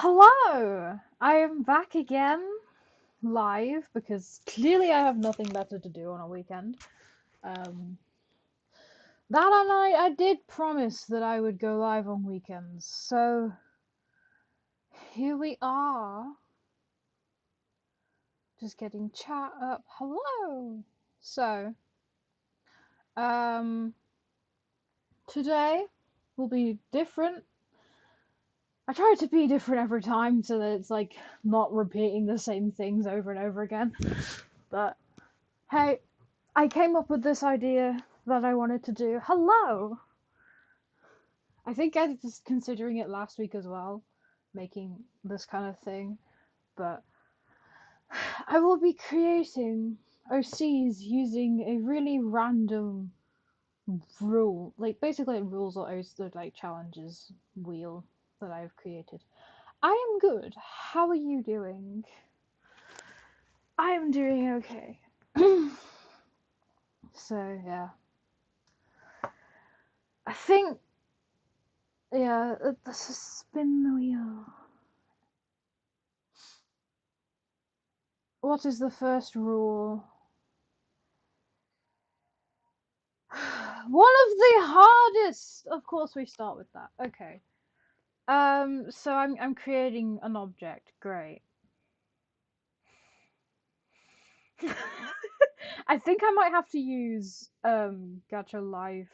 Hello! I am back again, live, because clearly I have nothing better to do on a weekend. Um, that and I did promise that I would go live on weekends, so here we are. Just getting chat up. Hello! So, um, today will be different. I try to be different every time so that it's like not repeating the same things over and over again. But hey, I came up with this idea that I wanted to do. Hello! I think I was considering it last week as well, making this kind of thing, but I will be creating OCs using a really random rule, like basically rules or like challenges wheel that I've created. I am good. How are you doing? I am doing okay. So yeah, I think yeah, let's just spin the wheel. What is the first rule? One of the hardest. Of course, we start with that. Okay. So I'm creating an object. Great. I think I might have to use Gacha Life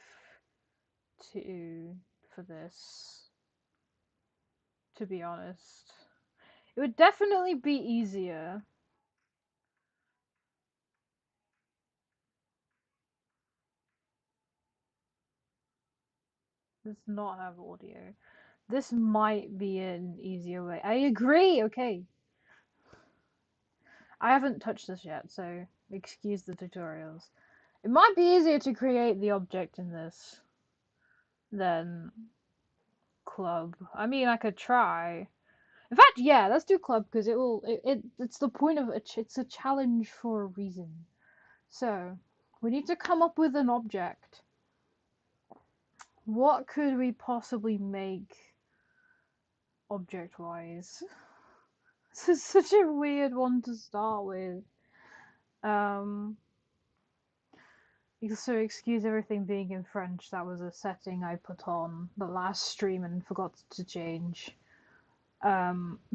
to for this. To be honest, it would definitely be easier. Does not have audio. This might be an easier way. I agree. Okay. I haven't touched this yet, so excuse the tutorials. It might be easier to create the object in this than club. I mean, I could try. In fact, yeah, let's do club because it's the point of it's a challenge for a reason. So, we need to come up with an object. What could we possibly make object-wise? This is such a weird one to start with. Um, So excuse everything being in French. That was a setting I put on the last stream and forgot to change.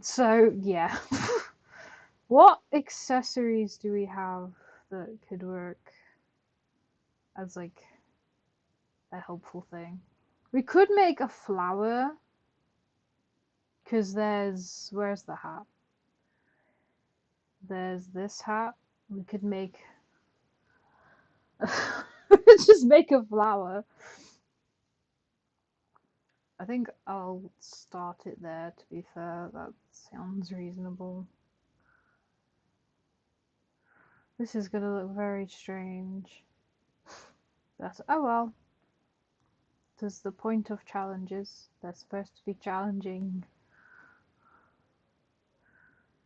So yeah. What accessories do we have that could work as like a helpful thing? We could make a flower, because where's the hat? There's this hat. We could make just make a flower. I think I'll start it there, to be fair. That sounds reasonable. This is gonna look very strange. That's oh well. That's the point of challenges. They're supposed to be challenging.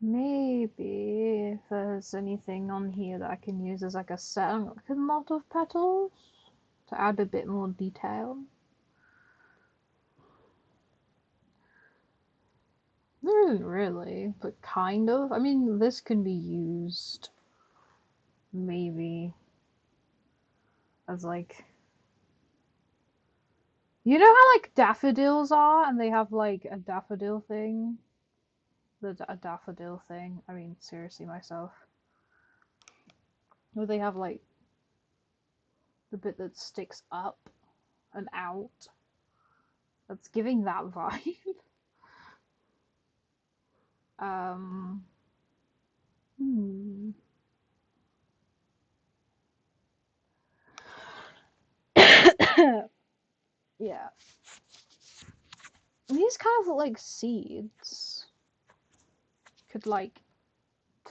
Maybe if there's anything on here that I can use as like a lot of petals to add a bit more detail. There isn't really, but kind of. I mean, this can be used maybe as like, you know how like daffodils are and they have like a daffodil thing? A daffodil thing. I mean, seriously, myself. Where they have like the bit that sticks up and out. That's giving that vibe. um. Hmm. Yeah. These kind of look like seeds. Could like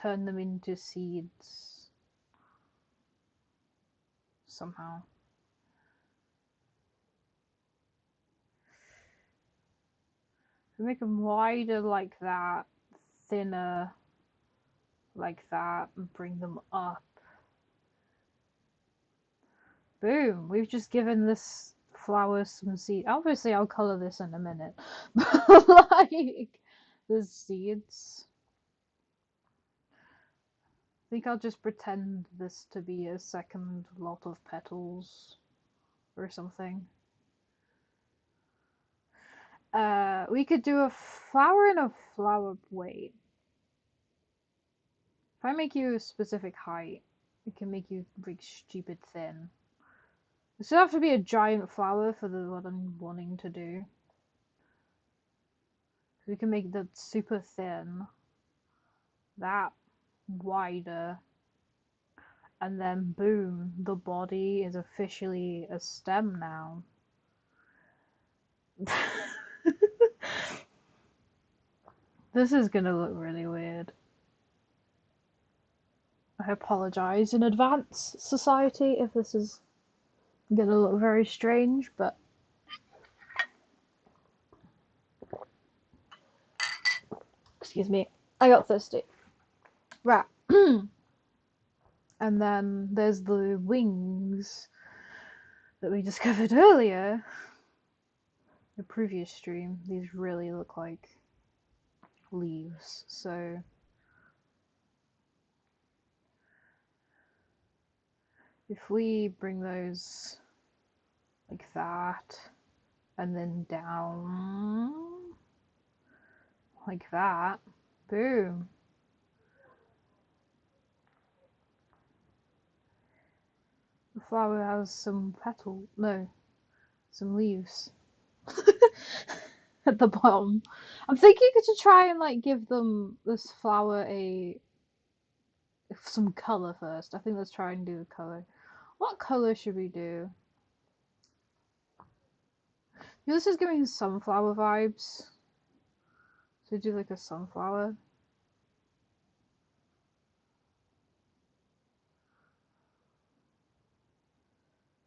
turn them into seeds somehow. Make them wider like that, thinner like that, and bring them up. Boom! We've just given this flower some seed. Obviously, I'll color this in a minute. But like, There's seeds. I think I'll just pretend this to be a second lot of petals or something. We could do a flower and a flower. Wait. If I make you a specific height, it can make you like stupid thin. This would have to be a giant flower for what I'm wanting to do. We can make that super thin, that wider, and then boom, the body is officially a stem now. This is gonna look really weird. I apologize in advance, society, if this is gonna look very strange, but excuse me, I got thirsty. Right. And then there's the wings that we discovered earlier. The previous stream, these really look like leaves, so if we bring those like that and then down like that, boom. The flower has some some leaves at the bottom. I'm thinking to try and like give this flower some color first. I think let's try and do the color. What color should we do? This is giving sunflower vibes. So do like a sunflower.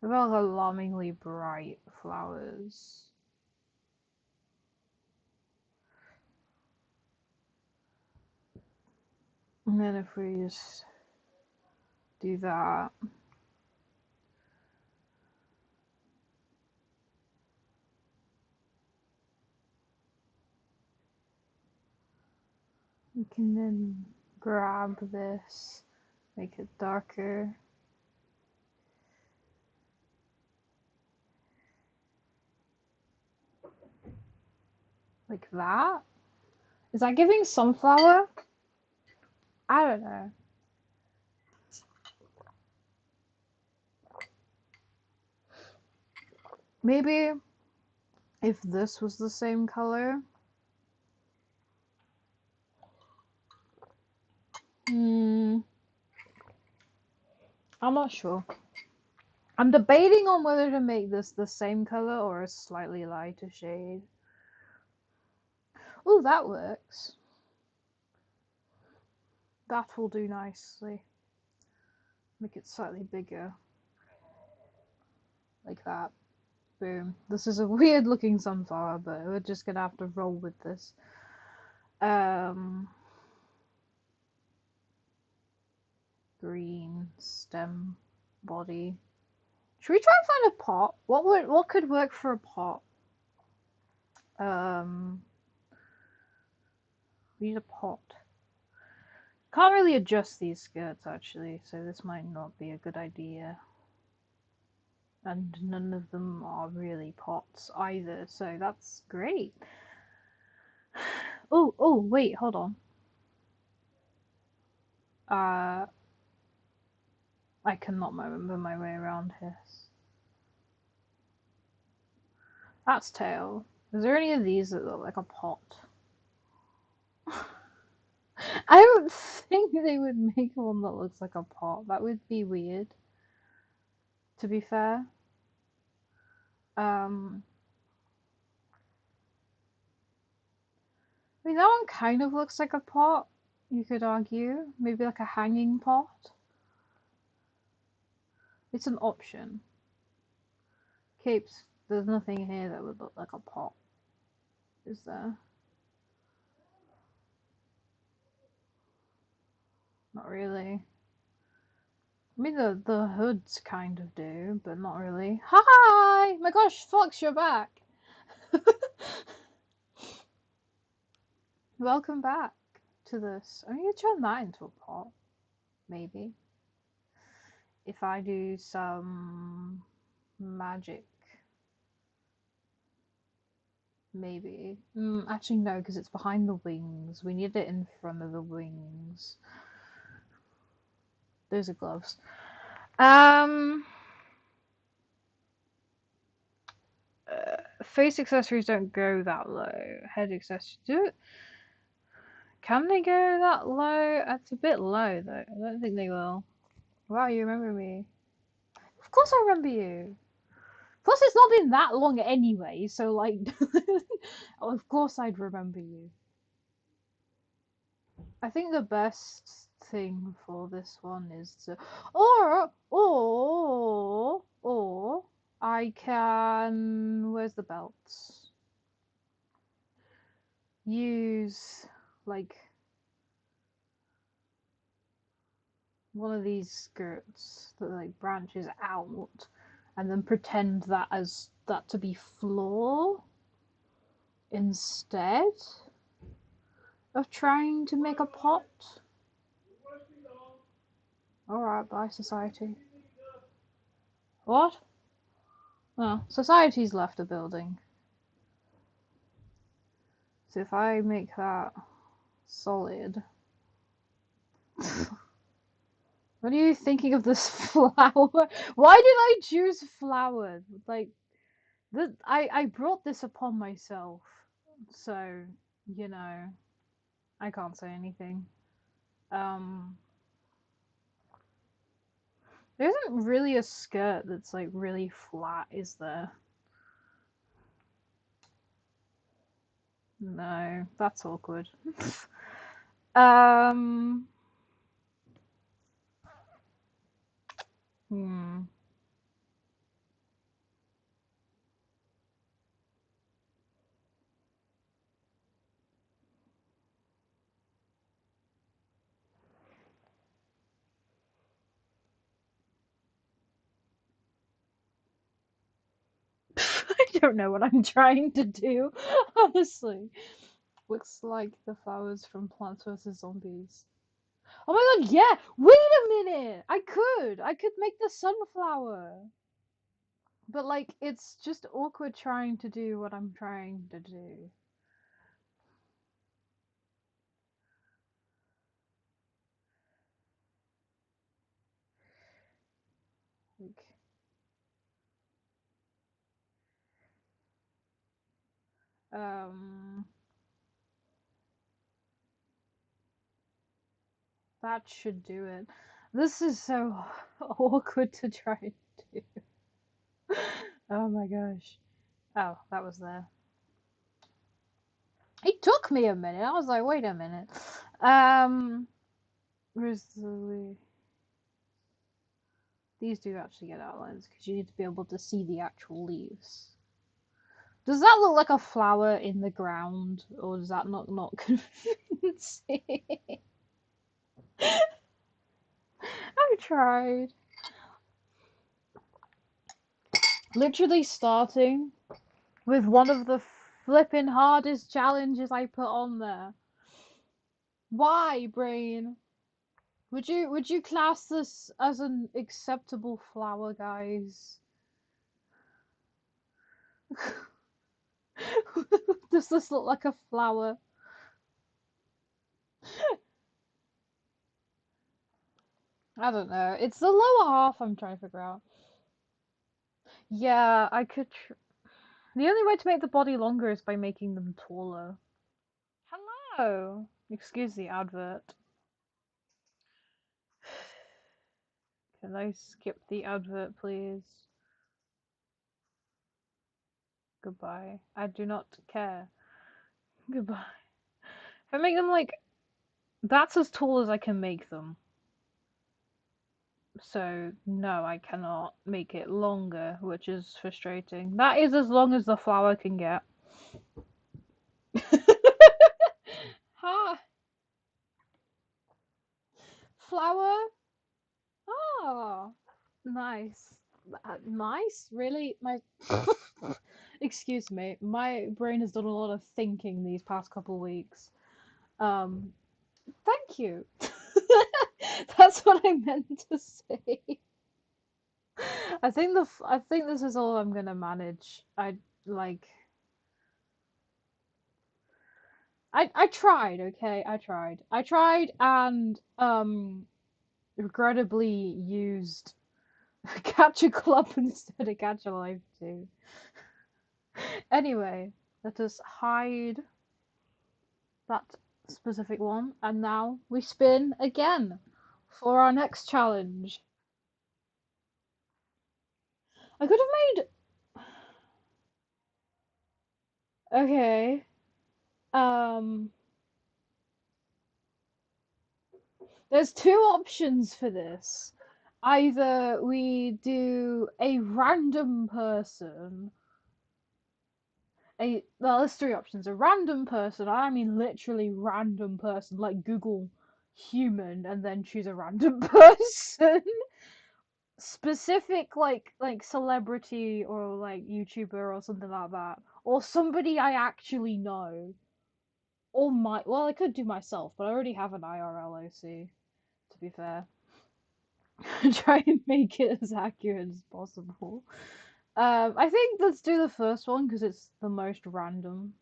About alarmingly bright flowers. And then if we just do that. We can then grab this, make it darker. Like that? Is that giving sunflower? I don't know. Maybe if this was the same color. I'm not sure. I'm debating on whether to make this the same color or a slightly lighter shade. Oh, that works. That will do nicely. Make it slightly bigger. Like that. Boom. This is a weird looking sunflower, but we're just gonna have to roll with this. Green stem body. Should we try and find a pot? What could work for a pot? We need a pot. Can't really adjust these skirts actually, so this might not be a good idea. And none of them are really pots either, so that's great. Oh, wait, hold on. I cannot remember my way around this. That's tail. Is there any of these that look like a pot? I don't think they would make one that looks like a pot. That would be weird, to be fair. I mean, that one kind of looks like a pot, you could argue. Maybe like a hanging pot. It's an option. Capes, there's nothing here that would look like a pot, is there? Not really. I mean, the hoods kind of do, but not really. Hi! My gosh, Fox, you're back! But welcome back to this. I'm gonna turn that into a pot, maybe. If I do some magic, maybe. Actually, no, because it's behind the wings. We need it in front of the wings. Those are gloves. Face accessories don't go that low. Head accessories do it. Can they go that low? That's a bit low though. I don't think they will. Wow, you remember me. Of course I remember you. Plus, it's not been that long anyway, so like, of course I'd remember you. I think the best thing for this one is to, or I can. Where's the belts? Use like one of these skirts that like branches out, and then pretend that as that to be floor instead of trying to make a pot. Alright, bye, society. What? Oh, society's left the building. So if I make that solid. What are you thinking of this flower? Why did I choose flower? Like, I brought this upon myself. So, you know, I can't say anything. Um, there isn't really a skirt that's like really flat, is there? No, that's awkward. um, hmm. I don't know what I'm trying to do, honestly. Looks like the flowers from Plants vs. Zombies. Oh my god, yeah! Wait a minute! I could make the sunflower! But, like, it's just awkward trying to do what I'm trying to do. Like, um. That should do it. This is so awkward to try and do. Oh my gosh. Oh, that was there. It took me a minute. I was like, wait a minute. Where's the... These do actually get outlines because you need to be able to see the actual leaves. Does that look like a flower in the ground, or does that not convincing? I've tried. Literally starting with one of the flipping hardest challenges I put on there. Why, brain? Would you class this as an acceptable flower, guys? Does this look like a flower? I don't know. It's the lower half I'm trying to figure out. Yeah, I could. The only way to make the body longer is by making them taller. Hello! Excuse the advert. Can I skip the advert, please? Goodbye. I do not care. Goodbye. If I make them like... That's as tall as I can make them. So, no, I cannot make it longer, which is frustrating. That is as long as the flower can get. Ha! Flower? Oh, nice. Nice? Really? My... Excuse me. My brain has done a lot of thinking these past couple weeks. Um, Thank you. That's what I meant to say. I think this is all I'm gonna manage. Like I tried, okay? I tried and regrettably used Gacha Club instead of Gacha Life too. Anyway, let us hide that specific one and now we spin again for our next challenge. I could have made okay. Um There's two options for this. Either we do a random person, well, there's three options. A random person, I mean literally random person, like Google human and then choose a random person. Specific like celebrity or like YouTuber or something like that. Or somebody I actually know. Or well, I could do myself, but I already have an IRL OC, to be fair. Try and make it as accurate as possible. I think let's do the first one because it's the most random.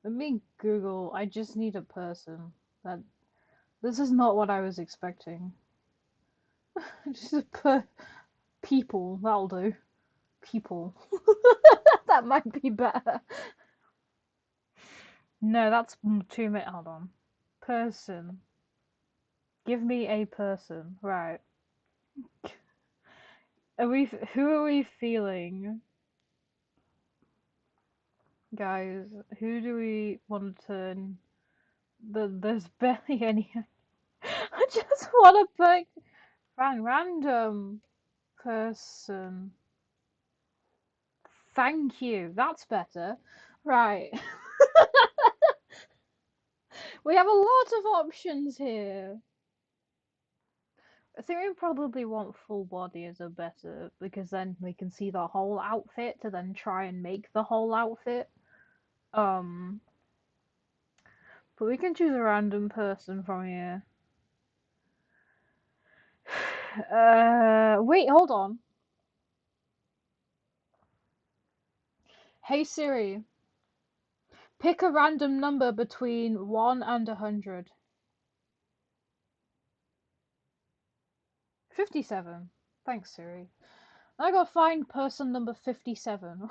Let me Google. I just need a person. That this is not what I was expecting. Just a people. That'll do. People. That might be better. No, that's too many. Hold on. Person. Give me a person. Right. Are we? Who are we feeling? Guys, who do we want to turn? There's barely any. I just want to pick random person. Thank you. That's better. Right. We have a lot of options here. I think we probably want full body as a better because then we can see the whole outfit to then try and make the whole outfit. Um, but we can choose a random person from here. Wait, hold on. Hey Siri, pick a random number between 1 and 100. 57. Thanks, Siri. I gotta find person number 57.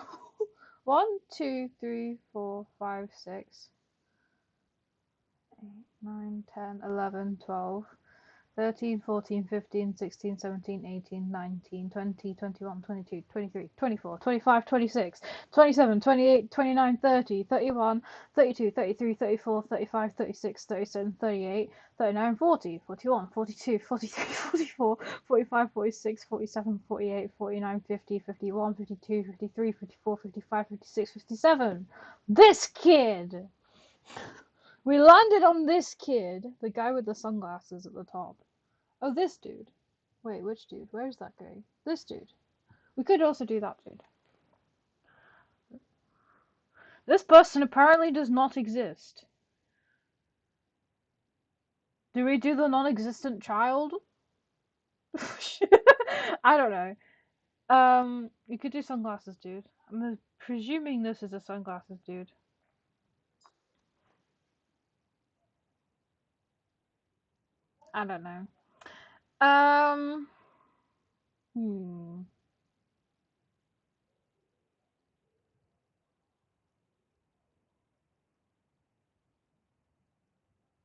1, 2, 3, 4, 5, 6, 8, 9, 10, 11, 12. 13, 14, 15, 16, 17, 18, 19, 20, 21, 22, 23, 24, 25, 26, 27, 28, 29, 30, 31, 32, 33, 34, 35, 36, 37, 38, 39, 40, 41, 42, 43, 44, 45, 46, 47, 48, 49, 50, 51, 52, 53, 54, 55, 56, 57. This kid! We landed on this kid, the guy with the sunglasses at the top. Oh, this dude. Wait, which dude? Where's that guy? This dude. We could also do that dude. This person apparently does not exist. Do we do the non-existent child? I don't know. You could do sunglasses dude. I'm presuming this is a sunglasses dude. I don't know. Um, hmm.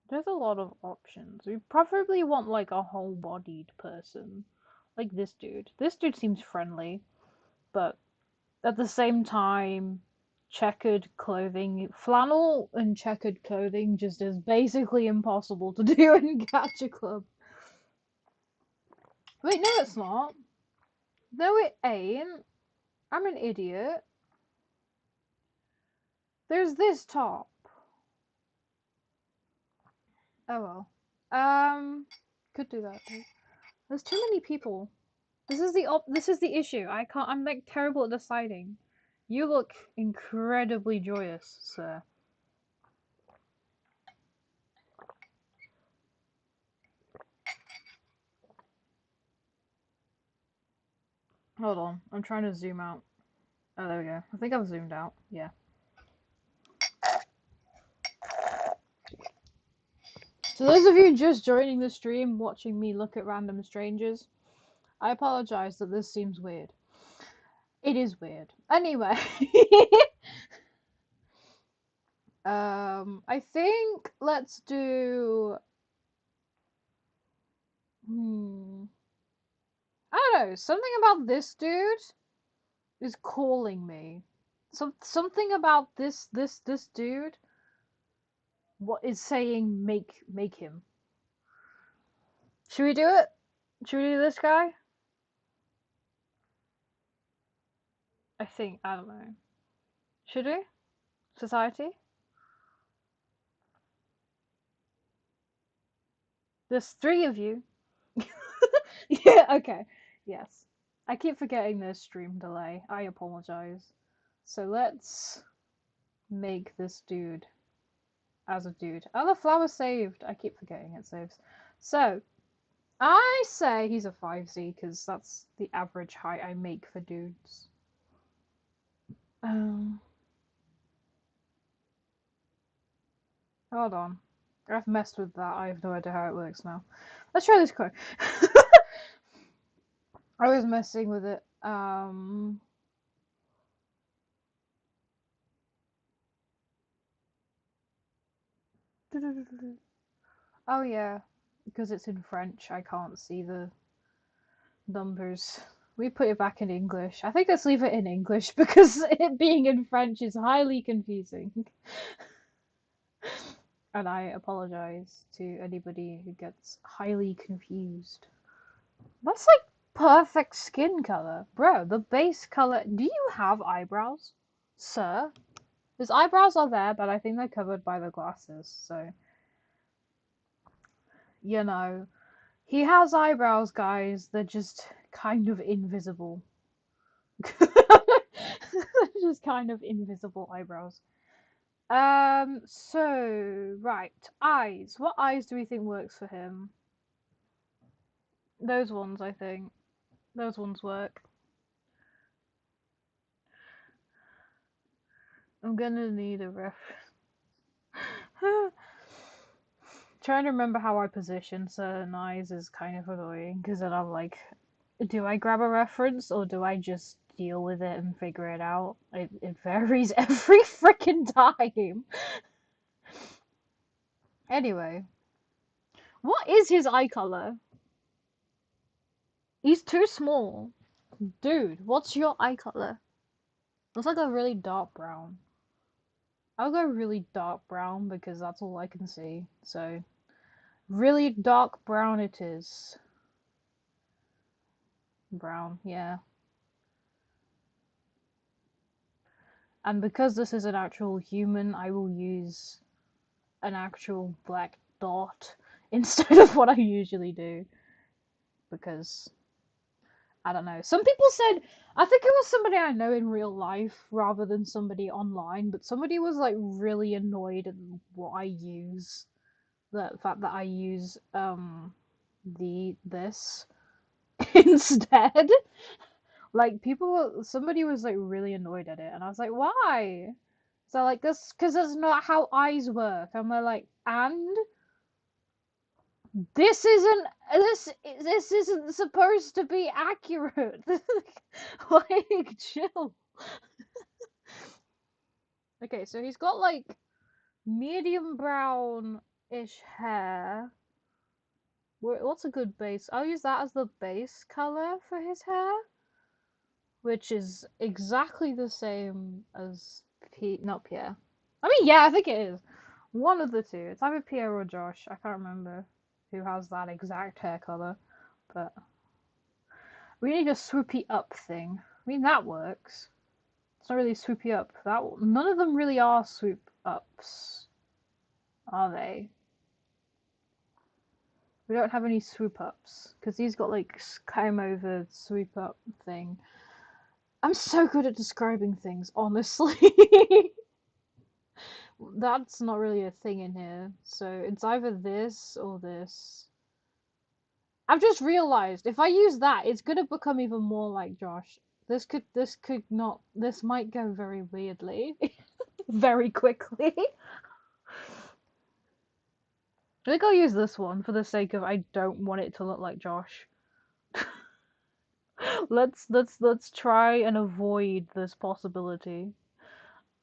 There's a lot of options. We probably want like a whole-bodied person. Like this dude. This dude seems friendly, but at the same time, checkered clothing, flannel and checkered clothing just is basically impossible to do in Gacha Club. Wait, no, it's not. No, it ain't. I'm an idiot. There's this top. Oh well. Could do that too. There's too many people. This is the issue. I can't. I'm like terrible at deciding. You look incredibly joyous, sir. Hold on, I'm trying to zoom out. Oh, there we go. I think I've zoomed out. Yeah. So those of you just joining the stream, watching me look at random strangers, I apologize that this seems weird. It is weird. Anyway, I think let's do. I don't know. Something about this dude is calling me. Something about this dude. What is saying? Make him. Should we do it? Should we do this guy? I think I don't know. Should we? Society? There's three of you. Yeah, okay. Yes. I keep forgetting there's stream delay. I apologize. So let's make this dude as a dude. Oh, the flower saved. I keep forgetting it saves. So, I say he's a 5Z because that's the average height I make for dudes. Um, Hold on. I've messed with that. I have no idea how it works now. Let's try this quick. I was messing with it. Oh yeah, because it's in French, I can't see the numbers. We put it back in English. I think let's leave it in English because it being in French is highly confusing. And I apologize to anybody who gets highly confused. That's like perfect skin color. Bro, the base color. Do you have eyebrows, sir? His eyebrows are there, but I think they're covered by the glasses, so. You know. He has eyebrows, guys. They're just kind of invisible. Just kind of invisible eyebrows. So, right. Eyes. What eyes do we think works for him? Those ones, I think. Those ones work. I'm gonna need a ref. Trying to remember how I position certain eyes is kind of annoying because then I'm like, do I grab a reference or do I just deal with it and figure it out? It varies every freaking time. Anyway, what is his eye color? He's too small. Dude, what's your eye color? Looks like a really dark brown. I'll go really dark brown because that's all I can see. So, really dark brown it is. Brown, yeah. And because this is an actual human, I will use an actual black dot instead of what I usually do. Because, I don't know. Some people said, I think it was somebody I know in real life rather than somebody online, but somebody was like really annoyed at what I use. The fact that I use, this instead. Like, somebody was like really annoyed at it, and I was like, why? So, like, this, because that's not how eyes work. And we're like, and this isn't this isn't supposed to be accurate. Like, chill. Okay, so he's got like medium brown ish hair. What's a good base? I'll use that as the base color for his hair, which is exactly the same as not Pierre. I mean, yeah, I think it is. One of the two. It's either Pierre or Josh. I can't remember who has that exact hair color, but we need a swoopy up thing. I mean, that works. It's not really swoopy up. None of them really are swoop ups, are they? We don't have any swoop ups because he's got like came over swoop up thing. I'm so good at describing things, honestly. That's not really a thing in here. So it's either this or this. I've just realized if I use that, it's gonna become even more like Josh. This might go very weirdly, very quickly. I think I'll use this one for the sake of I don't want it to look like Josh. Let's try and avoid this possibility.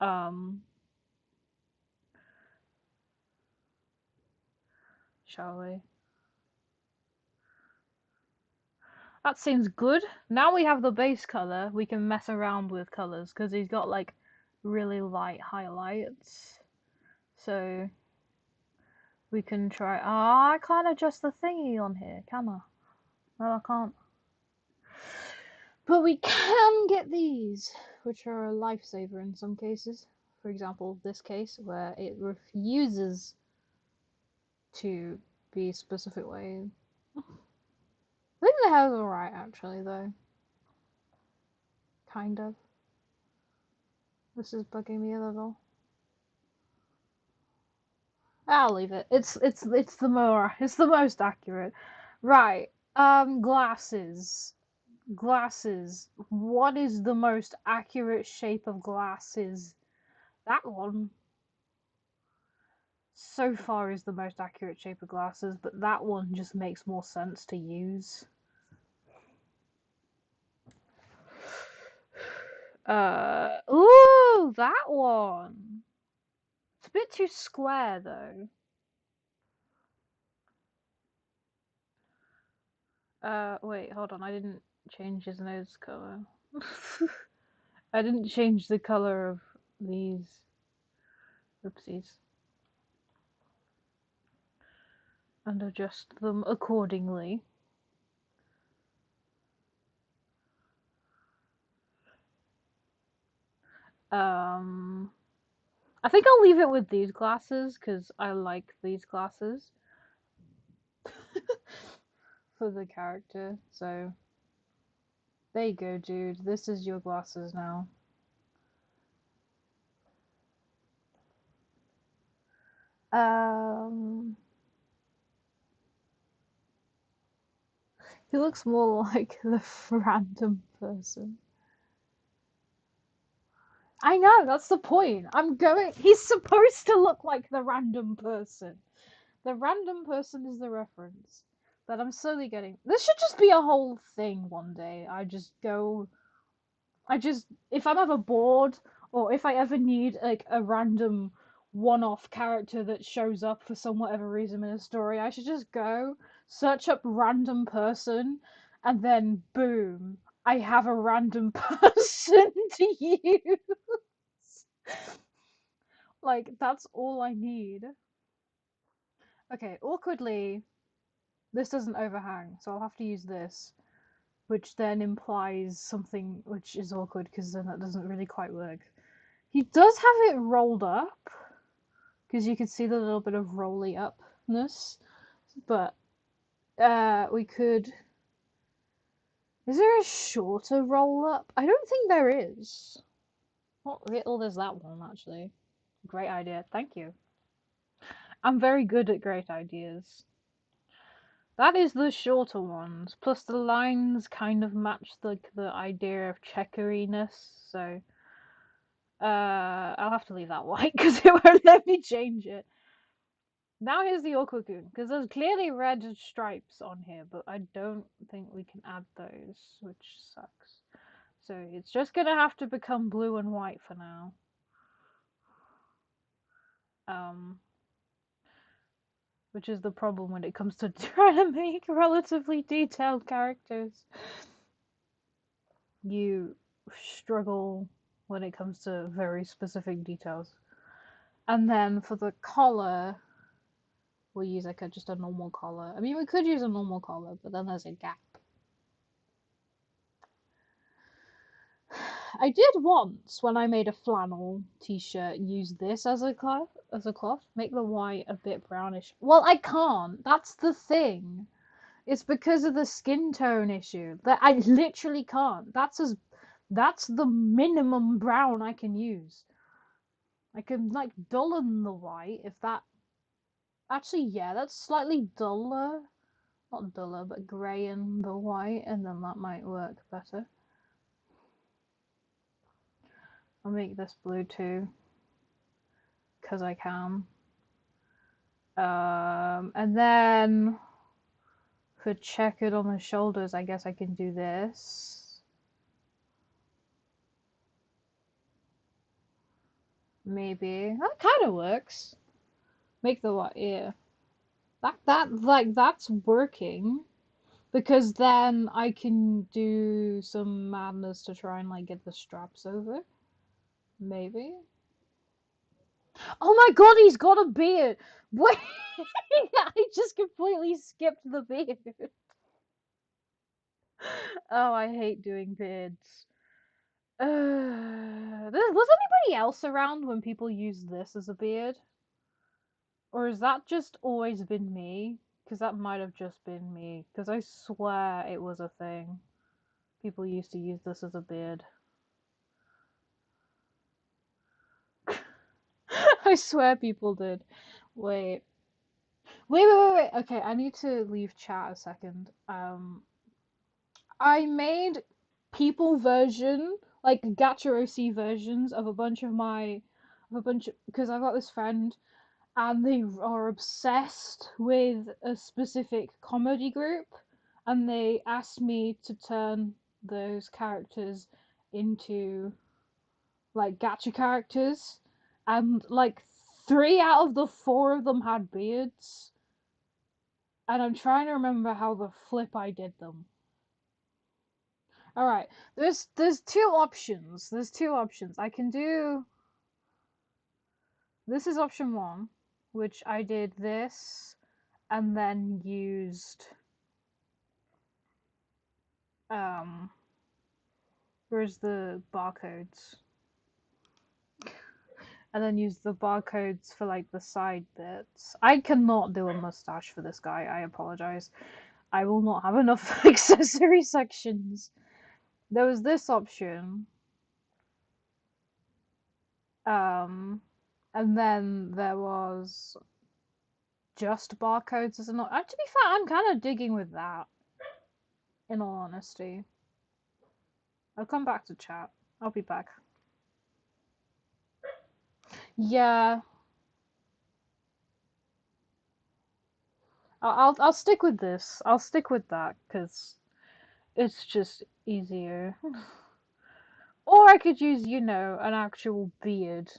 Um, shall we? That seems good. Now we have the base color, we can mess around with colors because he's got like really light highlights. So we can try. Ah, I can't adjust the thingy on here, can I? No, I can't. But we can get these, which are a lifesaver in some cases. For example, this case where it refuses to be a specific way. I think the hair's alright actually though. Kind of. This is bugging me a little. I'll leave it. It's the most accurate. Right. Glasses. Glasses. What is the most accurate shape of glasses? That one so far is the most accurate shape of glasses, but that one just makes more sense to use. Ooh, that one. It's a bit too square though. Wait, hold on. I didn't change his nose color. I didn't change the color of these. Oopsies. And adjust them accordingly. I think I'll leave it with these glasses because I like these glasses for the character. So there you go, dude. This is your glasses now. Um, he looks more like the random person. I know, that's the point. He's supposed to look like the random person. The random person is the reference. But I'm slowly getting. This should just be a whole thing one day. If I'm ever bored, or if I ever need like a random one-off character that shows up for some whatever reason in a story, I should just go search up random person, and then boom, I have a random person to use. Like that's all I need. Okay, awkwardly, this doesn't overhang, so I'll have to use this, which then implies something which is awkward because then that doesn't really quite work. He does have it rolled up because you can see the little bit of rolly upness, but we could. Is there a shorter roll up? I don't think there is. Oh, there's that one actually. Great idea. Thank you. I'm very good at great ideas. That is the shorter ones. Plus the lines kind of match the idea of checkeriness, so I'll have to leave that white because it won't let me change it. Now here's the Okokun, because there's clearly red stripes on here, but I don't think we can add those, which sucks. So it's just gonna have to become blue and white for now. Which is the problem when it comes to trying to make relatively detailed characters. You struggle when it comes to very specific details. And then for the collar, we'll use like just a normal collar. I mean, we could use a normal collar, but then there's a gap. I did once when I made a flannel t-shirt use this as a cloth, make the white a bit brownish. Well, I can't. That's the thing. It's because of the skin tone issue that I literally can't. That's the minimum brown I can use. I can like dullen the white if that. Actually, yeah, that's slightly duller Not duller, but grey and the white, and then that might work better. I'll make this blue too, because I can. And then for checkered on the shoulders, I guess I can do this. Maybe. That kind of works. Make the what? Yeah. That's working. Because then I can do some madness to try and like get the straps over. Maybe. Oh my god, he's got a beard! Wait, I just completely skipped the beard. Oh, I hate doing beards. Was anybody else around when people used this as a beard? Or has that just always been me? Because that might have just been me. Because I swear it was a thing. People used to use this as a beard. I swear people did. Wait. Wait. Okay, I need to leave chat a second. I made people version, like gacha OC versions of a bunch of my, of a bunch because I've got this friend and they are obsessed with a specific comedy group, and they asked me to turn those characters into like gacha characters, and like 3 out of the 4 of them had beards, and I'm trying to remember how the flip I did them. All right, there's two options. There's two options. I can do this is option one, which I did this and then used um where's the barcodes? And then use the barcodes for like the side bits. I cannot do a mustache for this guy. I apologize. I will not have enough accessory sections. There was this option. Um, and then there was just barcodes as an option. To be fair, I'm kind of digging with that, in all honesty. I'll come back to chat. I'll be back. Yeah, I'll stick with this. I'll stick with that because it's just easier. Or I could use, an actual beard.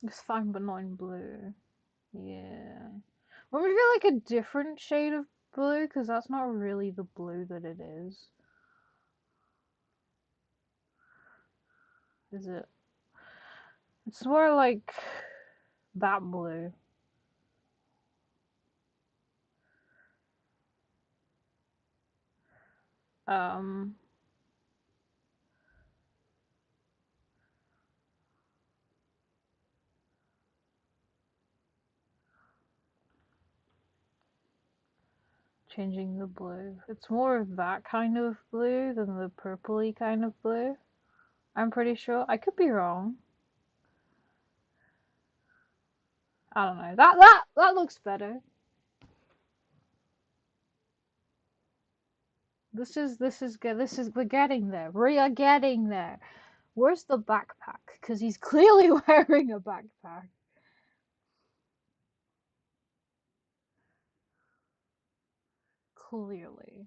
It's fine, but not in blue. Yeah. Or maybe like a different shade of blue, because that's not really the blue that it is. Is it? It's more like that blue. Um, Changing the blue. It's more of that kind of blue than the purpley kind of blue. I'm pretty sure. I could be wrong. I don't know. That looks better. This is good. We're getting there. We are getting there. Where's the backpack? Because he's clearly wearing a backpack. Clearly.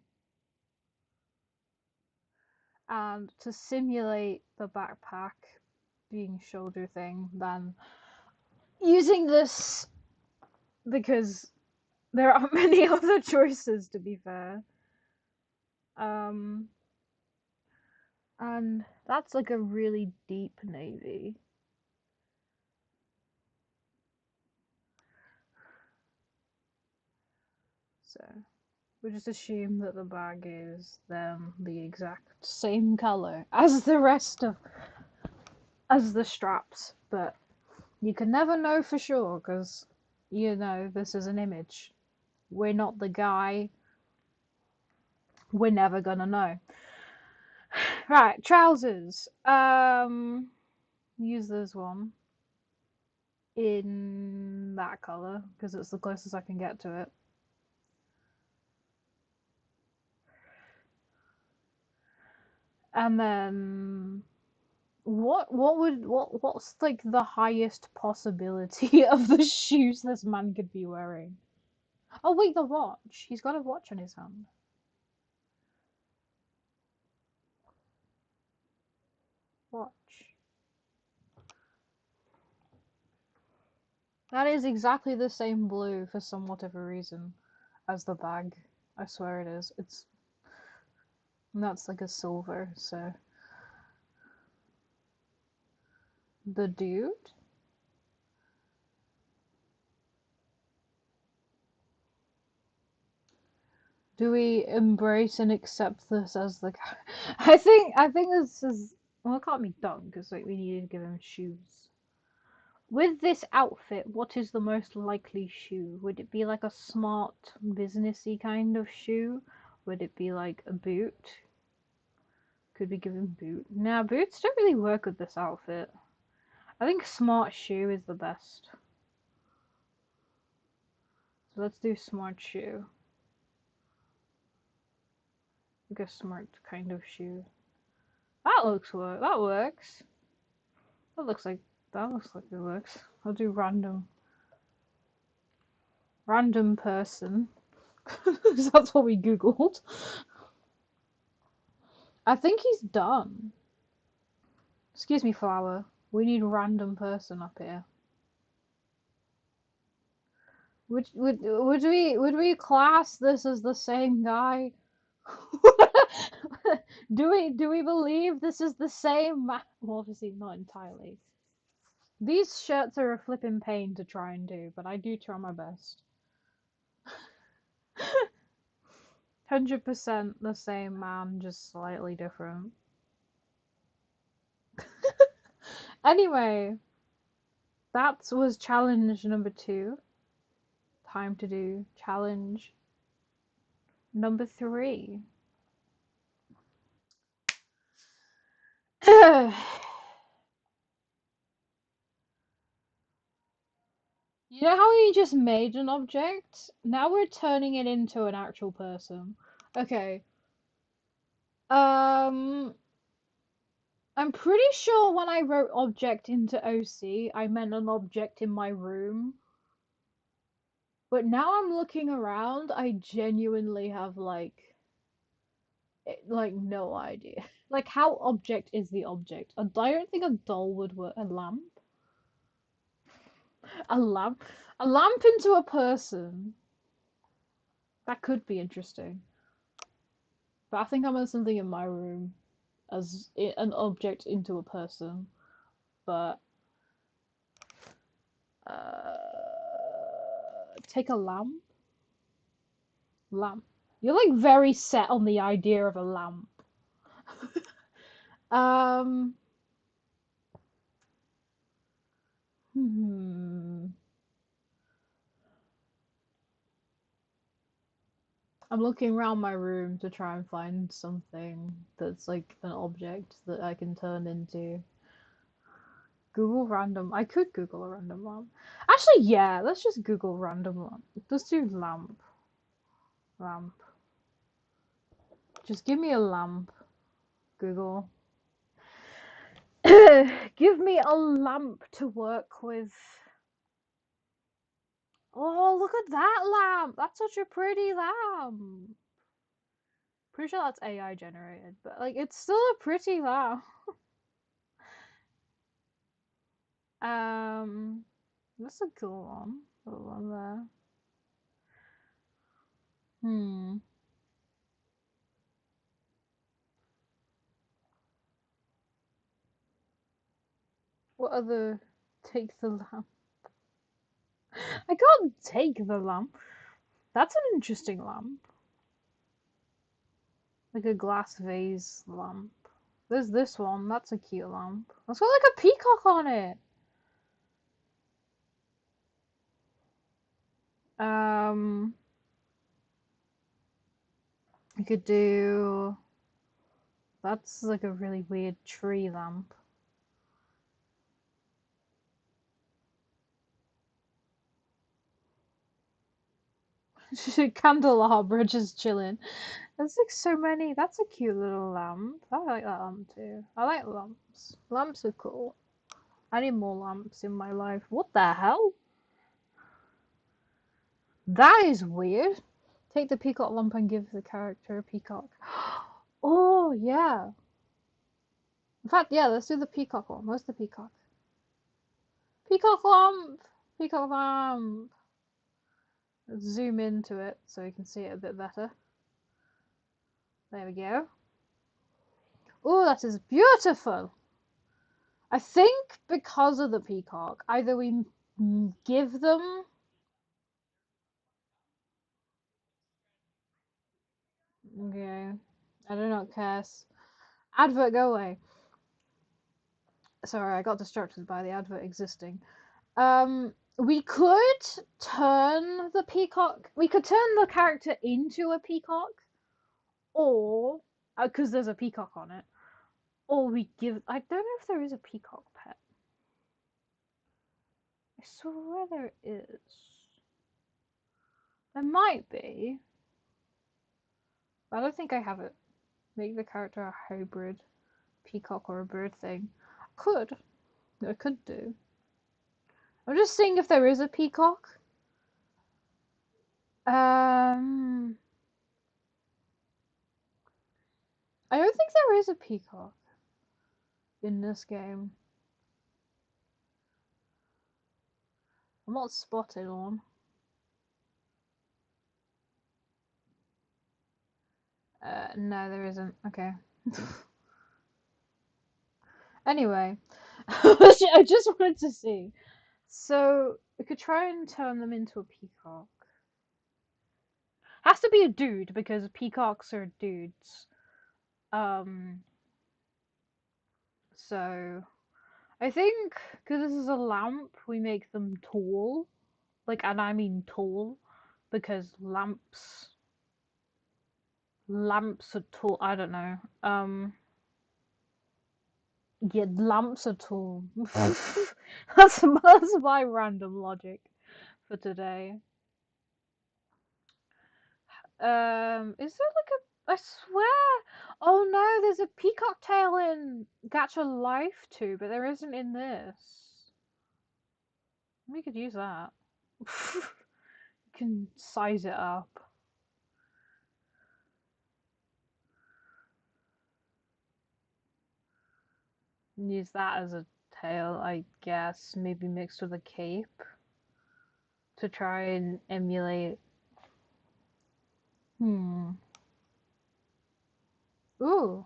And to simulate the backpack being shoulder thing, then using this because there aren't many other choices, to be fair. Um, and that's like a really deep navy. So we just assume that the bag is then the exact same color as the rest of as the straps, but you can never know for sure because this is an image. We're not the guy. We're never gonna know. Right, trousers. Use this one. in that color because it's the closest I can get to it. And then what's like the highest possibility of the shoes this man could be wearing? Oh wait, the watch. He's got a watch on his hand. Watch. That is exactly the same blue for some whatever reason as the bag. I swear it is. It's that's like a silver, so the dude? Do we embrace and accept this as the guy? I think this is well, it can't be done because like we need to give him shoes. With this outfit, what is the most likely shoe? Would it be like a smart, businessy kind of shoe? Would it be like a boot? Could we give him boot? Nah, boots don't really work with this outfit. I think smart shoe is the best. So let's do smart shoe. Like a smart kind of shoe. That looks work. That works. That looks like it works. I'll do random. Random person. Because that's what we googled. I think he's done. Excuse me, flower. We need random person up here. Would we class this as the same guy? Do we believe this is the same man? Well, obviously not entirely. These shirts are a flipping pain to try and do, but I do try my best. 100% the same man, just slightly different. Anyway, that was challenge number 2. Time to do challenge number 3. You know how you just made an object? Now we're turning it into an actual person. Okay. Um, I'm pretty sure when I wrote object into OC, I meant an object in my room. But now I'm looking around, I genuinely have like no idea. Like how object is the object? I don't think a doll would work. A lamp? A lamp? A lamp into a person. That could be interesting. But I think I meant something in my room as an object into a person. But take a lamp. Lamp. You're like very set on the idea of a lamp. um. Hmm. I'm looking around my room to try and find something that's like an object that I can turn into. Google random. I could Google a random lamp. Actually, yeah, let's just Google random lamp. Let's do lamp. Lamp. Just give me a lamp, Google. Give me a lamp to work with. Oh, look at that lamp! That's such a pretty lamp. Pretty sure that's AI generated, but like it's still a pretty lamp. Um, that's a cool one. Cool one there. Hmm. What other take the lamp? I can't take the lamp. That's an interesting lamp. Like a glass vase lamp. There's this one. That's a cute lamp. That's got like a peacock on it. Um, you could do. That's like a really weird tree lamp. Candelabra just chilling. There's like so many. That's a cute little lamp. I like that lamp too. I like lamps. Lamps are cool. I need more lamps in my life. What the hell? That is weird. Take the peacock lamp and give the character a peacock. Oh, yeah. In fact, yeah, let's do the peacock one. Where's the peacock? Peacock lamp! Peacock lamp! Let's zoom into it so you can see it a bit better. There we go. Oh, that is beautiful! I think because of the peacock, either we give them. Okay. I do not care. Advert, go away. Sorry, I got distracted by the advert existing. We could turn the peacock. We could turn the character into a peacock, or because there's a peacock on it, or we give. I don't know if there is a peacock pet. I swear there is. There might be. I don't think I have it. Make the character a hybrid peacock or a bird thing. Could. I could do. I'm just seeing if there is a peacock. I don't think there is a peacock in this game. I'm not spotted on. No, there isn't. Okay. Anyway, I just wanted to see. So we could try and turn them into a peacock. Has to be a dude because peacocks are dudes. Um. So I think because this is a lamp, we make them tall. Like, and I mean tall, because lamps are tall. I don't know. Yeah, lamps are tall. That's my random logic for today. Is there like a? I swear. Oh no, there's a peacock tail in Gacha Life too, but there isn't in this. We could use that. You can size it up. Use that as a tail, I guess. Maybe mixed with a cape to try and emulate. Hmm. Ooh.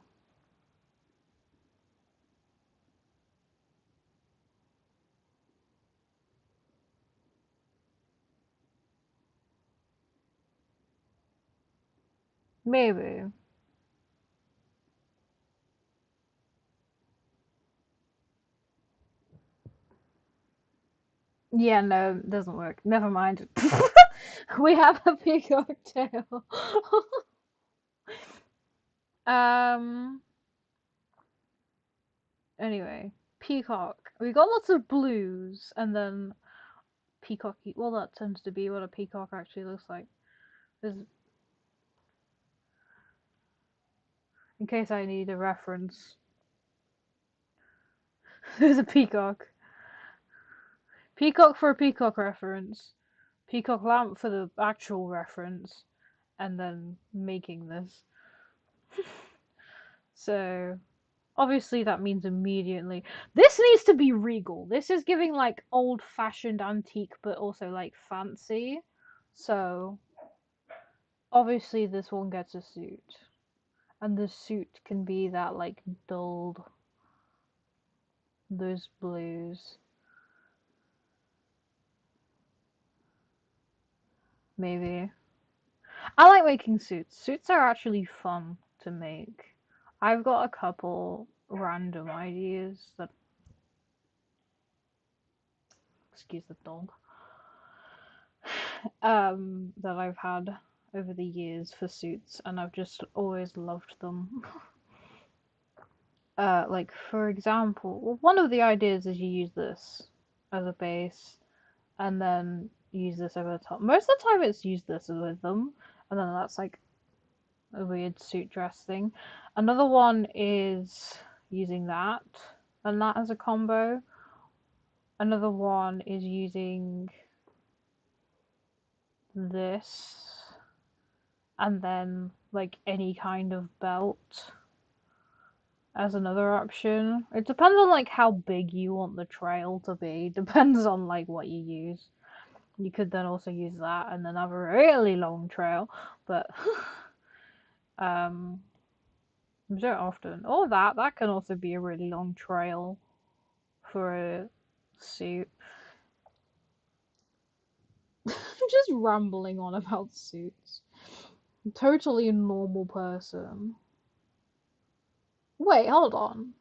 Maybe. Yeah, no, it doesn't work. Never mind. We have a peacock tail. um. Anyway, peacock. We got lots of blues, and then peacocky. Well, that tends to be what a peacock actually looks like. There's, in case I need a reference, there's a peacock. Peacock for a peacock reference. Peacock lamp for the actual reference, and then making this. So obviously that means immediately. This needs to be regal. This is giving like old-fashioned antique, but also like fancy. So obviously this one gets a suit, and the suit can be that like dulled, those blues. Maybe. I like making suits. Suits are actually fun to make. I've got a couple random ideas that, excuse the dog, that I've had over the years for suits, and I've just always loved them. Like for example, one of the ideas is you use this as a base, and then use this over the top. Most of the time, it's use this with them, and then that's like a weird suit dress thing. Another one is using that, and that as a combo. Another one is using this, and then like any kind of belt as another option. It depends on like how big you want the trail to be. Depends on like what you use. You could then also use that and then have a really long trail, but um, don't often. Or that can also be a really long trail for a suit. I'm just rambling on about suits. I'm totally a normal person. Wait, hold on.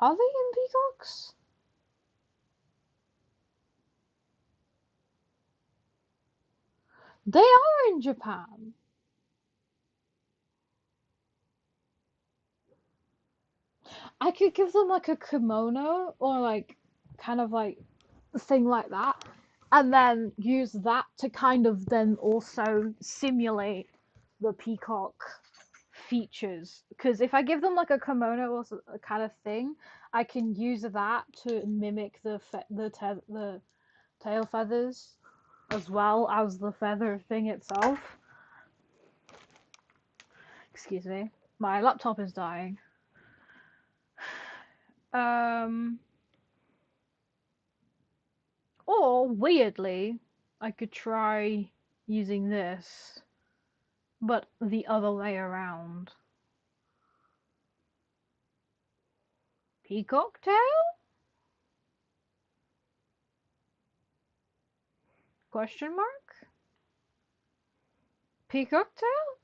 Are they in peacocks? They are in Japan. I could give them like a kimono or like kind of like a thing like that, and then use that to kind of then also simulate the peacock features. Because if I give them like a kimono or a kind of thing, I can use that to mimic the tail feathers as well as the feather thing itself. Excuse me, my laptop is dying. Um, or weirdly, I could try using this, but the other way around. Peacock tail? Question mark? Peacock tail?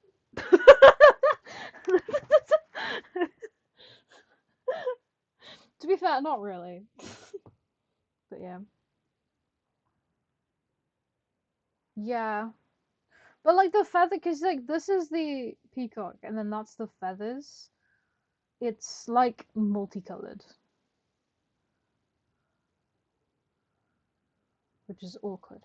To be fair, not really. But yeah. Yeah. But like the feather, because like this is the peacock, and then that's the feathers. It's like multicolored, which is awkward.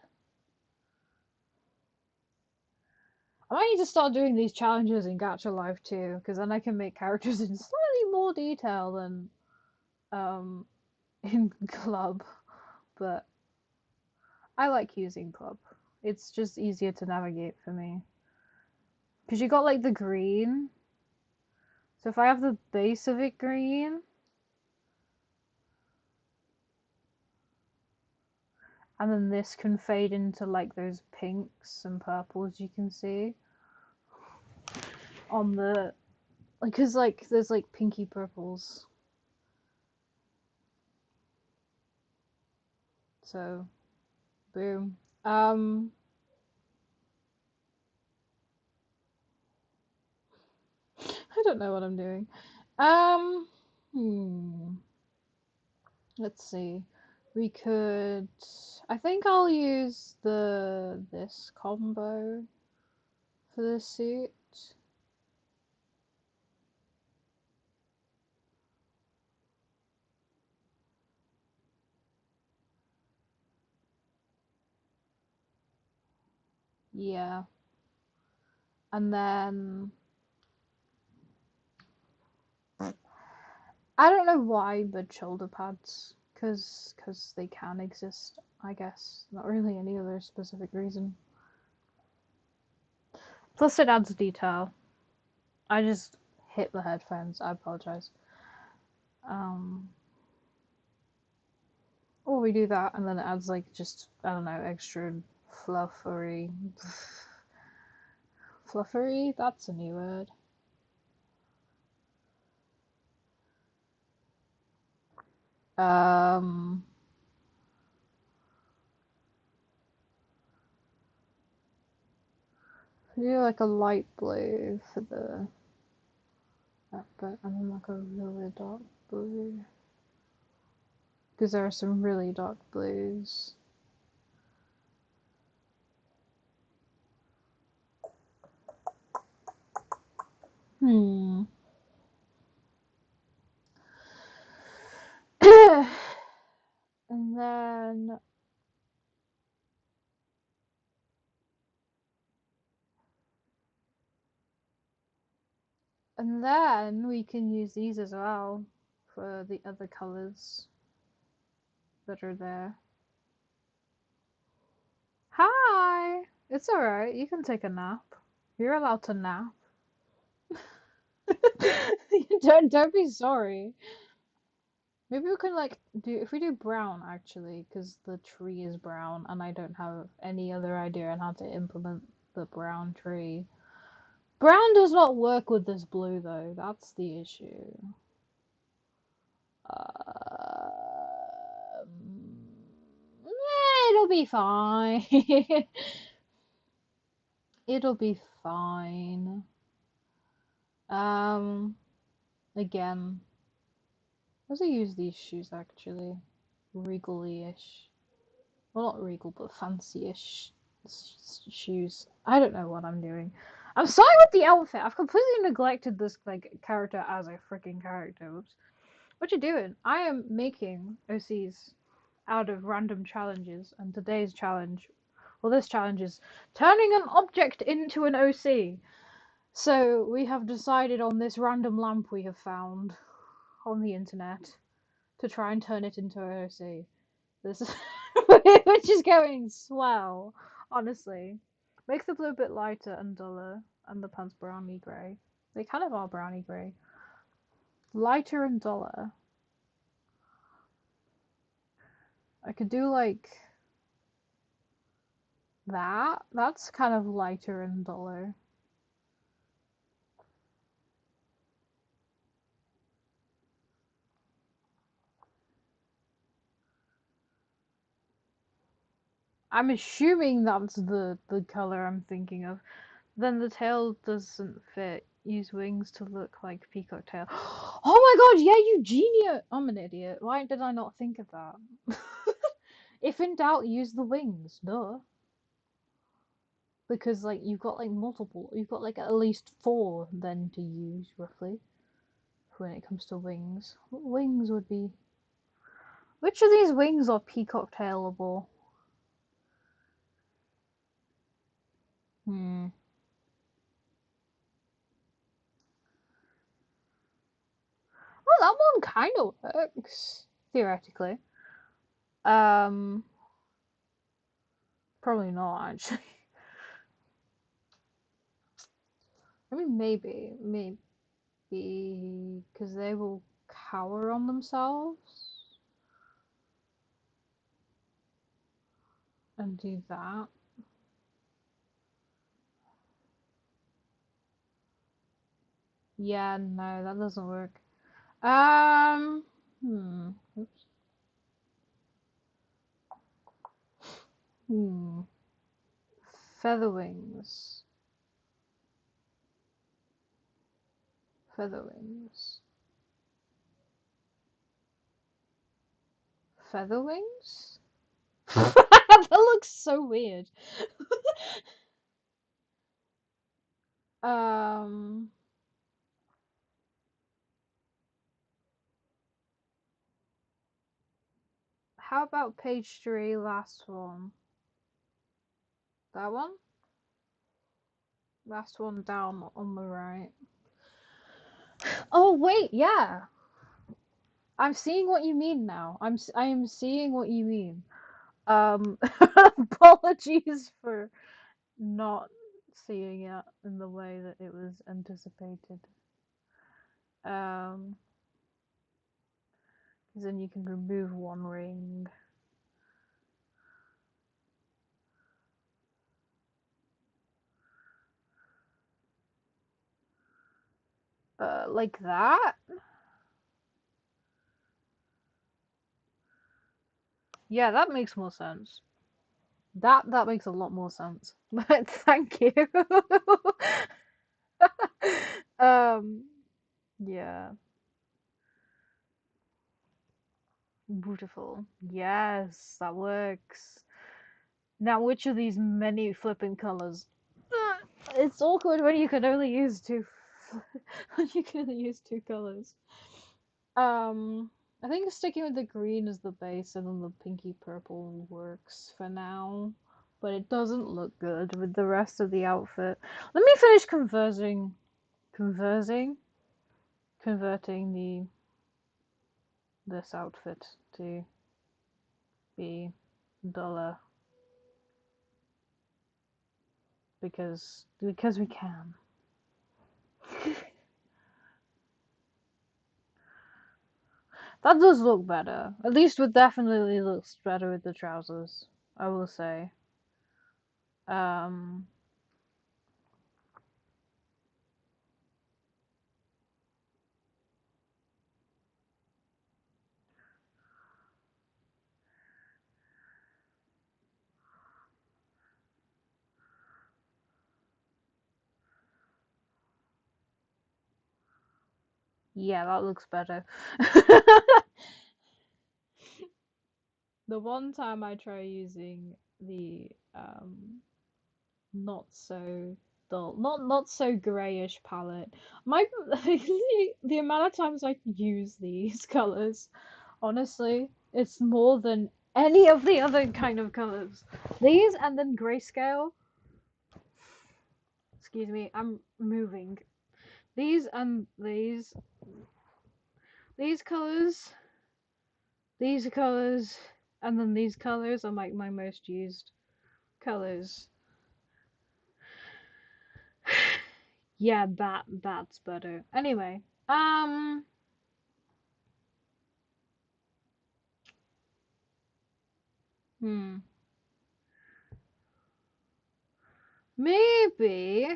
I might need to start doing these challenges in Gacha Life too, because then I can make characters in slightly more detail than um in Club. But I like using Club. It's just easier to navigate for me. Because you got like the green. So if I have the base of it green, and then this can fade into like those pinks and purples you can see on the, like, cause like there's like pinky purples. So, boom. I don't know what I'm doing. Um, hmm. Let's see. We could. I think I'll use this combo for the suit. Yeah. And then I don't know why, but shoulder pads, cause they can exist, I guess. Not really any other specific reason. Plus, it adds detail. I just hit the headphones. I apologize. Um, or we do that, and then it adds like just I don't know extra fluffery, fluffery. That's a new word. Um, do like a light blue for the that bit, and then like a really dark blue. Because there are some really dark blues. Hmm. And then we can use these as well for the other colors that are there. Hi! It's alright, you can take a nap. You're allowed to nap. Don't be sorry. Maybe we can like do if we do brown actually, because the tree is brown and I don't have any other idea on how to implement the brown tree. Brown does not work with this blue though, that's the issue. It'll be fine. It'll be fine. Um, again, let's use these shoes actually. Regally-ish. Well, not regal, but fancy-ish shoes. I don't know what I'm doing. I'm starting with the outfit. I've completely neglected this like character as a freaking character. Whoops. What you doing? I am making OCs out of random challenges, and today's challenge, well, this challenge is turning an object into an OC. So we have decided on this random lamp we have found on the internet to try and turn it into an OC. This is which is going swell, honestly. Make the blue a bit lighter and duller, and the pants browny grey. They kind of are browny grey. Lighter and duller. I could do like that. That's kind of lighter and duller. I'm assuming that's the color I'm thinking of. Then the tail doesn't fit. Use wings to look like peacock tail. Oh my god, yeah, you genius! I'm an idiot. Why did I not think of that? If in doubt, use the wings. Duh. Because like you've got like multiple, you've got like at least four then to use roughly when it comes to wings. What wings would be? Which of these wings are peacock tailable? Hmm. Well, that one kind of works theoretically. Um, probably not actually. I mean, maybe because they will cower on themselves and do that. Yeah, no, that doesn't work. Hmm. Oops. Hmm. Featherwings. Featherwings. Featherwings? That looks so weird. um. How about page 3, last one? That one? Last one down on the right. Oh wait, yeah. I'm seeing what you mean now. I am seeing what you mean. Apologies for not seeing it in the way that it was anticipated. Um, because then you can remove one ring. Like that? Yeah, that makes more sense. That makes a lot more sense. But thank you. um, yeah, beautiful. Yes, that works. Now, which of these many flipping colors? It's awkward when you can only use two You can only use two colors. I think sticking with the green as the base and then the pinky purple works for now, but it doesn't look good with the rest of the outfit. Let me finish conversing, converting this outfit to be duller because we can. That does look better. At least it definitely looks better with the trousers, I will say. Um, yeah, that looks better. The one time I try using the not so dull, not so grayish palette, my the amount of times I use these colors, honestly, it's more than any of the other kind of colors. These and then grayscale. Excuse me, I'm moving. These and these colors, these colors, and then these colors are like my most used colors. Yeah, that's better. Anyway, hmm. Maybe.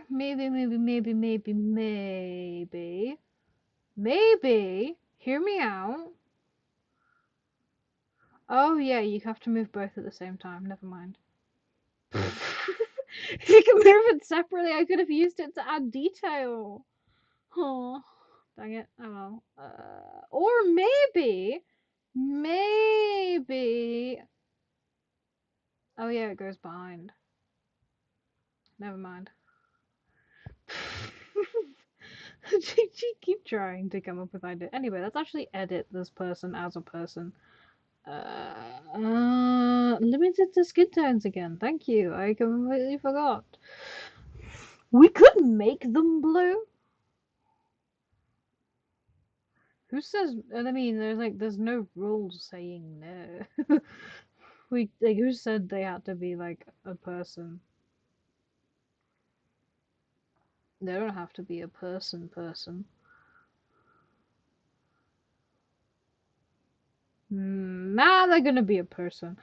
Hear me out. Oh yeah, you have to move both at the same time. Never mind. If you can move it separately, I could have used it to add detail. Oh, dang it. Oh well. Or maybe. Oh yeah, it goes behind. Never mind. She keep trying to come up with ideas. Anyway, let's actually edit this person as a person. Limited to skin tones again. Thank you. I completely forgot. We could make them blue. Who says? I mean, there's no rules saying no. Who said they had to be like a person? They don't have to be a person. Nah, they're gonna be a person.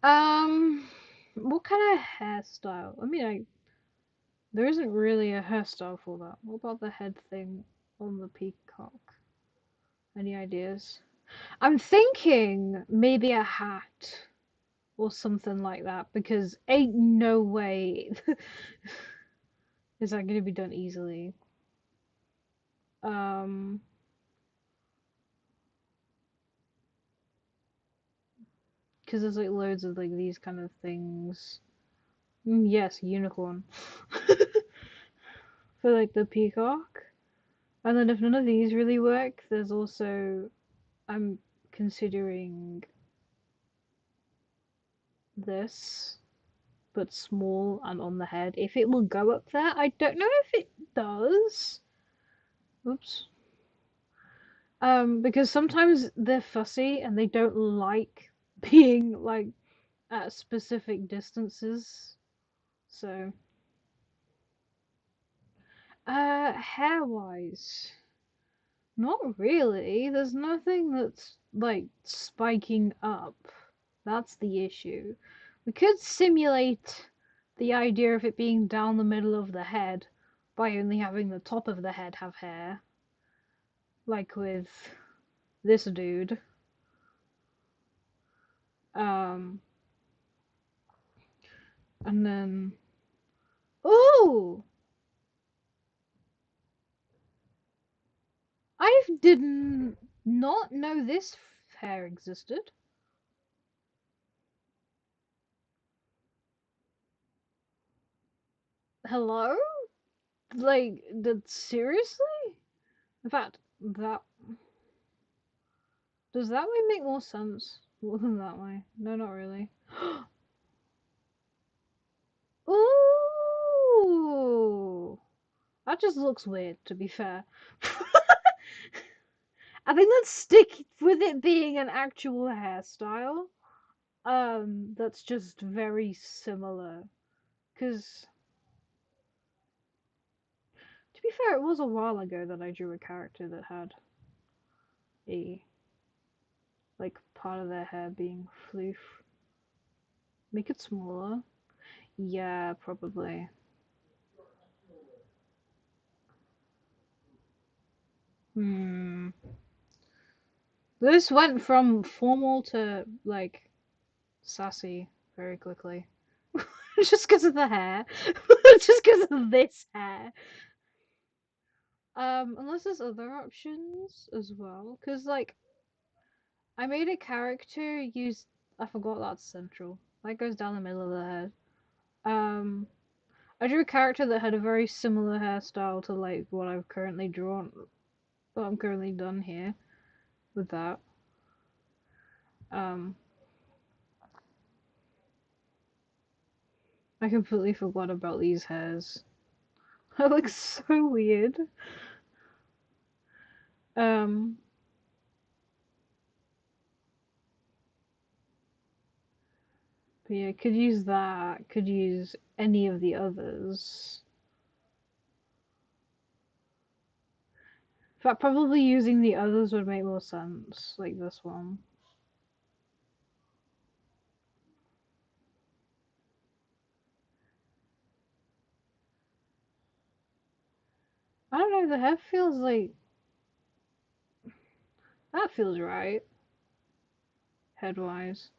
What kind of hairstyle? I mean, there isn't really a hairstyle for that. What about the head thing on the peacock? Any ideas? I'm thinking maybe a hat or something like that because ain't no way is that gonna be done easily. Um, because there's like loads of like these kind of things. Yes, unicorn for like the peacock. And then if none of these really work, there's also I'm considering this, but small and on the head. If it will go up there, I don't know if it does. Oops. Because sometimes they're fussy and they don't like being like at specific distances. So, hair wise, not really. There's nothing that's like spiking up. That's the issue. We could simulate the idea of it being down the middle of the head by only having the top of the head have hair, like with this dude. Um, and then, oh, I didn't not know this hair existed. Hello? Like, seriously? In fact, that does that way make more sense than that way? No, not really. Ooh, that just looks weird. To be fair, I think let's stick with it being an actual hairstyle. That's just very similar. Cause to be fair, it was a while ago that I drew a character that had a like part of their hair being floof. Make it smaller. Yeah, probably. Hmm. This went from formal to like sassy very quickly. Just because of the hair. Just because of this hair. Unless there's other options as well. Because, like, I made a character use. I forgot that's central. That goes down the middle of the head. Um, I drew a character that had a very similar hairstyle to, like, what I've currently drawn. What I'm currently done here with that. Um, I completely forgot about these hairs. That looks so weird. Um, but yeah, could use that. Could use any of the others. In fact, probably using the others would make more sense, like this one. I don't know, the head feels like that feels right, head-wise.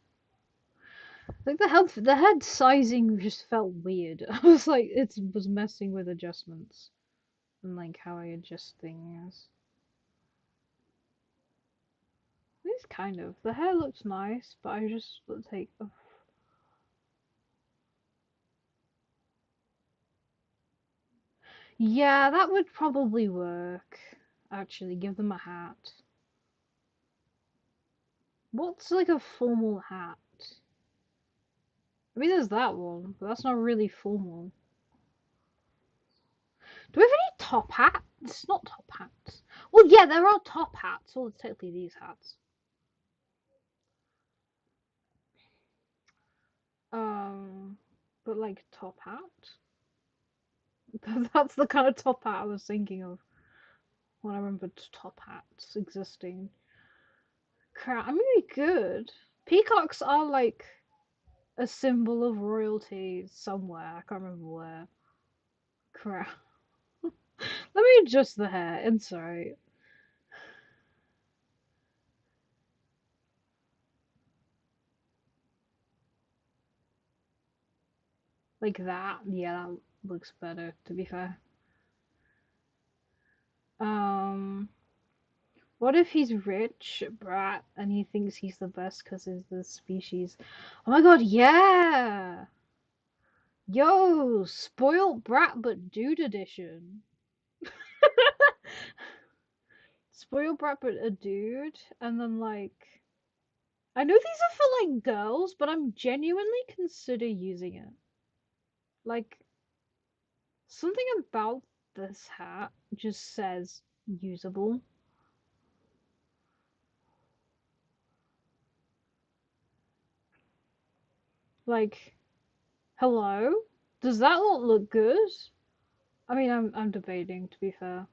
Like the head sizing just felt weird. I was like, it was messing with adjustments and like how I adjust things. It's kind of the hair looks nice, but I just would take. Yeah, that would probably work. Actually, give them a hat. What's like a formal hat? I mean, there's that one, but that's not really formal. Do we have any top hats? Not top hats. Well, yeah, there are top hats. Well, it's technically these hats. But like top hat? That's the kind of top hat I was thinking of when I remembered top hats existing. Crap, I mean, good. Peacocks are like a symbol of royalty somewhere. I can't remember where. Crap. Let me adjust the hair. I'm sorry. Like that. Yeah, that looks better, to be fair. Um, what if he's rich, brat, and he thinks he's the best because he's the species? Oh my god, yeah! Yo, spoiled brat but dude edition. Spoiled brat but a dude, and then like I know these are for like girls, but I'm genuinely consider using it. Like something about this hat just says usable. Like, hello? Does that not look good? I mean, I'm debating to be fair.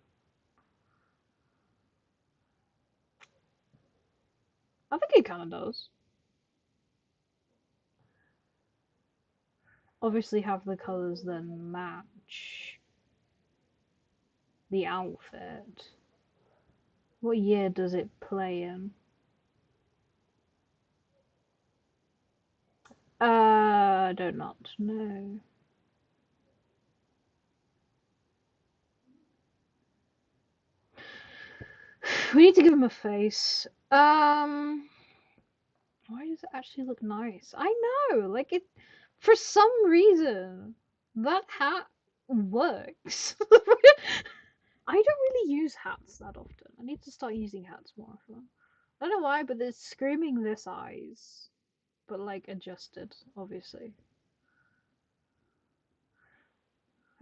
I think it kind of does. Obviously, have the colors then match the outfit. What year does it play in? I do not know. We need to give him a face. Why does it actually look nice? I know, like it, for some reason, that hat. works. I don't really use hats that often. I need to start using hats more often. I don't know why, but there's screaming this eyes, but like adjusted, obviously.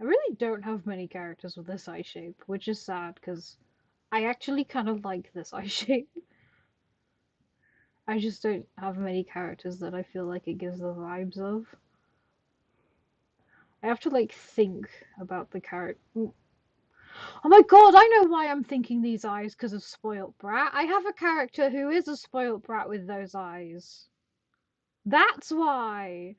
I really don't have many characters with this eye shape, which is sad because I actually kind of like this eye shape. I just don't have many characters that I feel like it gives the vibes of. I have to like think about the character. Oh my god, I know why I'm thinking these eyes because of spoilt brat. I have a character who is a spoilt brat with those eyes. That's why.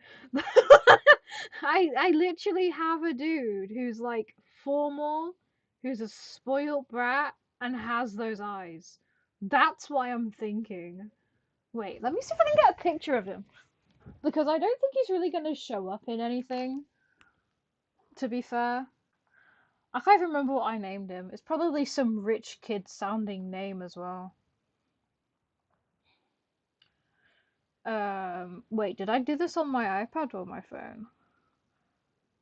I literally have a dude who's like formal, who's a spoilt brat, and has those eyes. That's why I'm thinking. Wait, let me see if I can get a picture of him. Because I don't think he's really going to show up in anything, to be fair. I can't even remember what I named him. It's probably some rich kid sounding name as well. Wait, did I do this on my iPad or my phone?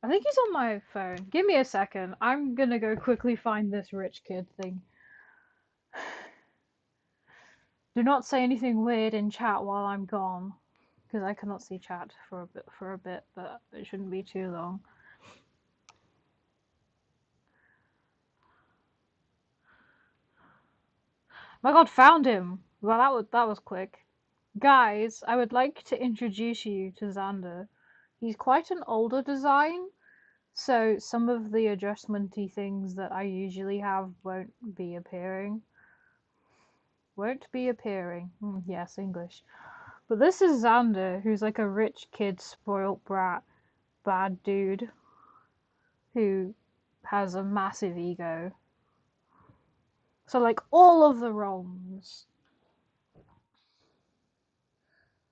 I think he's on my phone. Give me a second. I'm gonna go quickly find this rich kid thing. Do not say anything weird in chat while I'm gone, because I cannot see chat for a bit, but it shouldn't be too long. My god, found him! Well, that was quick. Guys, I would like to introduce you to Xander. He's quite an older design, so some of the adjustmenty things that I usually have won't be appearing. Won't be appearing. Yes, English. But this is Xander, who's like a rich kid, spoilt brat, bad dude, who has a massive ego. So like all of the wrongs.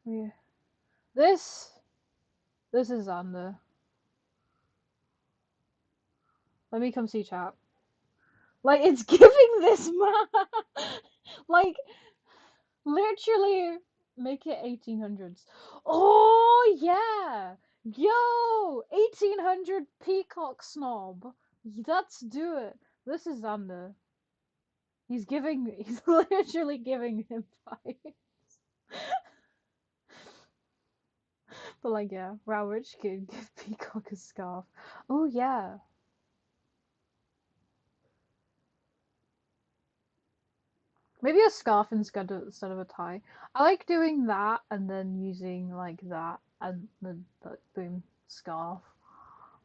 Yeah. This this is Xander. Let me come see chat. Like it's giving this man like literally make it 1800s. Oh yeah. Yo, 1800 peacock snob. Let's do it. This is Xander. He's literally giving him vibes. But like, yeah, wow, rich kid give Peacock a scarf. Oh yeah. Maybe a scarf instead of a tie. I like doing that and then using like that and then like, boom, scarf.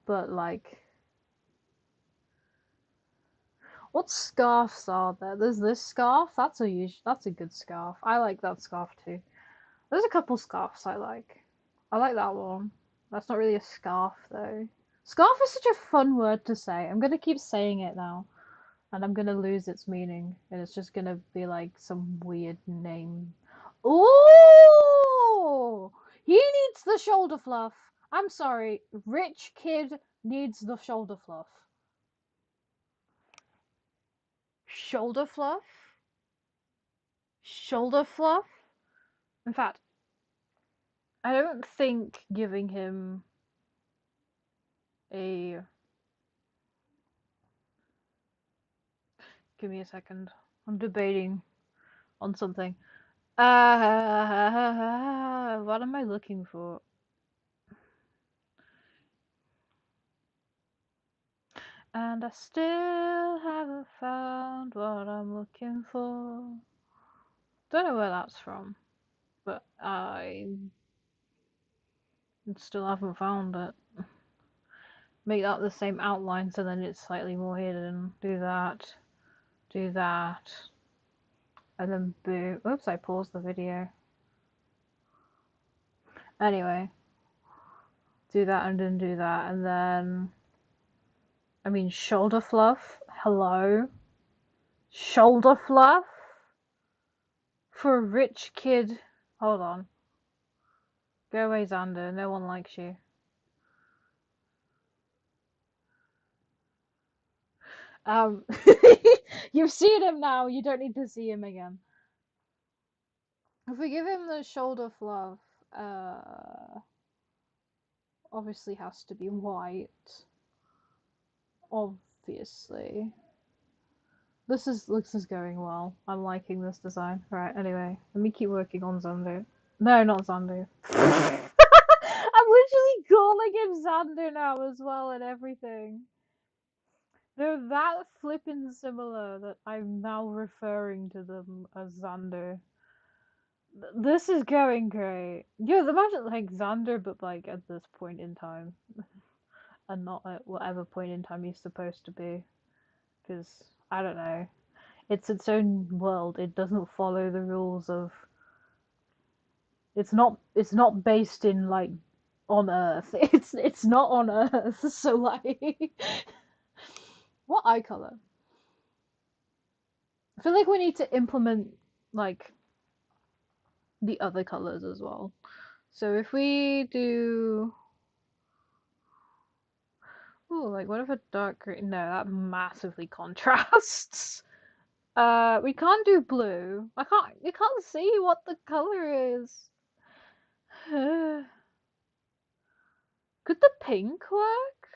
But like, what scarves are there? There's this scarf. That's a good scarf. I like that scarf too. There's a couple scarves I like. I like that one. That's not really a scarf though. Scarf is such a fun word to say. I'm gonna keep saying it now, and I'm gonna lose its meaning, and it's just gonna be like some weird name. Ooh! He needs the shoulder fluff. I'm sorry, rich kid needs the shoulder fluff. Shoulder fluff? Shoulder fluff? In fact, I don't think giving him a. Give me a second. I'm debating on something. What am I looking for? And I still haven't found what I'm looking for. Don't know where that's from, but I still haven't found it. Make that the same outline so then it's slightly more hidden. Do that. Do that. And then boom. Oops, I paused the video. Anyway, do that and then do that. And then. I mean, shoulder fluff. Hello? Shoulder fluff? For a rich kid. Hold on. Go away, Xander. No one likes you. Um, you've seen him now. You don't need to see him again. If we give him the shoulder fluff, obviously has to be white. obviously. This is going well. I'm liking this design. Right, anyway, let me keep working on Xander. No, not Xander. I'm literally calling him Xander now as well and everything. They're that flippin' similar that I'm now referring to them as Xander. This is going great. Yeah, imagine like Xander, but like at this point in time, and not at whatever point in time he's supposed to be. Because I don't know, it's its own world. It doesn't follow the rules of. It's not based in like on Earth. It's not on Earth. So like, what eye color? I feel like we need to implement like the other colors as well. So if we do, oh, like what if a dark green? No, that massively contrasts. We can't do blue. I can't. You can't see what the color is. Could the pink work?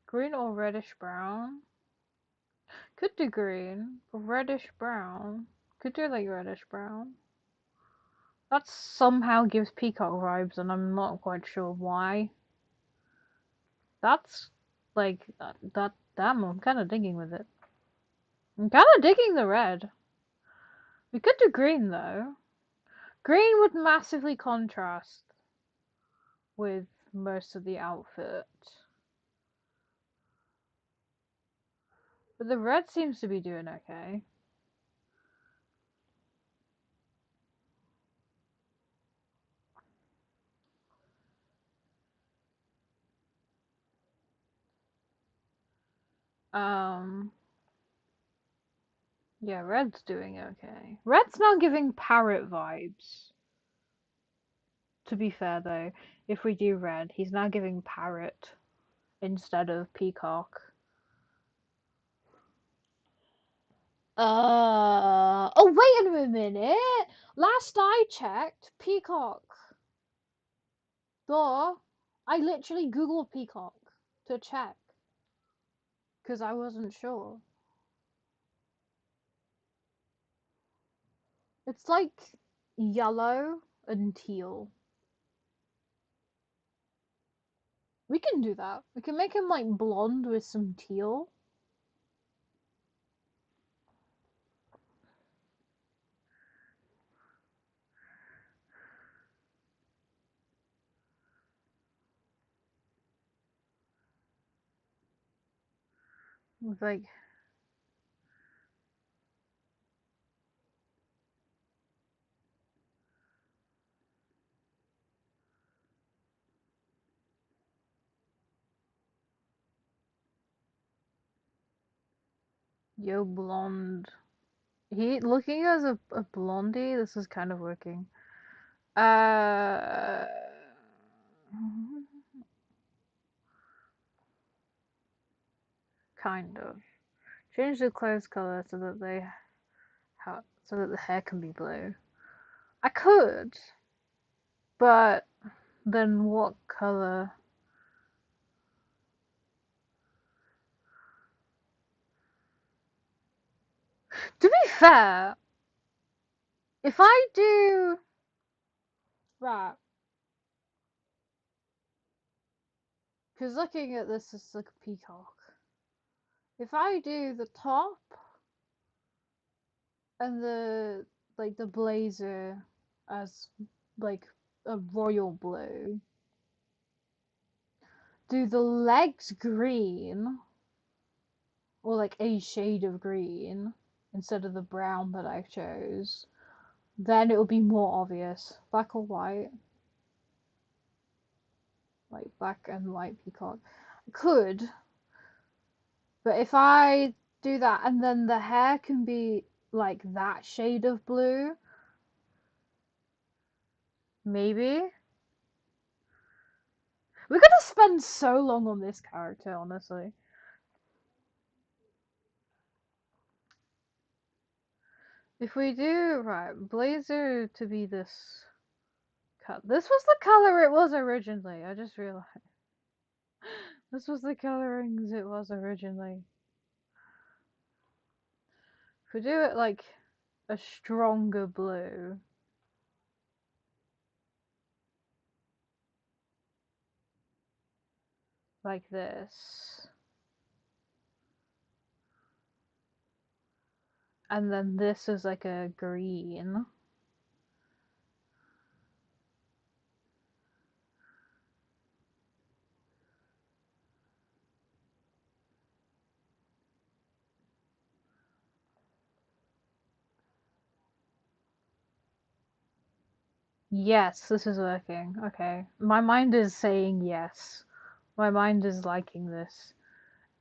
Green or reddish brown? Could do green. Reddish brown. Could do like reddish brown. That somehow gives peacock vibes, and I'm not quite sure why. That's like that. Damn, I'm kind of digging with it. I'm kind of digging the red. We could do green though. Green would massively contrast with most of the outfit. But the red seems to be doing okay. Um, yeah, red's doing okay. Red's now giving parrot vibes. To be fair though, if we do red, he's now giving parrot instead of peacock. Oh, wait a minute. Last I checked, peacock. Duh. I literally googled peacock to check because I wasn't sure. It's like yellow and teal. We can do that. We can make him like blonde with some teal. With like yo blonde. He looking as a blondie. This is kind of working. Uh, kind of. Change the clothes color so that so that the hair can be blue. I could, but then what color? To be fair, if I do right, because looking at this is like a peacock. If I do the top and the blazer as like a royal blue, do the legs green or like a shade of green instead of the brown that I chose, then it will be more obvious. Black or white, like black and white peacock. I could, but if I do that and then the hair can be like that shade of blue, maybe. We're gonna spend so long on this character, honestly. If we do, right, blazer to be this. This was the color it was originally, I just realized. This was the colorings it was originally. If we do it like a stronger blue, like this, and then this is like a green. Yes, this is working. Okay. My mind is saying yes. My mind is liking this.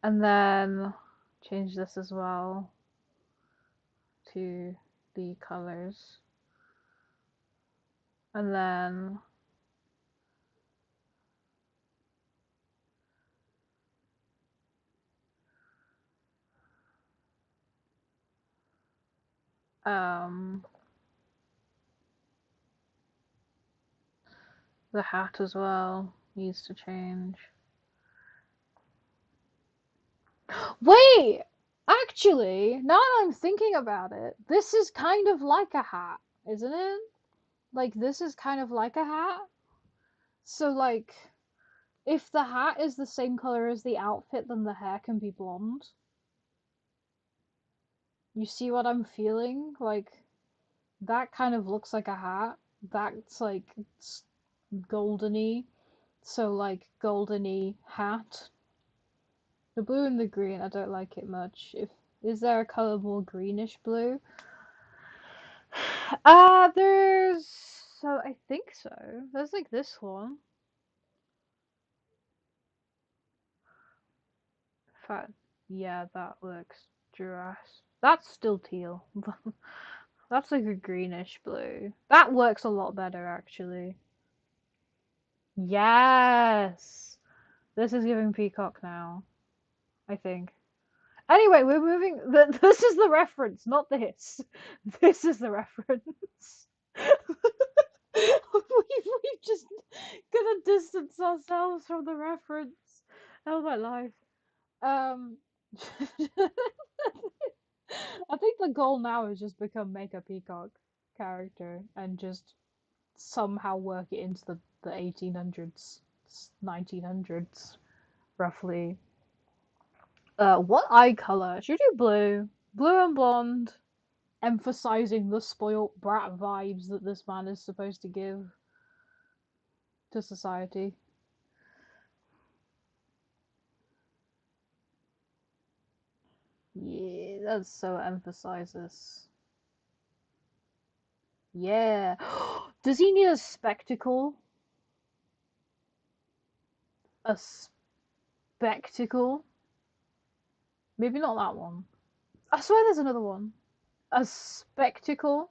And then change this as well to the colors. And then um the hat as well needs to change. Wait! Actually, now that I'm thinking about it, this is kind of like a hat, isn't it? Like, this is kind of like a hat. So, like, if the hat is the same color as the outfit, then the hair can be blonde. You see what I'm feeling? Like, that kind of looks like a hat. That's, like, goldeny. So, like, goldeny hat. The blue and the green, I don't like it much. If Is there a color more greenish blue? There's so I think so. There's like this one. Fat. Yeah, that looks dress. That's still teal. That's like a greenish blue. That works a lot better actually. Yes. This is giving peacock now, I think. Anyway, we're moving. This is the reference, not this. This is the reference. We've just gonna distance ourselves from the reference. Oh my life. Um, I think the goal now is just become make a peacock character and just somehow work it into the 1800s, 1900s, roughly. What eye color? Should we do blue? Blue and blonde, emphasizing the spoilt brat vibes that this man is supposed to give to society. Yeah, that so emphasizes. Yeah. Does he need a spectacle? A spectacle? Maybe not that one. I swear there's another one. A spectacle?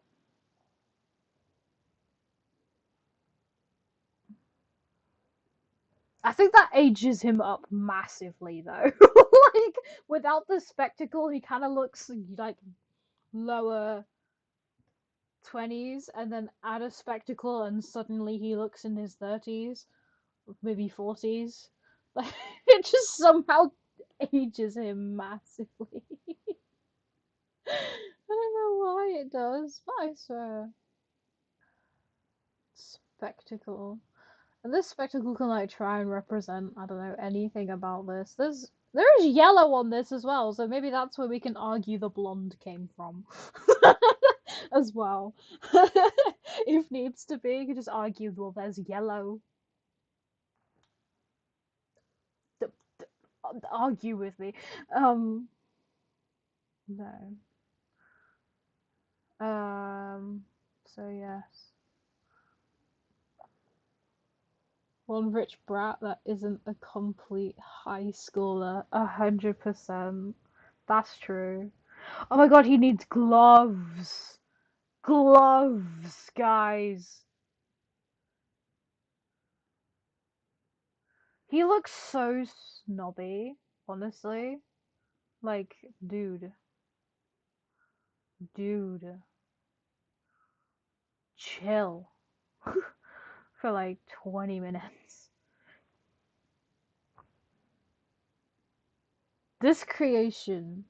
I think that ages him up massively though. Like without the spectacle, he kind of looks like lower 20s, and then add a spectacle, and suddenly he looks in his 30s, maybe 40s. Like it just somehow ages him massively. I don't know why it does, but I swear. Spectacle. And this spectacle can like try and represent, I don't know, anything about this. There is yellow on this as well, so maybe that's where we can argue the blonde came from. As well. If needs to be, you can just argue, well, there's yellow. D- d- argue with me. No. So yes. One rich brat that isn't a complete high schooler. 100%. That's true. Oh my god, he needs gloves. Gloves, guys. He looks so snobby, honestly. Like, dude. Dude. Chill. For like 20 minutes. This creation,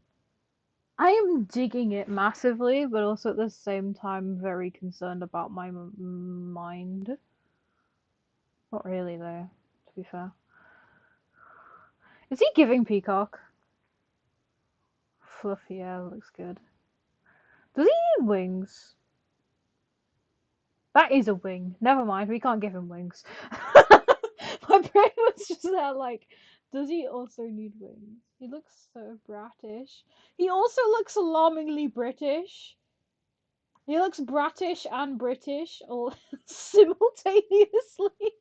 I am digging it massively, but also at the same time very concerned about my mind. Not really, though, to be fair. Is he giving Peacock? Fluffy, yeah, looks good. Does he need wings? That is a wing. Never mind, we can't give him wings. My brain was just there like, does he also need wings? He looks so bratish. He also looks alarmingly British. He looks bratish and British all simultaneously.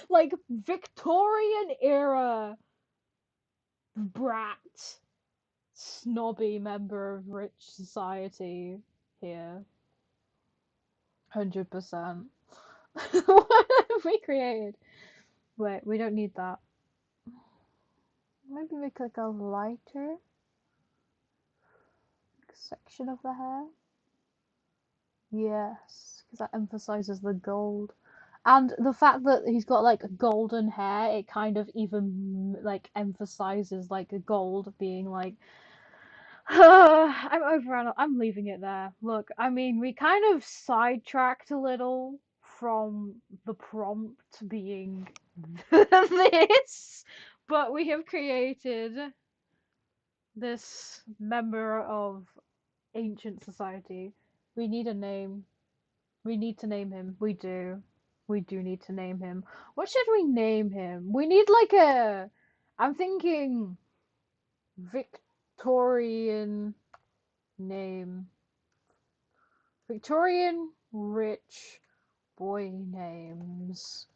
Like Victorian era brat, snobby member of rich society here. 100%. What have we created? Wait, we don't need that. Maybe make like a lighter section of the hair. Yes, because that emphasizes the gold. And the fact that he's got like golden hair, it kind of even like emphasizes like a gold being like I'm over. I'm leaving it there. Look, I mean, we kind of sidetracked a little from the prompt being this, but we have created this member of ancient society. We need a name. We need to name him. We do. We do need to name him. What should we name him? We need like a. I'm thinking Victorian name. Victorian rich boy names.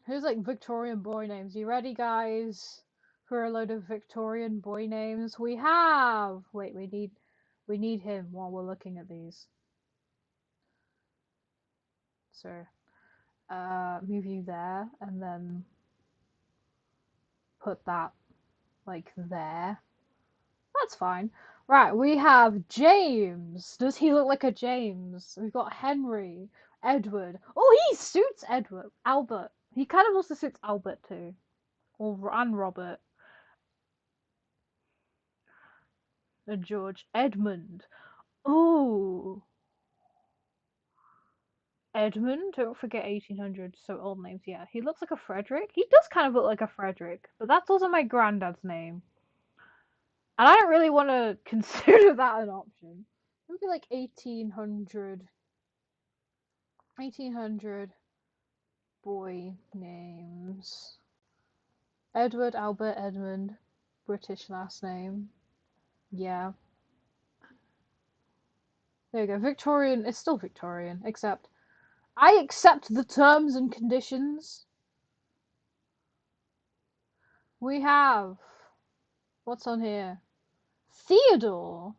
Who's like Victorian boy names? You ready, guys? For a load of Victorian boy names, we have. Wait, we need him while we're looking at these. So, move you there, and then put that like there. That's fine. Right, we have James. Does he look like a James? We've got Henry, Edward. Oh, he suits Edward. Albert. He kind of also suits Albert too. And Robert. And George. Edmund. Oh, Edmund. Don't forget 1800s, so old names. Yeah, he looks like a Frederick. He does kind of look like a Frederick, but that's also my granddad's name. And I don't really want to consider that an option. Maybe like 1800. 1800 boy names. Edward, Albert, Edmund. British last name. Yeah. There you go. Victorian. It's still Victorian, except I accept the terms and conditions. We have. What's on here? Theodore.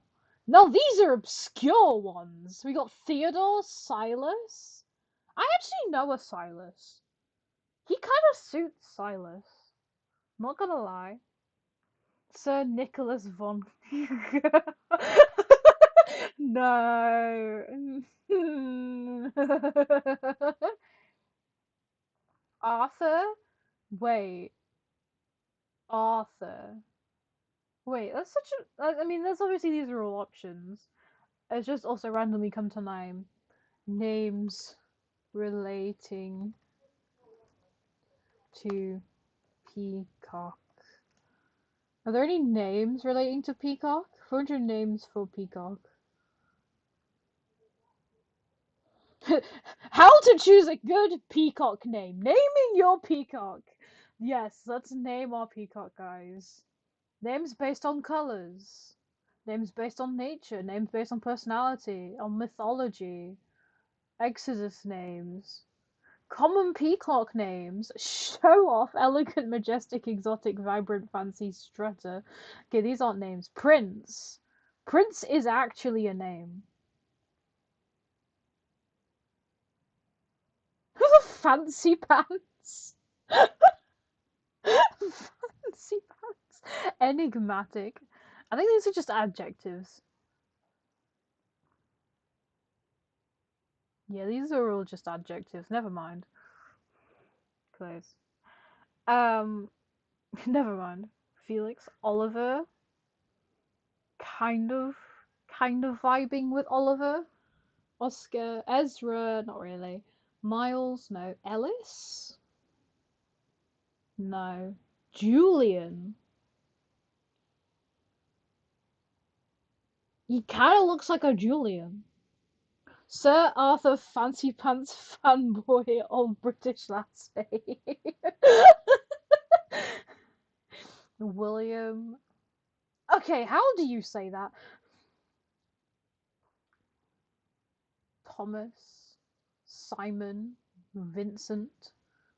No, these are obscure ones. We got Theodore, Silas. I actually know a Silas. He kind of suits Silas. Not gonna lie. Sir Nicholas von. No. Arthur? Wait. Arthur. Wait, that's such a. I mean, there's obviously these are all options. It's just also randomly come to name. Names relating to Peacock. Are there any names relating to Peacock? 400 names for Peacock. How to choose a good peacock name. Naming your peacock. Yes, let's name our peacock, guys. Names based on colors. Names based on nature. Names based on personality. On mythology. Exodus names. Common peacock names. Show off. Elegant, majestic, exotic, vibrant, fancy, strutter. Okay, these aren't names. Prince. Prince is actually a name. Who's a fancy pants? Fancy pants. Enigmatic. I think these are just adjectives. Yeah, these are all just adjectives. Never mind. Close. Um, never mind. Felix, Oliver, kind of, kind of vibing with Oliver. Oscar, Ezra, not really. Miles, no. Ellis, no. Julian, he kind of looks like a Julian. Sir Arthur Fancy Pants fanboy, old British last name. William. Okay, how do you say that? Thomas, Simon, Vincent,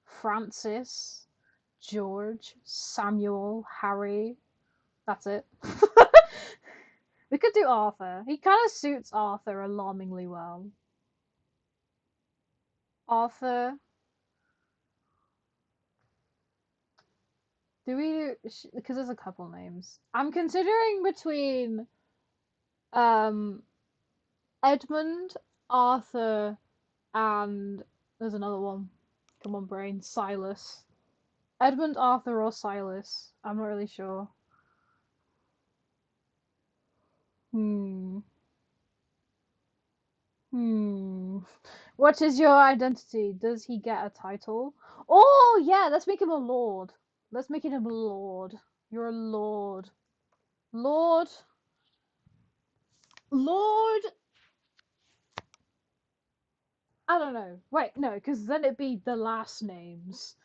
Francis, George, Samuel, Harry. That's it. We could do Arthur. He kind of suits Arthur alarmingly well. Arthur. Do we do? Because there's a couple names. I'm considering between um Edmund, Arthur, and there's another one. Come on, brain. Silas. Edmund, Arthur, or Silas. I'm not really sure. Hmm. Hmm. What is your identity? Does he get a title? Oh, yeah, let's make him a lord. Let's make him a lord. You're a lord. Lord. Lord. I don't know. Wait, no, because then it'd be the last names.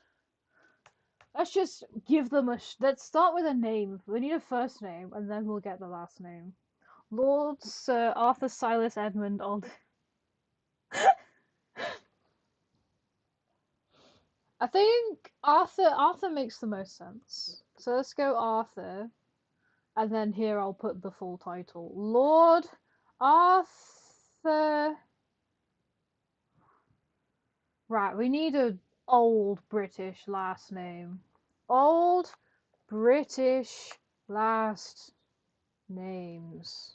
Let's just give them a. Let's start with a name. We need a first name, and then we'll get the last name. Lord Sir Arthur Silas Edmund Old. I think Arthur makes the most sense. So let's go Arthur, and then here I'll put the full title. Lord Arthur. Right, we need a old British last name. Old British last names.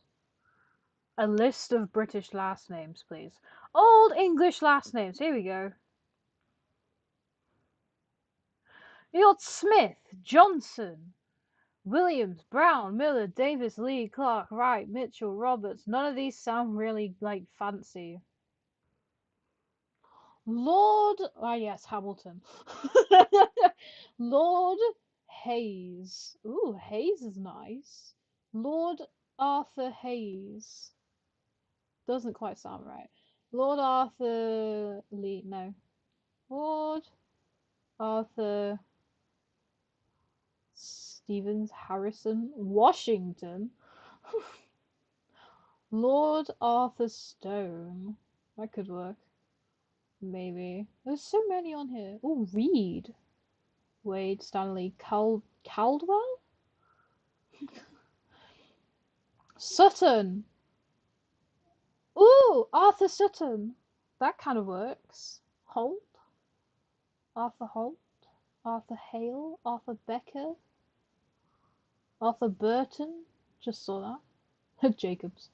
A list of British last names, please. Old English last names. Here we go. You got Smith, Johnson, Williams, Brown, Miller, Davis, Lee, Clark, Wright, Mitchell, Roberts. None of these sound really like fancy. Lord, ah yes, Hamilton. Lord Hayes. Ooh, Hayes is nice. Lord Arthur Hayes. Doesn't quite sound right. Lord Arthur Lee, no. Lord Arthur Stevens Harrison Washington. Lord Arthur Stone. That could work. Maybe. There's so many on here. Oh, Reed. Wade Stanley Caldwell? Sutton. Ooh, Arthur Sutton. That kind of works. Holt. Arthur Holt. Arthur Hale. Arthur Becker. Arthur Burton. Just saw that. Jacobs.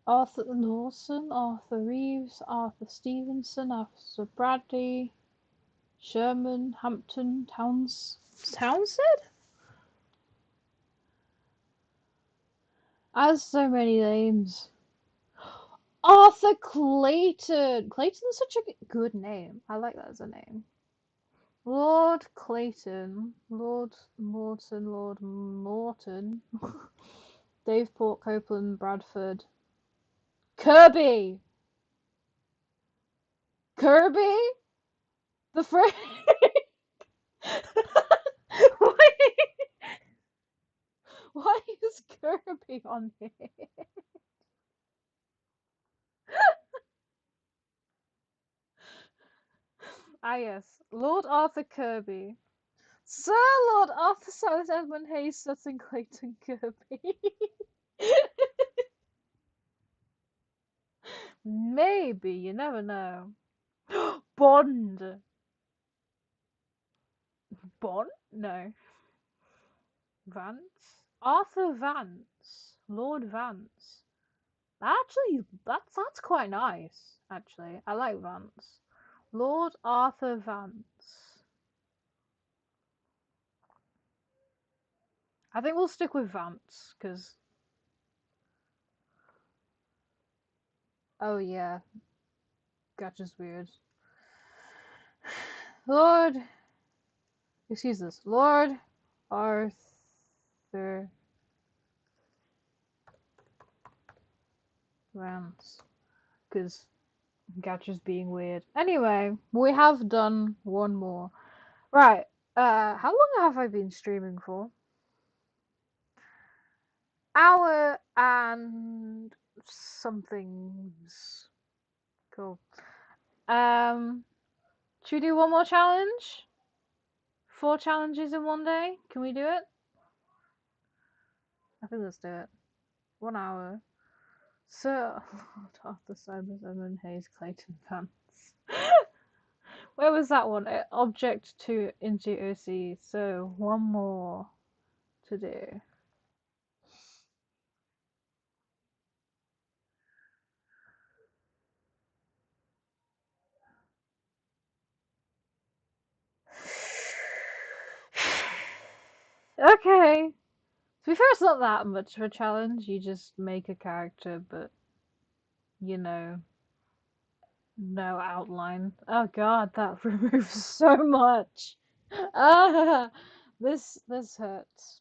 Arthur Lawson. Arthur Reeves. Arthur Stevenson. Arthur Bradley. Sherman. Hampton. Townsend? As so many names. Arthur Clayton. Clayton's such a good name. I like that as a name. Lord Clayton. Lord Morton. Lord Morton. Daveport, Copeland, Bradford. Kirby! Kirby? The friend. why, why is Kirby on here? Ah, yes. Lord Arthur Kirby. Sir Lord Arthur Silas Edmund Hayes Sutton Clayton Kirby. Maybe, you never know. Bond. Bond? No. Vance? Arthur Vance. Lord Vance. Actually, that's quite nice. Actually, I like Vance. Lord Arthur Vance. I think we'll stick with Vance, because. Oh, yeah. Gacha's weird. Lord. Excuse this. Lord Arthur Vance. Because Gacha's being weird. Anyway, we have done one more. Right. How long have I been streaming for? Hour and somethings. Cool. Um, should we do one more challenge? 4 challenges in one day? Can we do it? I think let's do it. 1 hour. Sir Lord Arthur Simon Hayes Clayton Vance. Where was that one? Object to into OC. So one more to do. Okay. To be fair, it's not that much of a challenge. You just make a character, but you know, no outline. Oh god, that removes so much. Ah, this hurts.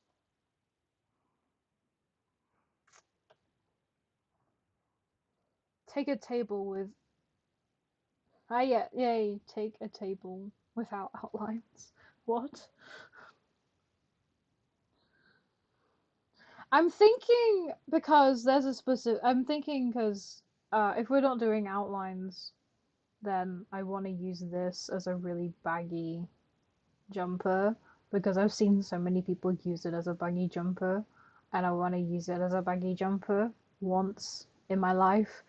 Take a table with. Ah, yeah, yay. Take a table without outlines. What? I'm thinking because there's a specific. I'm thinking because if we're not doing outlines, then I want to use this as a really baggy jumper because I've seen so many people use it as a baggy jumper, and I want to use it as a baggy jumper once in my life.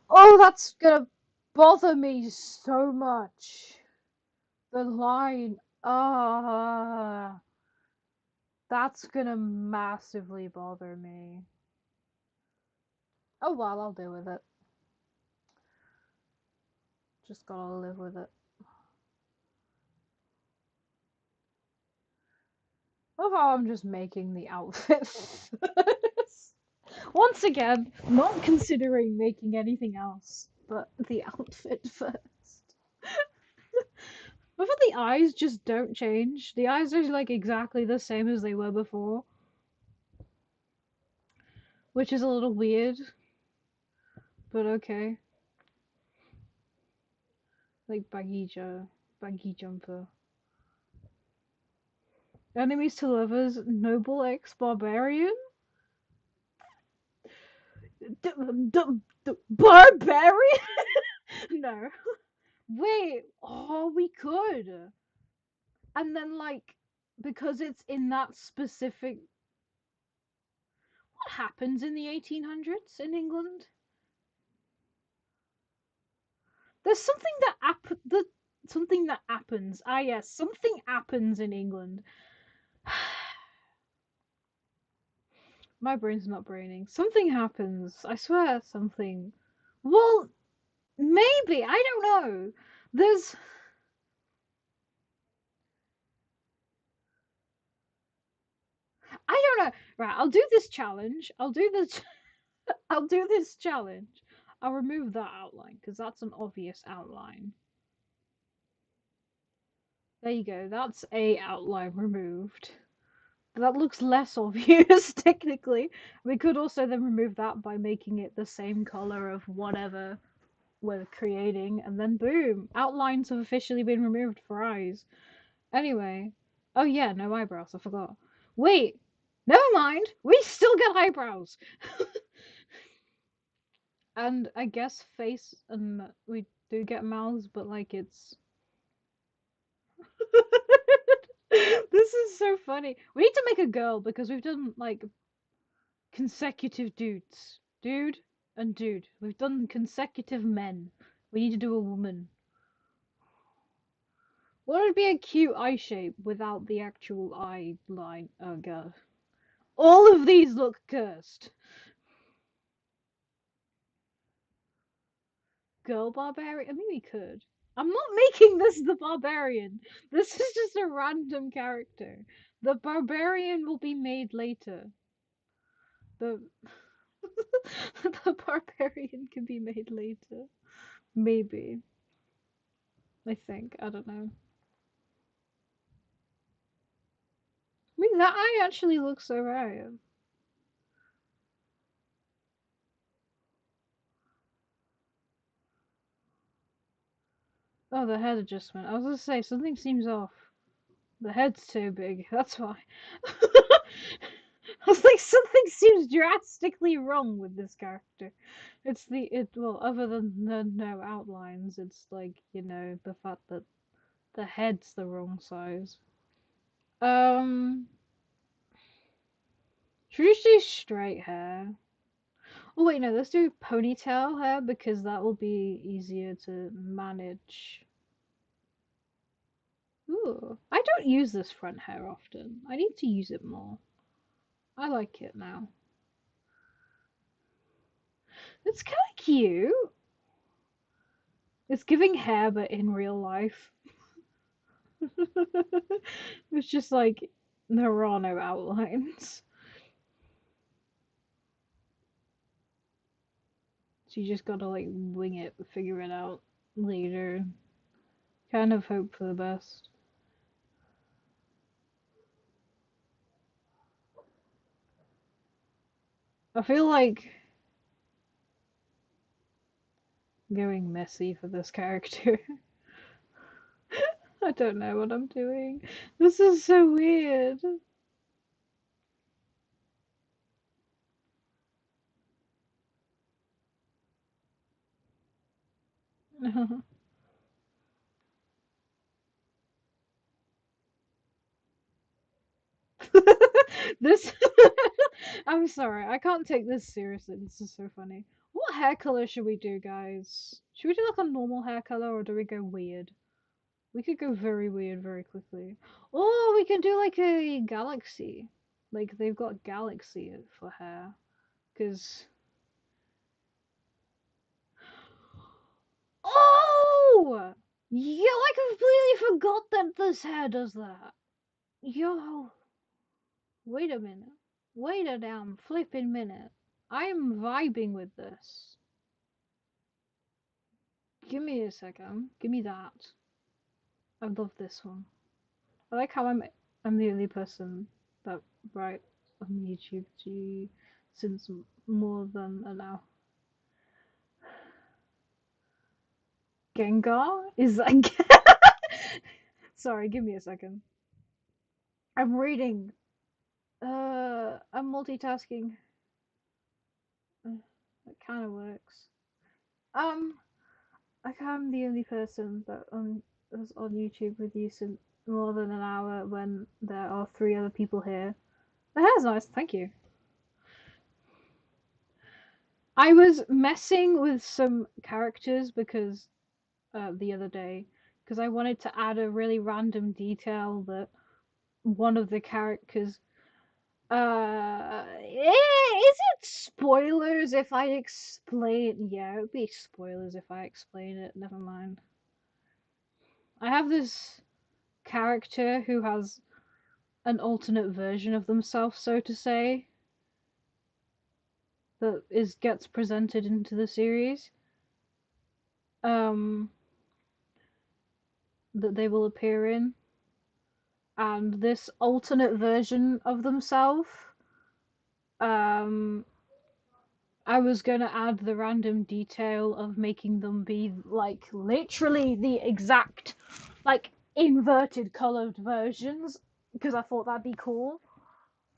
Oh, that's gonna bother me so much. The line, that's gonna massively bother me. Oh well, I'll deal with it. Just gotta live with it. Love how I'm just making the outfit first. Once again, not considering making anything else, but the outfit first. But the eyes just don't change. The eyes are like exactly the same as they were before, which is a little weird, but okay. Like baggy jumper. Enemies to lovers, noble ex barbarian. Barbarian? No. Wait. Oh, we could. And then like because it's in that specific. What happens in the 1800s in England? There's something that something that happens. Ah yes, something happens in England. My brain's not braining. Something happens. I swear something. Well, maybe. I don't know. There's I don't know. Right, I'll do this challenge. I'll do this I'll do this challenge. I'll remove that outline because that's an obvious outline. There you go. That's a outline removed. That looks less obvious technically. We could also then remove that by making it the same color of whatever we're creating, and then boom, outlines have officially been removed for eyes. Anyway, oh yeah, no eyebrows. I forgot. Wait, never mind. We still get eyebrows, and I guess face and we do get mouths, but like it's. This is so funny. We need to make a girl because we've done like consecutive dudes. Dude and dude. We've done consecutive men. We need to do a woman. What would be a cute eye shape without the actual eye line? Oh god. All of these look cursed. Girl barbarian? I mean, we could. I'm not making this the barbarian. This is just a random character. The barbarian will be made later. The the barbarian can be made later. Maybe. I think. I don't know. I mean, that eye actually looks alright. Oh, the head adjustment. I was gonna say, something seems off. The head's too big. That's why. I was like, something seems drastically wrong with this character. Well, other than the no outlines, it's like, the fact that the head's the wrong size. Um, should we just do straight hair? Oh wait, no, let's do ponytail hair because that will be easier to manage. Ooh, I don't use this front hair often. I need to use it more. I like it now. It's kind of cute. It's giving hair, but in real life. It's just like there are no outlines. So you just gotta like wing it, figure it out later. Kind of hope for the best. I feel like going messy for this character. I don't know what I'm doing. This is so weird. This I'm sorry, I can't take this seriously. This is so funny. What hair color should we do, guys? Should we do like a normal hair color or do we go weird? We could go very weird very quickly. Or we can do like a galaxy. Like they've got galaxy for hair. Cause oh! Yo, I completely forgot that this hair does that. Yo, wait a minute. Wait a damn flipping minute. I am vibing with this. Give me a second. Give me that. I love this one. I like how I'm the only person that write on YouTube since more than an hour. Gengar is like. Sorry, give me a second. I'm reading. I'm multitasking. It kind of works. Um, like I'm the only person that was on YouTube with you since more than an hour when there are three other people here. The hair's nice, thank you. I was messing with some characters because the other day because I wanted to add a really random detail that one of the characters. Is it spoilers if I explain? Yeah, it would be spoilers if I explain it. Never mind. I have this character who has an alternate version of themselves, so to say, that is gets presented into the series. Um, that they will appear in, and this alternate version of themselves. Um, I was gonna add the random detail of making them be like literally the exact, like inverted colored versions because I thought that'd be cool.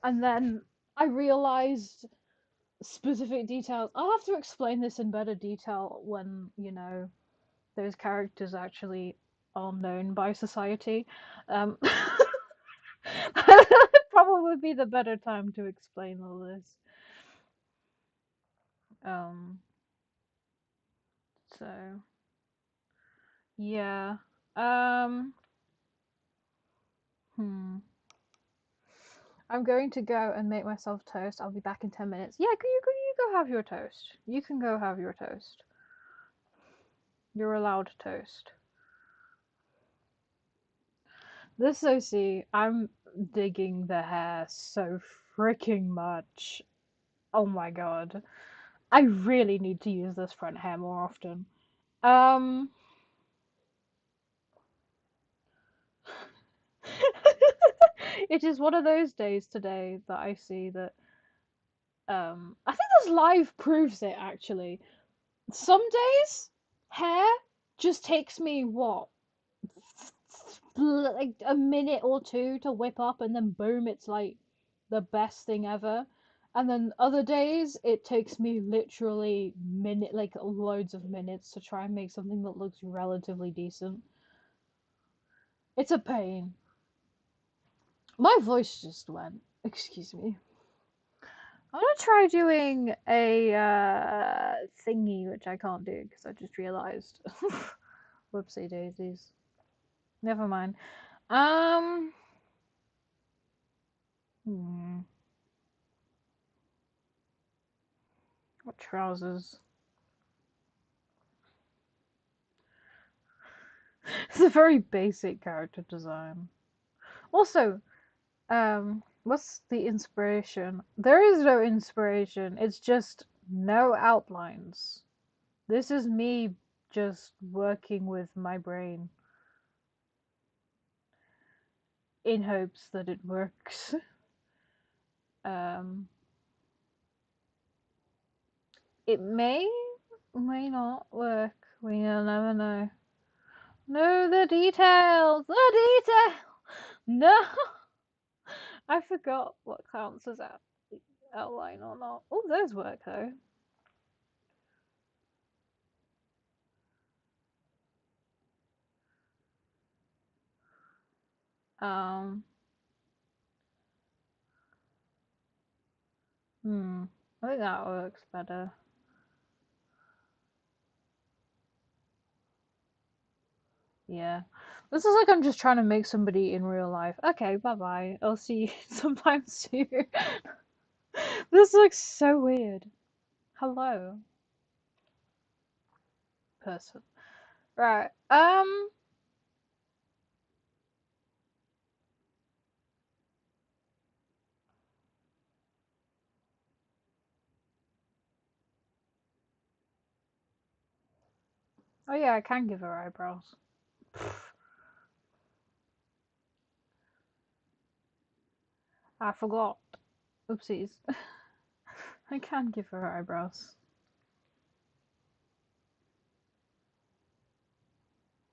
And then I realized specific details. I'll have to explain this in better detail when, those characters actually are known by society. Um, probably would be the better time to explain all this. Um, so yeah. Um, hmm. I'm going to go and make myself toast. I'll be back in 10 minutes. Yeah, can you go have your toast? You can go have your toast. You're allowed toast. This OC, I'm digging the hair so freaking much. Oh my god. I really need to use this front hair more often. Um, it is one of those days today that I see that I think this live proves it actually. Some days hair just takes me what, like a minute or two to whip up, and then boom, it's like the best thing ever. And then other days it takes me literally like loads of minutes to try and make something that looks relatively decent. It's a pain. My voice just went. Excuse me. I'm gonna try doing a thingy, which I can't do because I just realized. Whoopsie daisies. Never mind. Um. Hmm. What trousers? It's a very basic character design. Also, what's the inspiration? There is no inspiration. It's just no outlines. This is me just working with my brain in hopes that it works. Um, it may not work. We'll never know. No, the details! The detail! No! I forgot what counts as outline or not. Oh, those work though. Um, hmm. I think that works better. Yeah. This is like I'm just trying to make somebody in real life. Okay, bye bye. I'll see you sometime soon. This looks so weird. Hello, person. Right. Oh yeah, I can give her eyebrows. I forgot. Oopsies. I can give her eyebrows.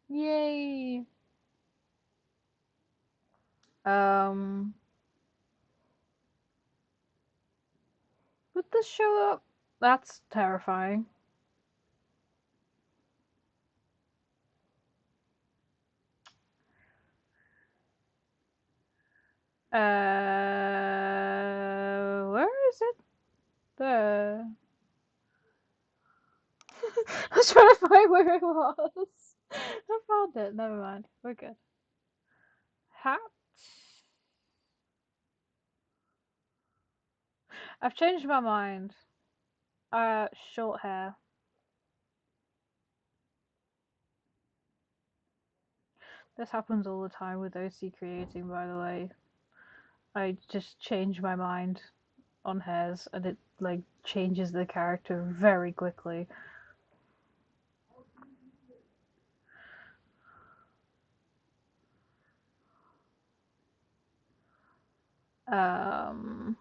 Yay. Um, would this show up? That's terrifying. Where is it? There. I was trying to find where it was. I found it. Never mind. We're good. Hat. I've changed my mind. Short hair. This happens all the time with OC creating, by the way. I just change my mind on hairs, and it like changes the character very quickly. Um,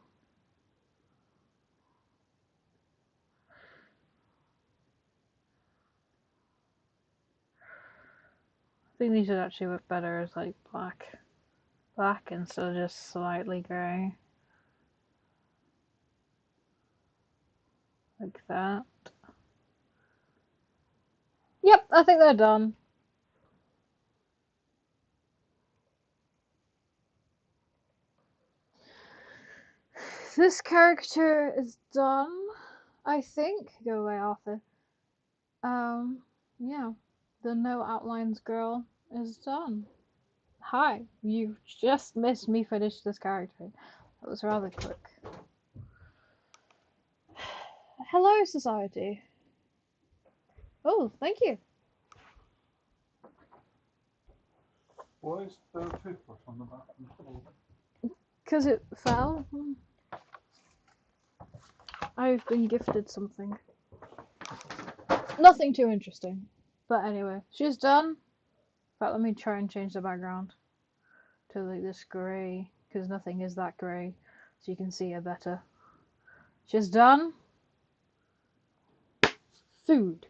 I think these would actually look better as like black instead of just slightly grey, like that. Yep, I think they're done. This character is done, I think. Go away, Arthur. Yeah, the no outlines girl is done. Hi, you just missed me finish this character. That was rather quick. Hello, society. Oh, thank you. Why is the toothbrush on the back of the table? Because it fell. I've been gifted something. Nothing too interesting. But anyway, she's done. But let me try and change the background to like this grey, because nothing is that grey, so you can see her better. She's done. Food.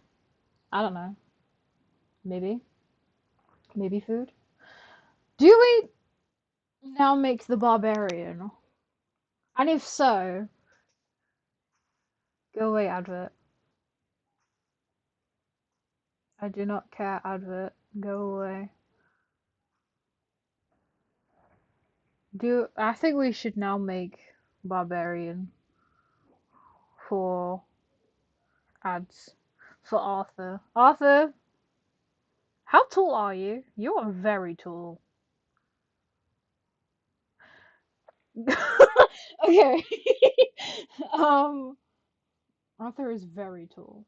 I don't know. Maybe. Maybe food. Do we now make the barbarian? And if so, go away, advert. I do not care, advert. Go away. I think we should now make barbarian for ads for Arthur. Arthur, how tall are you? You are very tall. Okay. um, Arthur is very tall.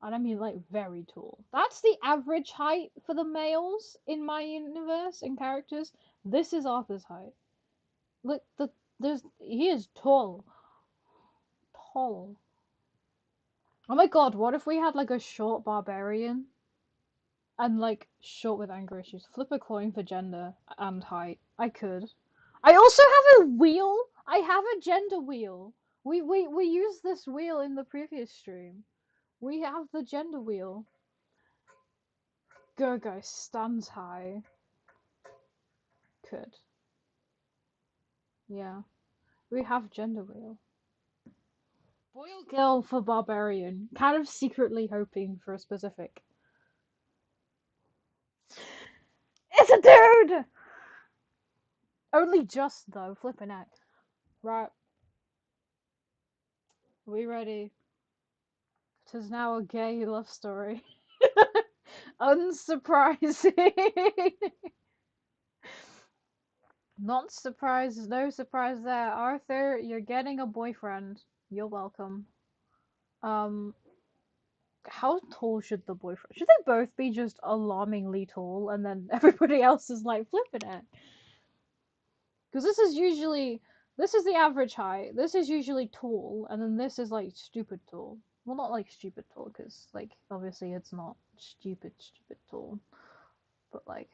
And I mean like very tall. That's the average height for the males in my universe and characters. This is Arthur's height. Look, he is tall. Tall. Oh my god, what if we had like a short barbarian? And like short with anger issues. Flip a coin for gender and height. I could. I also have a wheel. I have a gender wheel. We used this wheel in the previous stream. We have the gender wheel. Gergo stands high. Could. Yeah. We have gender wheel. Boy or girl for barbarian. Kind of secretly hoping for a specific. It's a dude! Only just though, flipping out. Right. We ready? Tis now a gay love story. Unsurprising. Not surprised, no surprise there. Arthur, you're getting a boyfriend. You're welcome. Um, how tall should the boyfriend? Should they both be just alarmingly tall, and then everybody else is like flipping it? Because this is the average height. This is usually tall, and then this is like stupid tall. Well, not like stupid tall, because like obviously it's not stupid tall, but like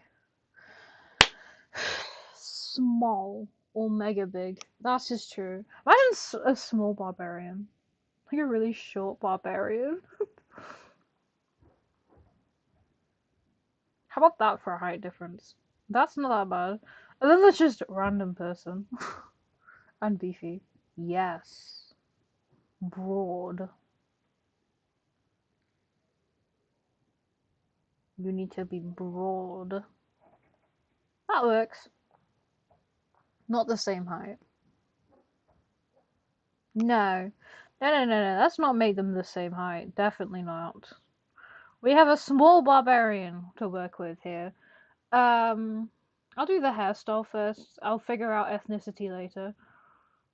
small or mega big. That's just true. Imagine a small barbarian, like a really short barbarian. How about that for a height difference? That's not that bad. And then there's just random person and beefy. Yes, broad. You need to be broad. That works. Not the same height. No. No. That's not make them the same height. Definitely not. We have a small barbarian to work with here. I'll do the hairstyle first. I'll figure out ethnicity later.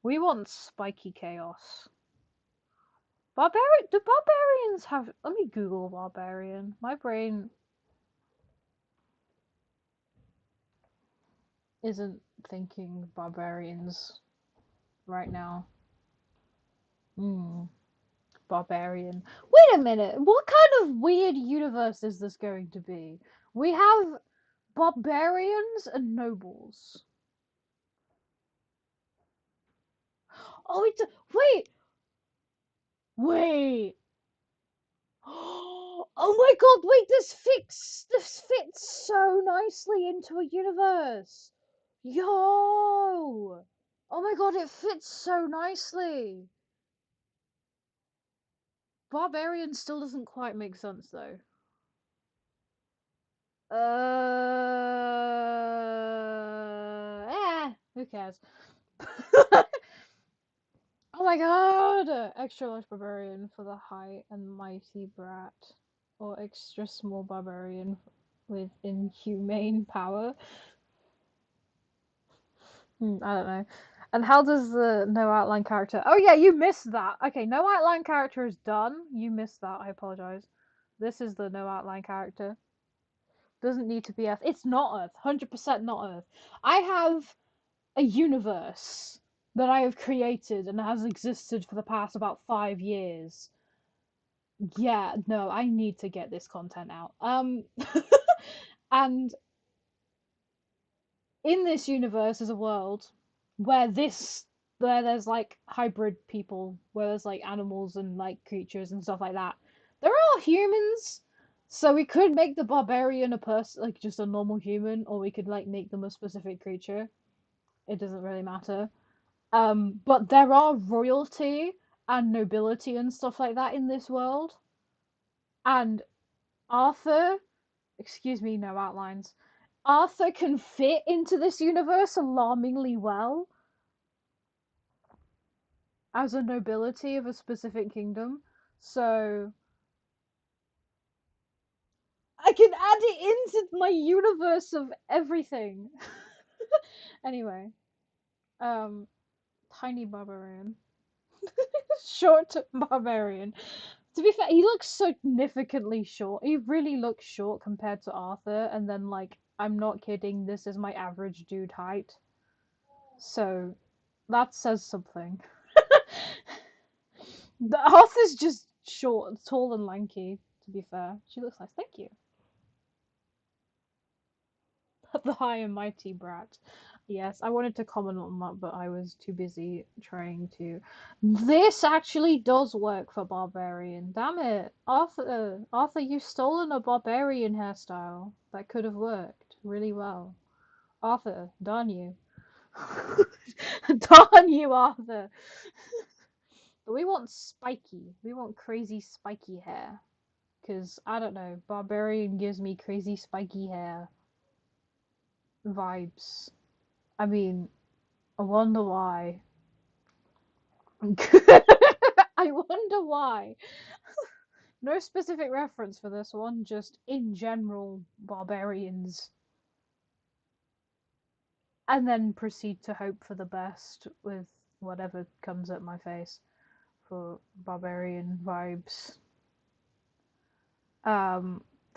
We want spiky chaos. Do barbarians have... Let me Google barbarian. My brain isn't thinking barbarians right now. Barbarian. Wait a minute. What kind of weird universe is this going to be? We have barbarians and nobles. Oh, it's wait. Wait. Oh my god, wait, this fits so nicely into a universe. Yo. Oh my god, it fits so nicely. Barbarian still doesn't quite make sense though. Who cares? Oh my god! Extra large barbarian for the high and mighty brat. Or extra small barbarian with inhumane power. I don't know. And how does the no outline character... Oh yeah, you missed that! Okay, no outline character is done. You missed that, I apologize. This is the no outline character. Doesn't need to be Earth. It's not Earth. 100% not Earth. I have a universe that I have created and has existed for the past about 5 years. Yeah, no, I need to get this content out. And in this universe is a world where there's like hybrid people, where there's like animals and like creatures and stuff like that. There are humans, so we could make the barbarian a person, like just a normal human, or we could like make them a specific creature. It doesn't really matter. But there are royalty and nobility and stuff like that in this world. And Arthur, excuse me, no outlines. Arthur can fit into this universe alarmingly well as a nobility of a specific kingdom. So I can add it into my universe of everything. Anyway, um, tiny barbarian, short barbarian. To be fair, he looks significantly short. He really looks short compared to Arthur, and then like I'm not kidding, this is my average dude height. So that says something. The Arthur's just short, tall, and lanky. To be fair, she looks nice. Thank you. The high and mighty brat. Yes, I wanted to comment on that, but I was too busy trying to. This actually does work for barbarian. Damn it, Arthur! Arthur, you've stolen a barbarian hairstyle that could have worked really well. Arthur, darn you! Darn you, Arthur! But we want spiky. We want crazy spiky hair. Because, I don't know, barbarian gives me crazy spiky hair vibes. I mean, I wonder why. I wonder why. No specific reference for this one, just in general, barbarians. And then proceed to hope for the best with whatever comes at my face for barbarian vibes. They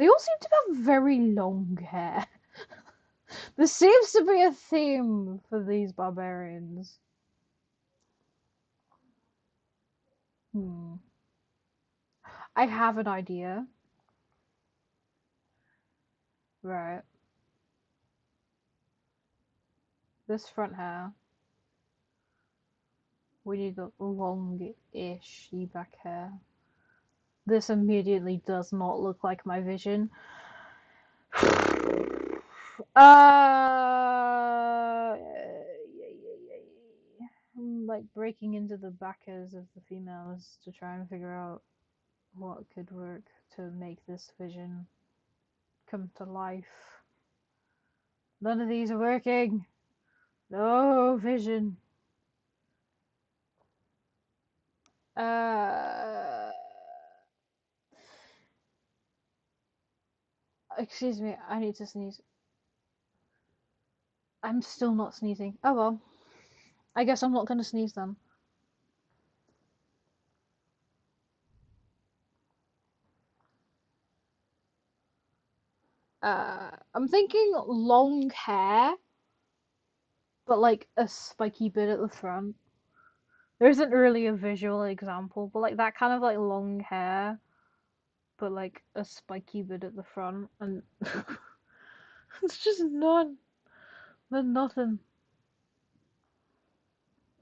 all seem to have very long hair. There seems to be a theme for these barbarians. Hmm. I have an idea. Right. This front hair. We need a long-ish back hair. This immediately does not look like my vision. I'm like breaking into the backers of the females to try and figure out what could work to make this vision come to life. None of these are working. No vision. Uh, excuse me, I need to sneeze. I'm still not sneezing. Oh well. I guess I'm not gonna sneeze then. I'm thinking long hair, but like a spiky bit at the front. There isn't really a visual example, but like that kind of like long hair, but like a spiky bit at the front, and it's just none. There's nothing.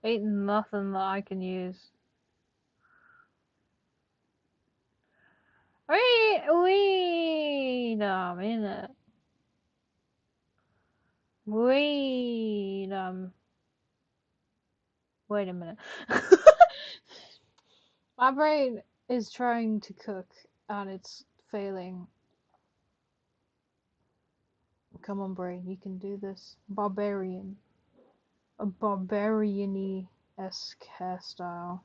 Ain't nothing that I can use. Wait a minute. Wait, wait a minute. My brain is trying to cook and it's failing. Come on, brain, you can do this. Barbarian. A barbarian-y esque hairstyle.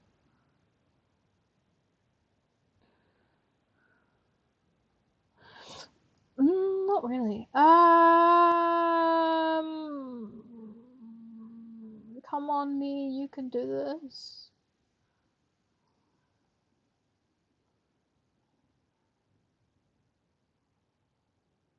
Not really. Come on, me, you can do this.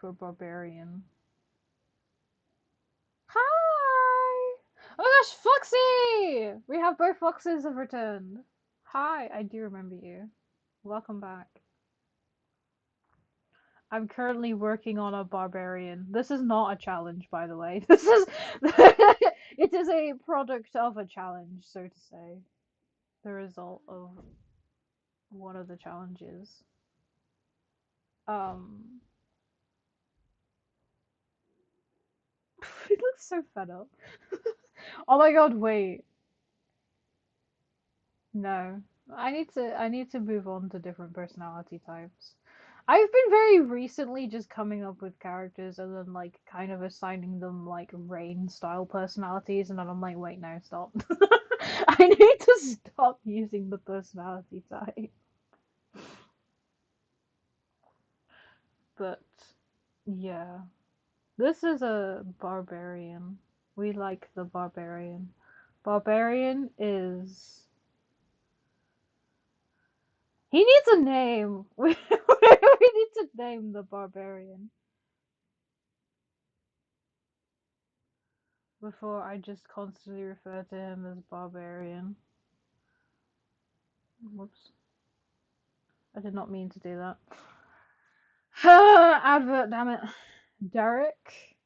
for barbarian. Hi! Oh my gosh, Foxy! We have both Foxes have returned. Hi, I do remember you. Welcome back. I'm currently working on a barbarian. This is not a challenge, by the way. This is it is a product of a challenge, so to say. The result of one of the challenges. Um he looks so fed up. Oh my god, wait. No. I need to move on to different personality types. I've been very recently just coming up with characters and then like kind of assigning them like rain style personalities and then I'm like, wait, no, stop. I need to stop using the personality type. But yeah. This is a barbarian. We like the barbarian. Barbarian is he needs a name. We need to name the barbarian before I just constantly refer to him as barbarian. Whoops. I did not mean to do that. Advert, damn it. Derek?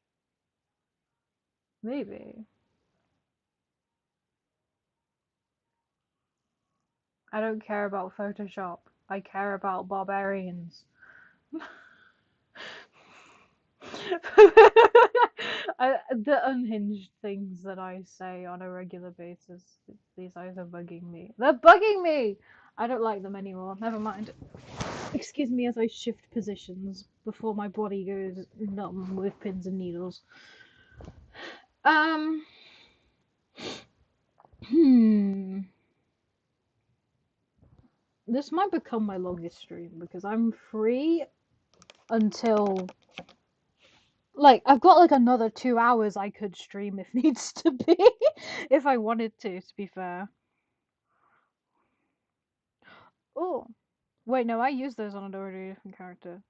Maybe. I don't care about Photoshop. I care about barbarians. The unhinged things that I say on a regular basis, these eyes are bugging me. They're bugging me! I don't like them anymore. Never mind. Excuse me as I shift positions before my body goes numb with pins and needles. Um. Hmm. This might become my longest stream because I'm free until like I've got like another 2 hours I could stream if needs to be, if I wanted to be fair. Oh, wait, no, I used those on a already different character.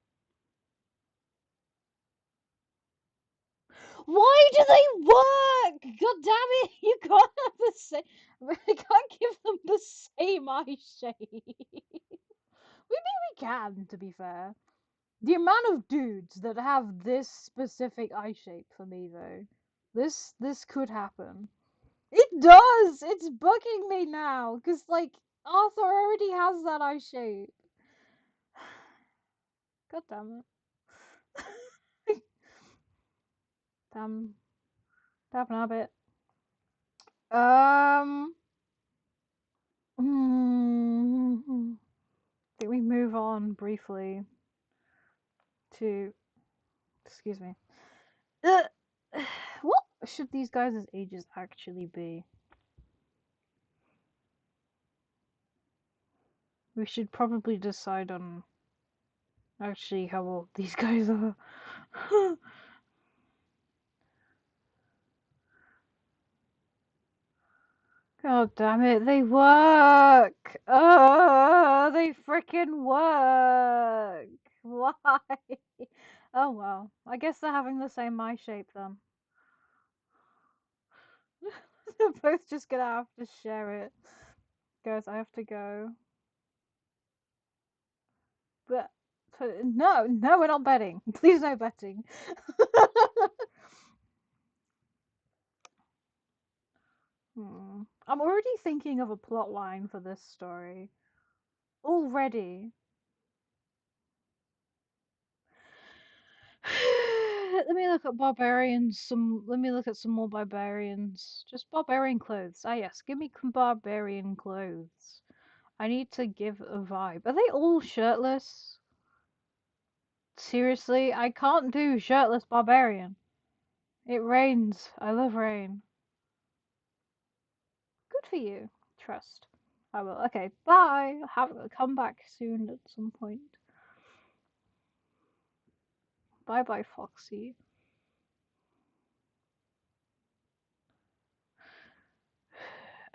Why do they work? God damn it! You can't have the same. I can't give them the same eye shape. Maybe we can, to be fair. The amount of dudes that have this specific eye shape for me, though, this could happen. It does. It's bugging me now because like Arthur already has that eye shape. God damn it. Damn, damn nabbit. Um. I think we move on briefly to. Excuse me. Uh, what should these guys' ages actually be? We should probably decide on actually how old these guys are. God damn it, they work! Oh, they freaking work! Why? Oh well, I guess they're having the same eye shape then. They're both just gonna have to share it. Guys, I have to go. But no, no, we're not betting. Please no betting. I'm already thinking of a plot line for this story. Already. Let me look at barbarians. Let me look at some more barbarians. Just barbarian clothes. Ah yes, give me barbarian clothes. I need to give a vibe. Are they all shirtless? Seriously, I can't do shirtless barbarian. It rains. I love rain. Good for you. Trust. I will. Okay, bye. Come back soon at some point. Bye bye, Foxy.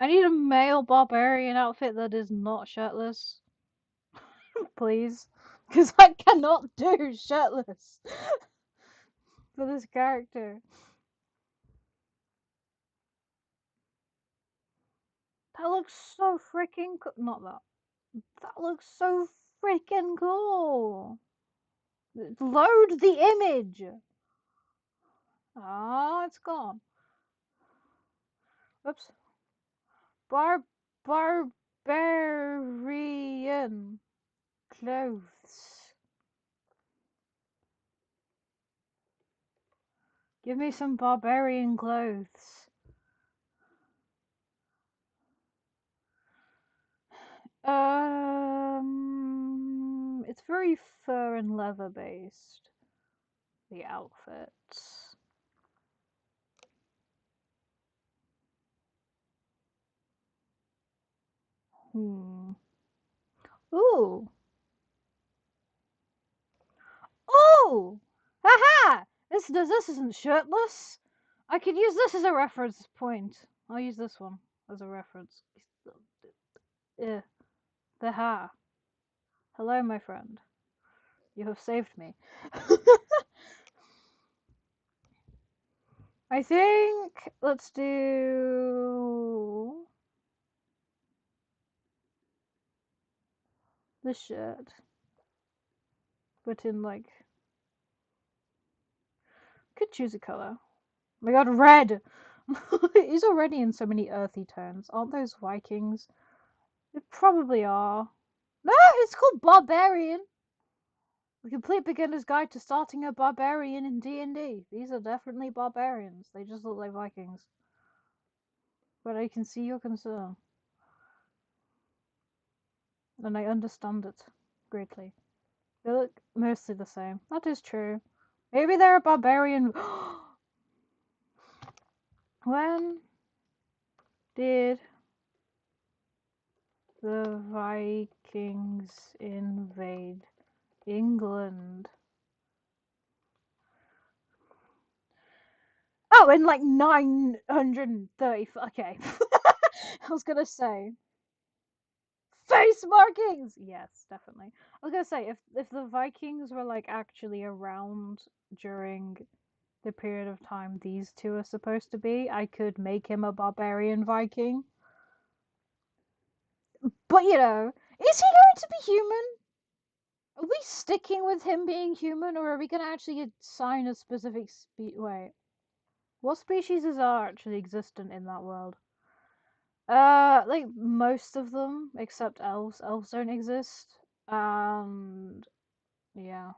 I need a male barbarian outfit that is not shirtless, please, because I cannot do shirtless. for this character. That looks so freaking cool. Not that. That looks so freaking cool. Load the image. Ah, it's gone. Whoops. Barbarian clothes. Give me some barbarian clothes. It's very fur and leather based. The outfits. Hmm. Ooh. Oh! Haha! This isn't shirtless. I could use this as a reference point. I'll use this one as a reference. Yeah. The ha. Hello, my friend. You have saved me. I think let's do this shirt, but in like, could choose a color. Oh my god, red! He's already in so many earthy tones. Aren't those Vikings? They probably are. No, it's called Barbarian. The complete beginner's guide to starting a barbarian in D&D. These are definitely barbarians. They just look like Vikings. But I can see your concern. And I understand it greatly. They look mostly the same. That is true. Maybe they're a barbarian. When did the Vikings invade England? Oh, in like 930. Okay. I was gonna say. Face markings! Yes, definitely. I was gonna say, if the Vikings were like actually around during the period of time these two are supposed to be, I could make him a barbarian Viking. But you know, is he going to be human? Are we sticking with him being human, or are we gonna actually assign a specific wait, what species are actually existent in that world? Like most of them, except elves. Elves don't exist. And yeah.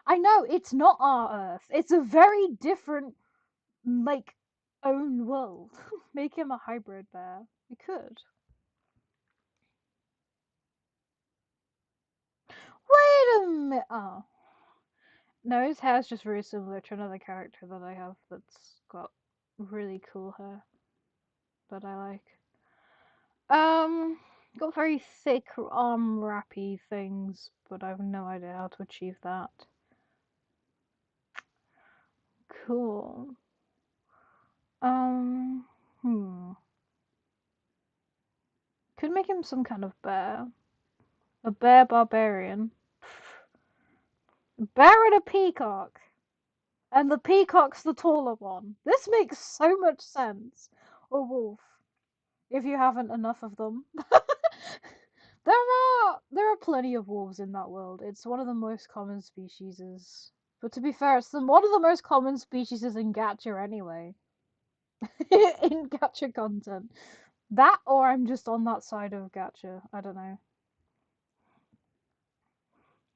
I know, it's not our Earth. It's a very different, like, own world. Make him a hybrid bear. We could. Wait a minute. Oh. No, his hair's just very similar to another character that I have that's got really cool hair that I like. Got very thick arm wrappy things, but I have no idea how to achieve that. Cool. Um, hmm. Could make him some kind of bear. A bear barbarian. Bear and a peacock. And the peacock's the taller one. This makes so much sense. Or wolf, if you haven't enough of them. there are plenty of wolves in that world. It's one of the most common species. But to be fair, it's one of the most common species in gacha anyway. In gacha content. That or I'm just on that side of gacha. I don't know.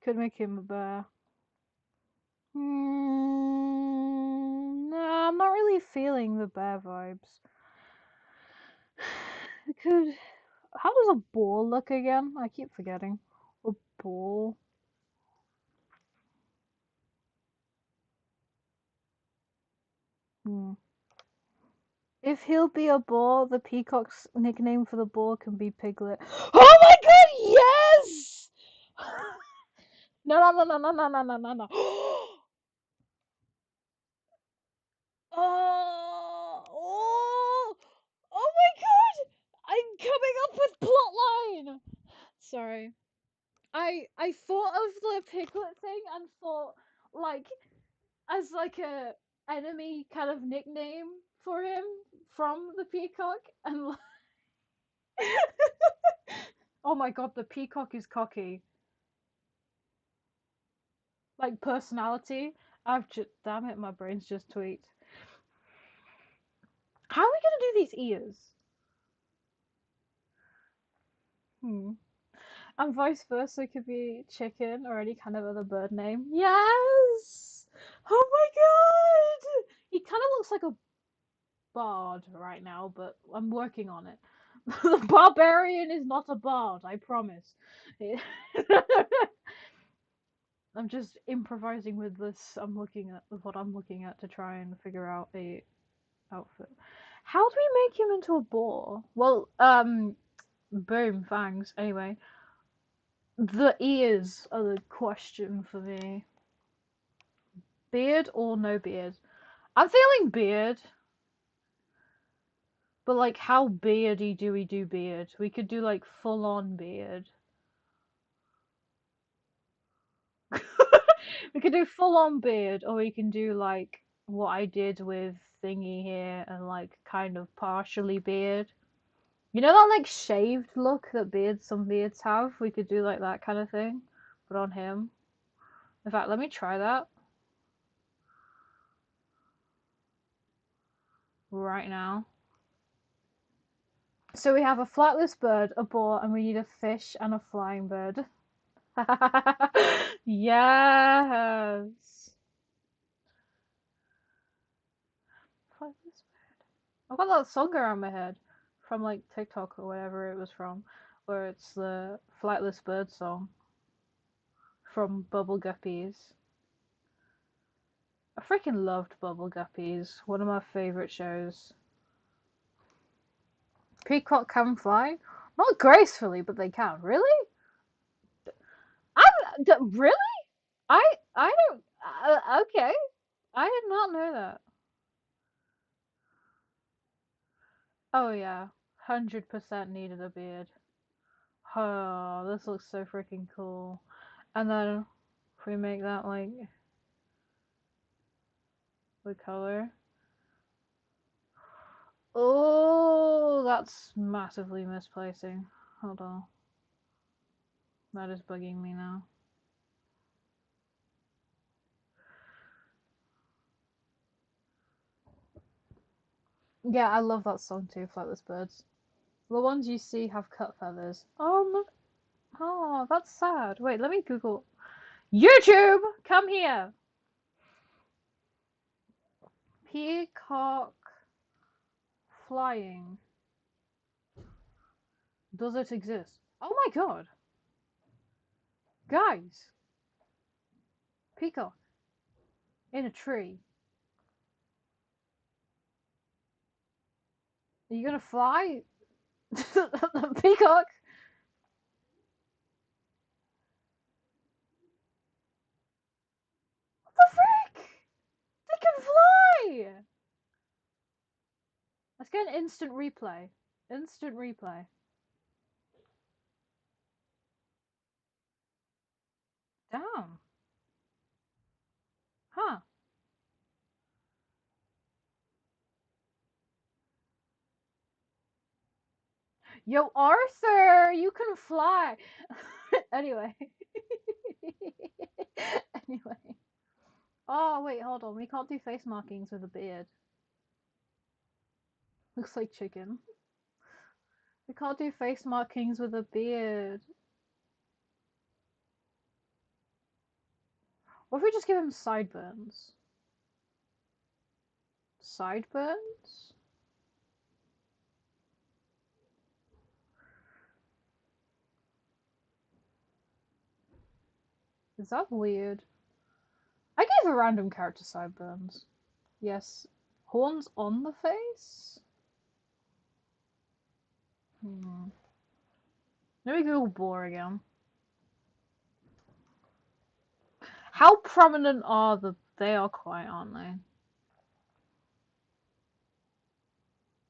Could make him a bear. Nah, I'm not really feeling the bear vibes. Could. How does a ball look again? I keep forgetting. A ball. Hmm. If he'll be a ball, the peacock's nickname for the ball can be Piglet. Oh my god, yes! No, no, no, no, no, no, no, no, no. Oh, oh my god! I'm coming up with plotline! Sorry. I thought of the piglet thing and thought like as like a enemy kind of nickname for him from the peacock and oh my god, the peacock is cocky. Like personality. I've just damn it, my brain's just tweaked. How are we gonna do these ears? Hmm. And vice versa could be chicken or any kind of other bird name. Yes! Oh my god! He kind of looks like a bard right now, but I'm working on it. The barbarian is not a bard, I promise. I'm just improvising with this. I'm looking at what I'm looking at to try and figure out a outfit. How do we make him into a boar? Well, boom, fangs. Anyway, the ears are the question for me. Beard or no beard? I'm feeling beard, but like, how beardy do we do beard? We could do like full on beard. We could do full on beard, or we can do like what I did with thingy here and like kind of partially beard. You know that like shaved look that some beards have? We could do like that kind of thing, but on him. In fact, let me try that right now. So we have a flightless bird, a boar, and we need a fish and a flying bird. Yes. Flightless bird. I've got that song around my head from like TikTok or whatever it was from, where it's the flightless bird song from Bubble Guppies. I freaking loved Bubble Guppies. One of my favorite shows. Peacock can fly? Not gracefully, but they can. Really? Really? I don't. Okay. I did not know that. Oh yeah, 100% needed a beard. Oh, this looks so freaking cool. And then if we make that like the color. Oh, that's massively misplacing. Hold on. That is bugging me now. Yeah, I love that song too, Flightless Birds. The ones you see have cut feathers. Oh, that's sad. Wait, let me Google. YouTube, come here. Peacock flying. Does it exist? Oh my god. Guys, peacock in a tree. Are you gonna fly? The peacock? What the frick? They can fly! Let's get an instant replay. Instant replay. Damn. Huh. Yo, Arthur, you can fly. Anyway. Anyway. Oh, wait, hold on. We can't do face markings with a beard. Looks like chicken. We can't do face markings with a beard. What if we just give him sideburns? Sideburns? Is that weird? I gave a random character sideburns. Yes. Horns on the face? Hmm. Let me Google boar again. How prominent are the... They are quite, aren't they?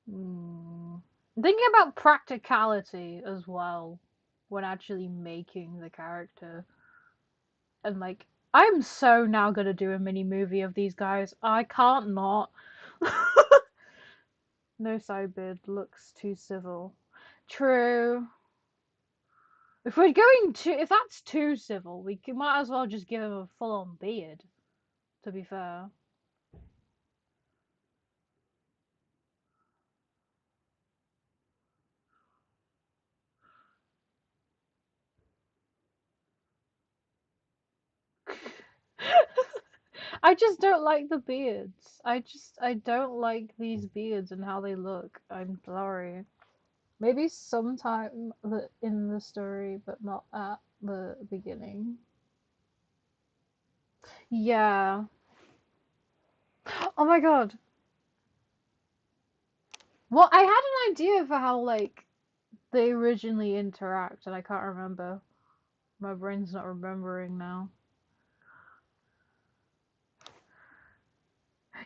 Hmm. Thinking about practicality as well. when actually making the character. And like, I'm so now gonna do a mini movie of these guys. I can't not. No side bid looks too civil. True. If we're going to, if that's too civil, might as well just give him a full-on beard. To be fair. I just don't like the beards. I don't like these beards and how they look. I'm sorry. Maybe sometime in the story, but not at the beginning. Yeah. Oh my god. Well, I had an idea for how like they originally interact, and I can't remember. My brain's not remembering now.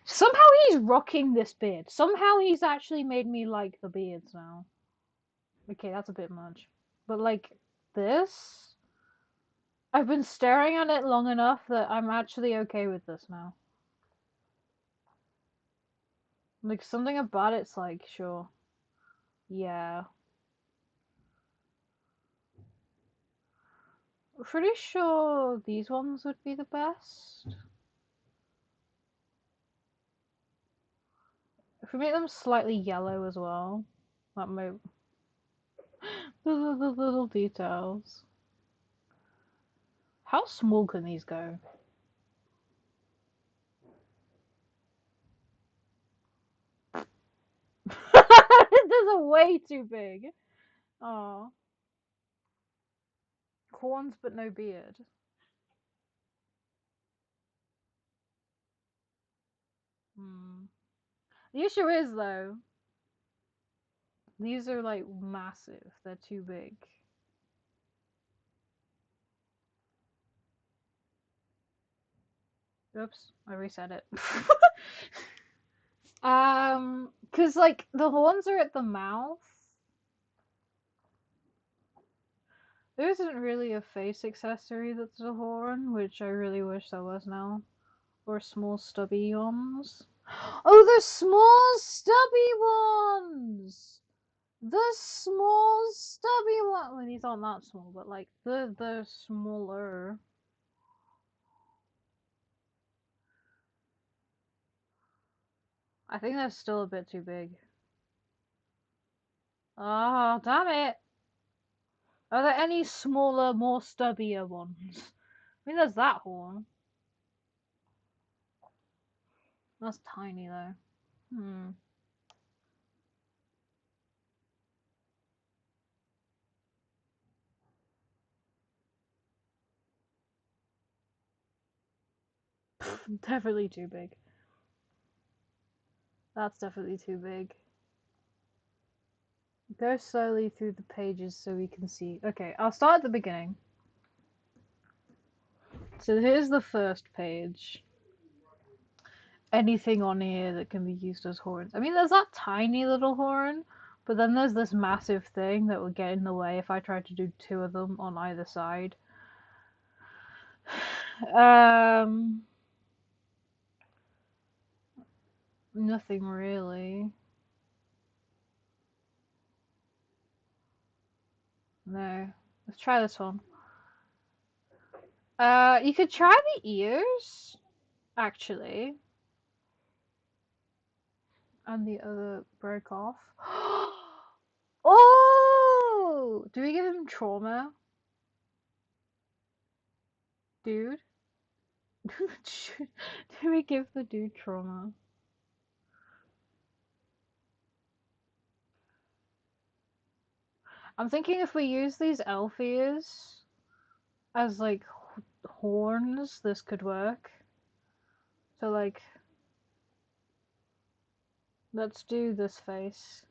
Somehow he's rocking this beard. Somehow he's actually made me like the beards now. Okay, that's a bit much. But like this, I've been staring at it long enough that I'm actually okay with this now. Like something about it's like, sure. Yeah. Pretty sure these ones would be the best. If we make them slightly yellow as well, that might. The little details. How small can these go? This is way too big. Oh, horns but no beard. Hmm. The issue is though, these are like massive. They're too big. Oops, I reset it. Cause like the horns are at the mouth. There isn't really a face accessory that's a horn, which I really wish there was now. Or small stubby ones. Oh, the small stubby ones! The small stubby one. Well, these aren't that small, but like the smaller. I think that's still a bit too big. Oh, damn it! Are there any smaller, more stubbier ones? I mean, there's that horn. That's tiny though. Hmm. Definitely too big. That's definitely too big. Go slowly through the pages so we can see. Okay, I'll start at the beginning. So here's the first page. Anything on here that can be used as horns. I mean, there's that tiny little horn, but then there's this massive thing that would get in the way if I tried to do two of them on either side. Nothing really. No. Let's try this one. You could try the ears, actually. And the other broke off. Oh! Do we give him trauma? Dude? Do we give the dude trauma? I'm thinking if we use these elf ears as like horns, this could work. So like, let's do this face.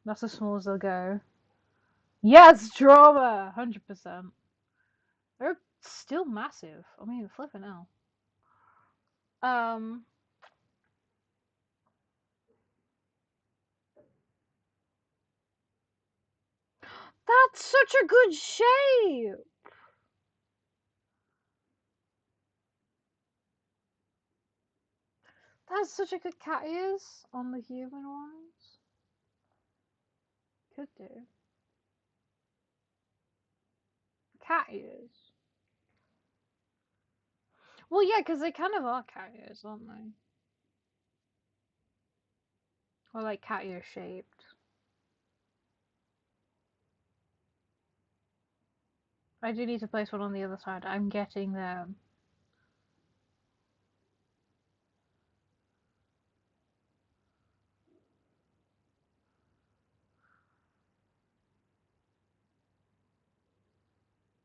That's as small as they'll go. Yes, trauma! 100%. They're still massive. I mean, flipping out. Um, That's such a good shape! That's such a good cat ears on the human ones. Could do. Cat ears. Well, yeah, because they kind of are cat ears, aren't they? Or like cat ear shaped. I do need to place one on the other side. I'm getting them.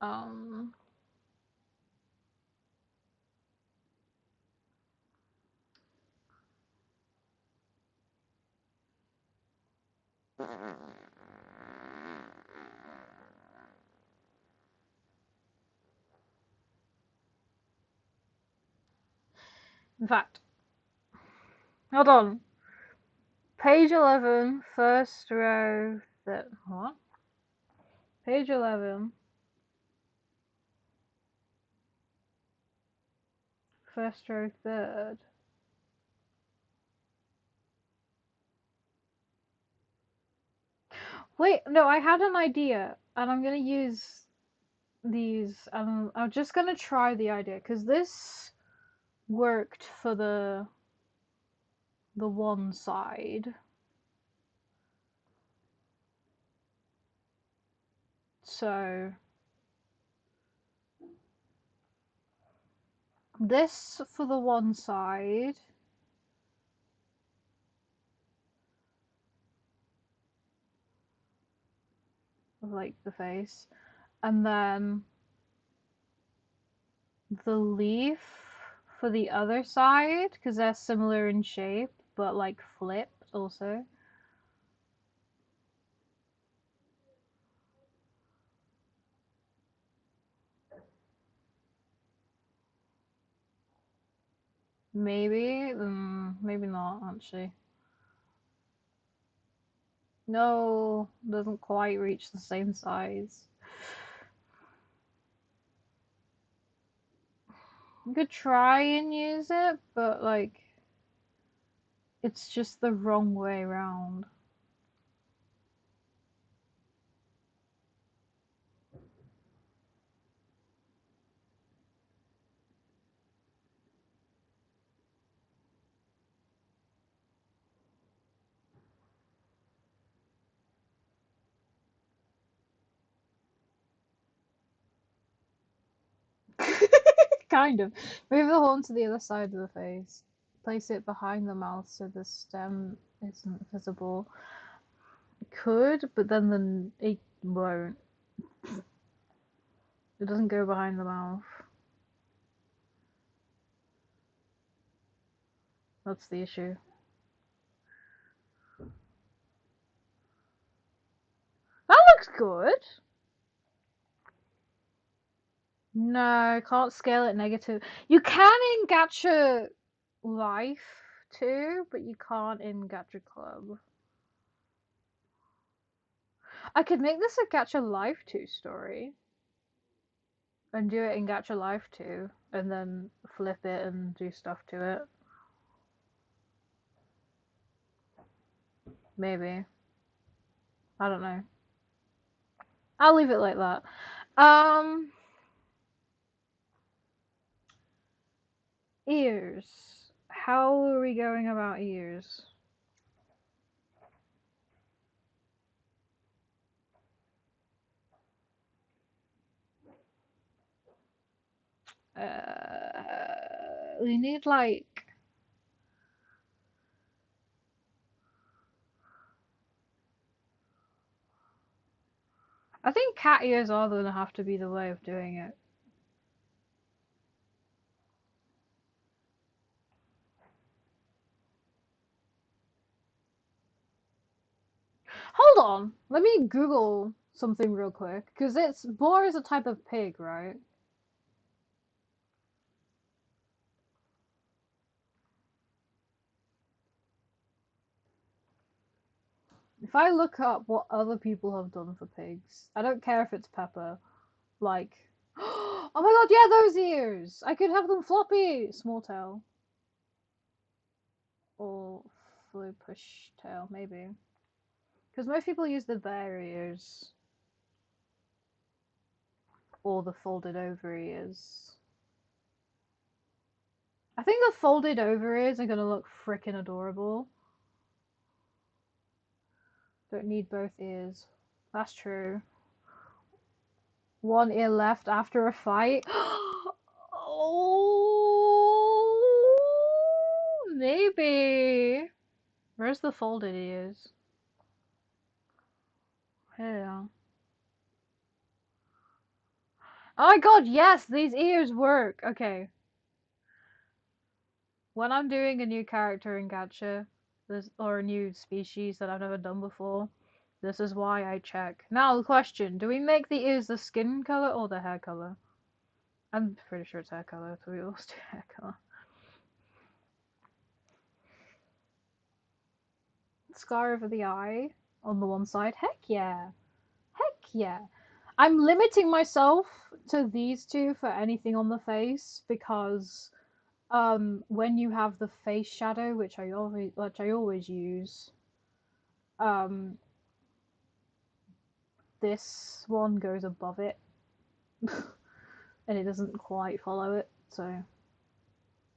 Um. In fact, hold on. Page 11, first row. What? Page 11, first row, third. Wait, no, I had an idea, and I'm gonna use these. I'm just gonna try the idea because this worked for the one side. So this for the one side. Of like the face, and then the leaf for the other side because they're similar in shape but like flipped also. Maybe, maybe not actually. No, doesn't quite reach the same size. You could try and use it, but like it's just the wrong way around. Kind of. Move the horn to the other side of the face. Place it behind the mouth so the stem isn't visible. Could, but then it won't. It doesn't go behind the mouth. That's the issue. That looks good. No, can't scale it negative. You can in Gacha Life too, but you can't in Gacha Club. I could make this a Gacha Life 2 story and do it in Gacha Life 2 and then flip it and do stuff to it. Maybe. I don't know. I'll leave it like that. Ears. How are we going about ears? We need like I think cat ears are gonna have to be the way of doing it. Hold on, let me Google something real quick because it's boar is a type of pig, right? If I look up what other people have done for pigs, I don't care if it's Pepper. Like, oh my god, yeah, those ears! I could have them floppy! Small tail. Or flip push tail, maybe. Because most people use the bear ears. Or the folded over ears. I think the folded over ears are gonna look freaking adorable. Don't need both ears. That's true. One ear left after a fight. Oh, maybe. Where's the folded ears? Here. Oh my god, yes, these ears work. Okay. When I'm doing a new character in gacha, or a new species that I've never done before, this is why I check. Now the question, do we make the ears the skin color or the hair color? I'm pretty sure it's hair color, so we always do hair color. Scar over the eye on the one side. Heck yeah. Heck yeah. I'm limiting myself to these two for anything on the face because when you have the face shadow, which I always use, um this one goes above it and it doesn't quite follow it, so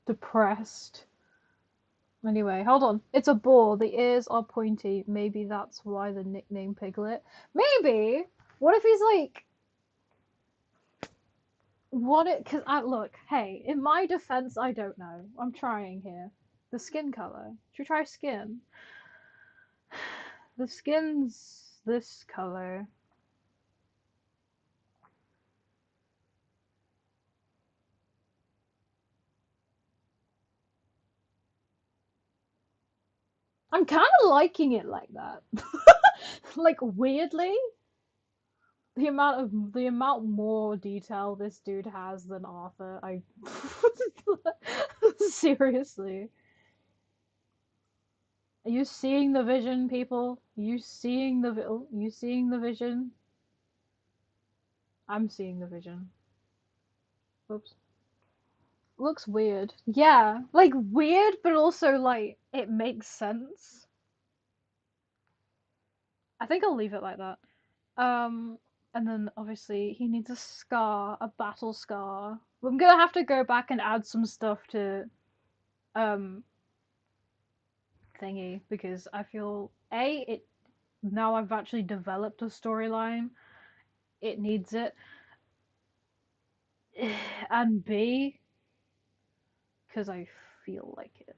depressed. Anyway, hold on. It's a boar. The ears are pointy. Maybe that's why the nickname Piglet. Maybe. What if he's like, what it? Because I look. Hey, in my defense, I don't know. I'm trying here. The skin color. Should we try skin? The skin's this color. I'm kind of liking it like that. Like weirdly, the amount more detail this dude has than Arthur. I seriously. Are you seeing the vision, people? You seeing you seeing the vision? I'm seeing the vision. Oops. Looks weird. Yeah, like weird, but also like it makes sense. I think I'll leave it like that. Um, and then obviously he needs a scar, a battle scar. I'm gonna have to go back and add some stuff to um thingy because I feel it now I've actually developed a storyline. It needs it, and B because I feel like it.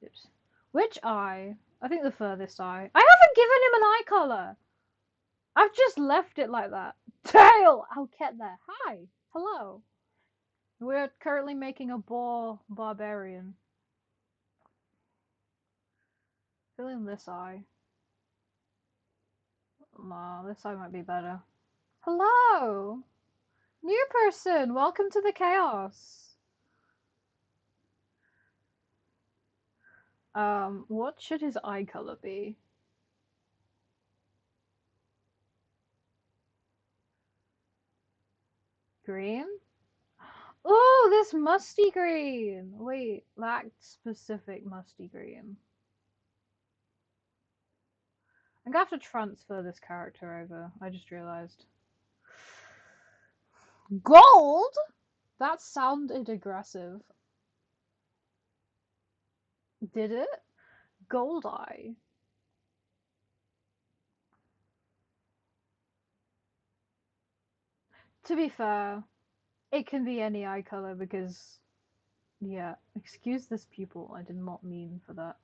Oops. Which eye? I think the furthest eye. I haven't given him an eye color. I've just left it like that. Tail! I'll get there. Hi. Hello. We're currently making a boar barbarian. Fill in this eye. Nah, this eye might be better. Hello! New person! Welcome to the chaos! What should his eye color be? Green? Oh, this musty green! Wait, that specific musty green. I'm gonna have to transfer this character over. I just realized. Gold? That sounded aggressive. Did it? Gold eye. To be fair, it can be any eye color because, yeah, excuse this pupil. I did not mean for that.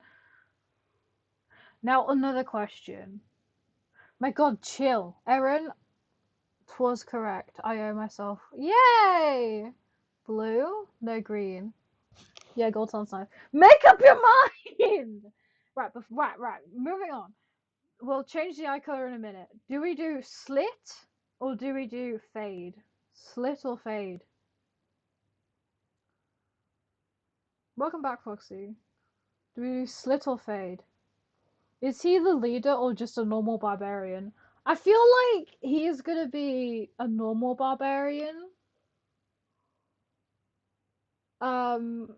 Now, another question. My god, chill. Eren, 'twas correct. I owe myself. Yay! Blue? No green. Yeah, gold sounds nice. Make up your mind! Right. Moving on. We'll change the eye color in a minute. Do we do slit or do we do fade? Slit or fade? Welcome back, Foxy. Do we do slit or fade? Is he the leader or just a normal barbarian? I feel like he is gonna be a normal barbarian. Um,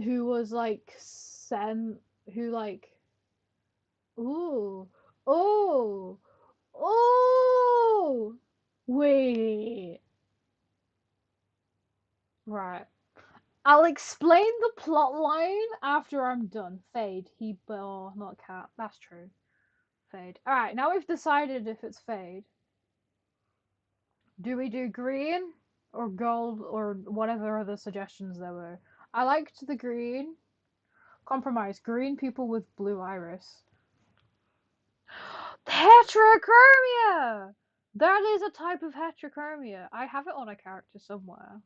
who was like sent, who like, ooh, oh, oh, wait, right. I'll explain the plot line after I'm done. Fade. He, oh, not cat. That's true. Fade. Alright, now we've decided if it's fade. Do we do green or gold or whatever other suggestions there were? I liked the green. Compromise. Green people with blue iris. Heterochromia! That is a type of heterochromia. I have it on a character somewhere.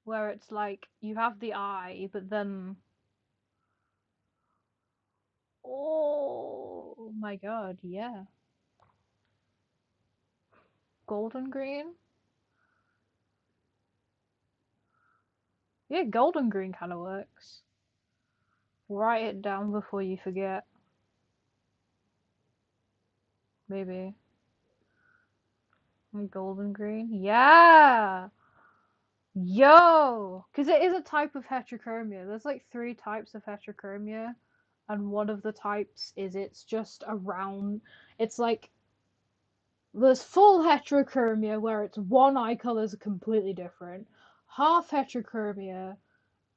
Where it's like, you have the eye, but then... Oh my god, yeah. Golden green? Yeah, golden green kind of works. Write it down before you forget. Maybe. Golden green? Yeah! Yo! Because it is a type of heterochromia. There's like 3 types of heterochromia. And one of the types is it's just around. It's like. There's full heterochromia where it's one eye colors are completely different. Half heterochromia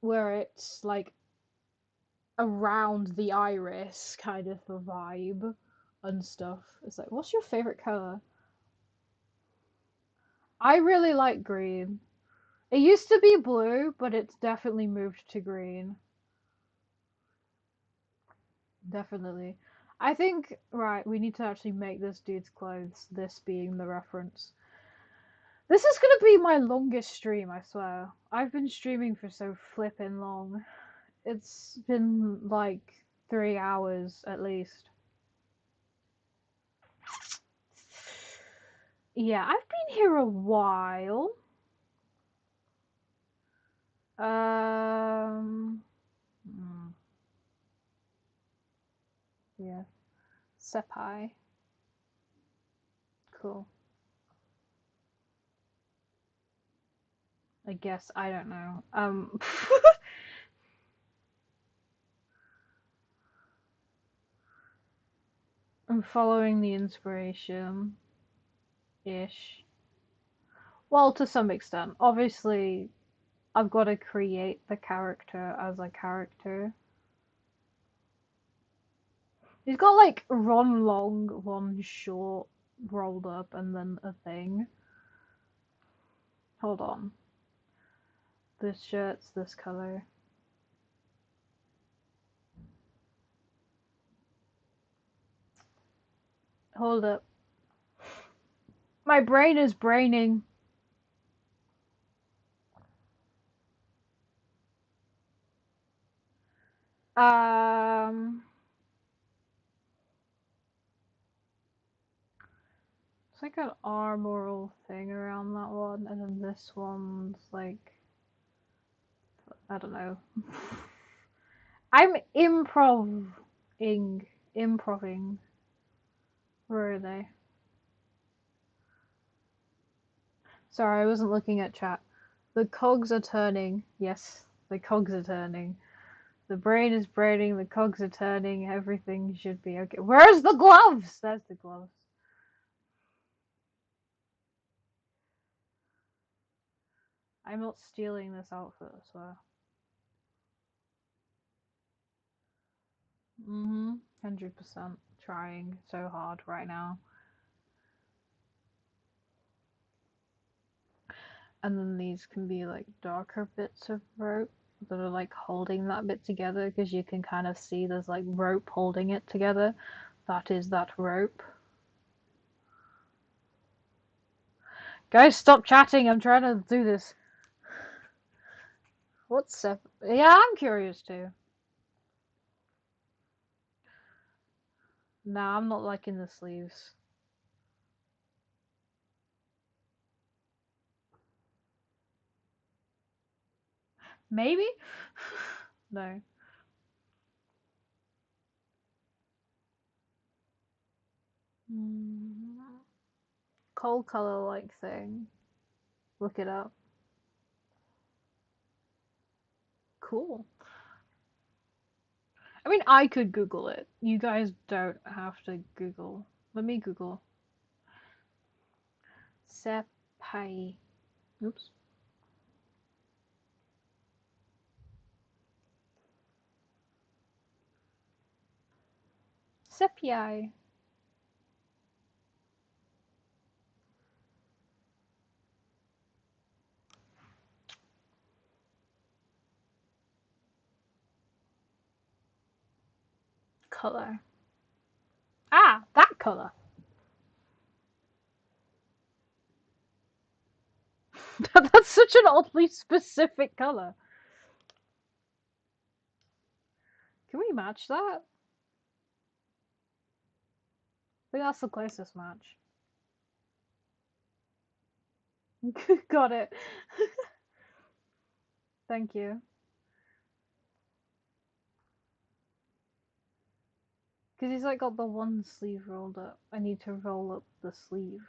where it's like around the iris kind of a vibe and stuff. It's like, what's your favorite color? I really like green. It used to be blue, but it's definitely moved to green. Definitely. I think, right, we need to actually make this dude's clothes, this being the reference. This is gonna be my longest stream, I swear. I've been streaming for so flippin' long. It's been like 3 hours at least. Yeah, I've been here a while. Um, mm, yeah, Sepai. Cool. I guess I don't know. I'm following the inspiration ish. Well, to some extent. Obviously, I've got to create the character as a character. He's got like one long, one short, rolled up, and then a thing. Hold on. This shirt's this color. Hold up. My brain is braining. Um, it's like an armoral thing around that one, and then this one's like, I don't know. I'm improving. Where are they? Sorry, I wasn't looking at chat. The cogs are turning. Yes, the cogs are turning. The brain is braining, the cogs are turning, everything should be okay. Where's the gloves? There's the gloves. I'm not stealing this outfit, I swear. 100% trying so hard right now. And then these can be like darker bits of rope that are like holding that bit together because you can kind of see there's like rope holding it together. That is that rope. Guys, stop chatting. I'm trying to do this. What's up? Yeah, I'm curious too. Nah, I'm not liking the sleeves. Maybe? No. Mm, coal color like thing. Look it up. Cool. I mean, I could Google it. You guys don't have to Google. Let me Google. Sepai. Oops. Sepia. Color. Ah, that color. That's such an oddly specific color. Can we match that? I think that's the closest match. Got it. Thank you. Because he's like got the one sleeve rolled up. I need to roll up the sleeve.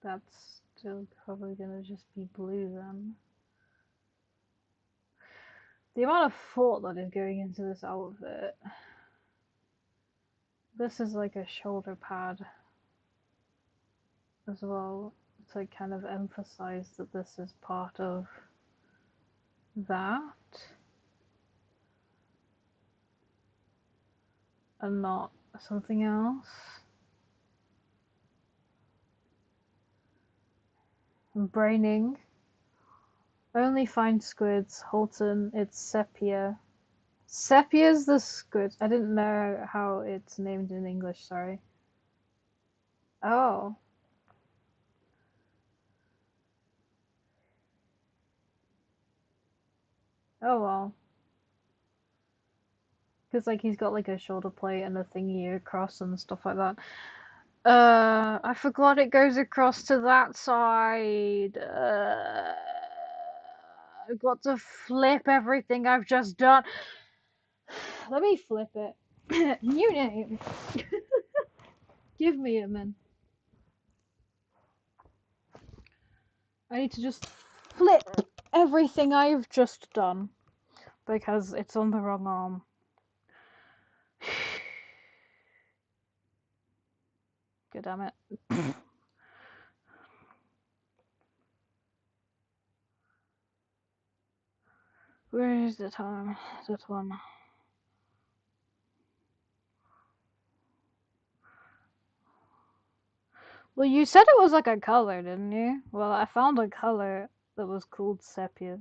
That's still probably gonna just be blue then. The amount of thought that is going into this outfit. This is like a shoulder pad as well to kind of emphasize that this is part of that and not something else. Braining. Only find squids. Holton, it's sepia. Sepia's the squid. I didn't know how it's named in English, sorry. Oh. Oh well. Because like he's got like a shoulder plate and a thingy across and stuff like that. I forgot it goes across to that side. I've got to flip everything I've just done. Let me flip it. New name. Give me a minute. I need to just flip everything I've just done because it's on the wrong arm. God damn it. Where is the time? That one. Well, you said it was like a color, didn't you? Well, I found a color that was called sepia.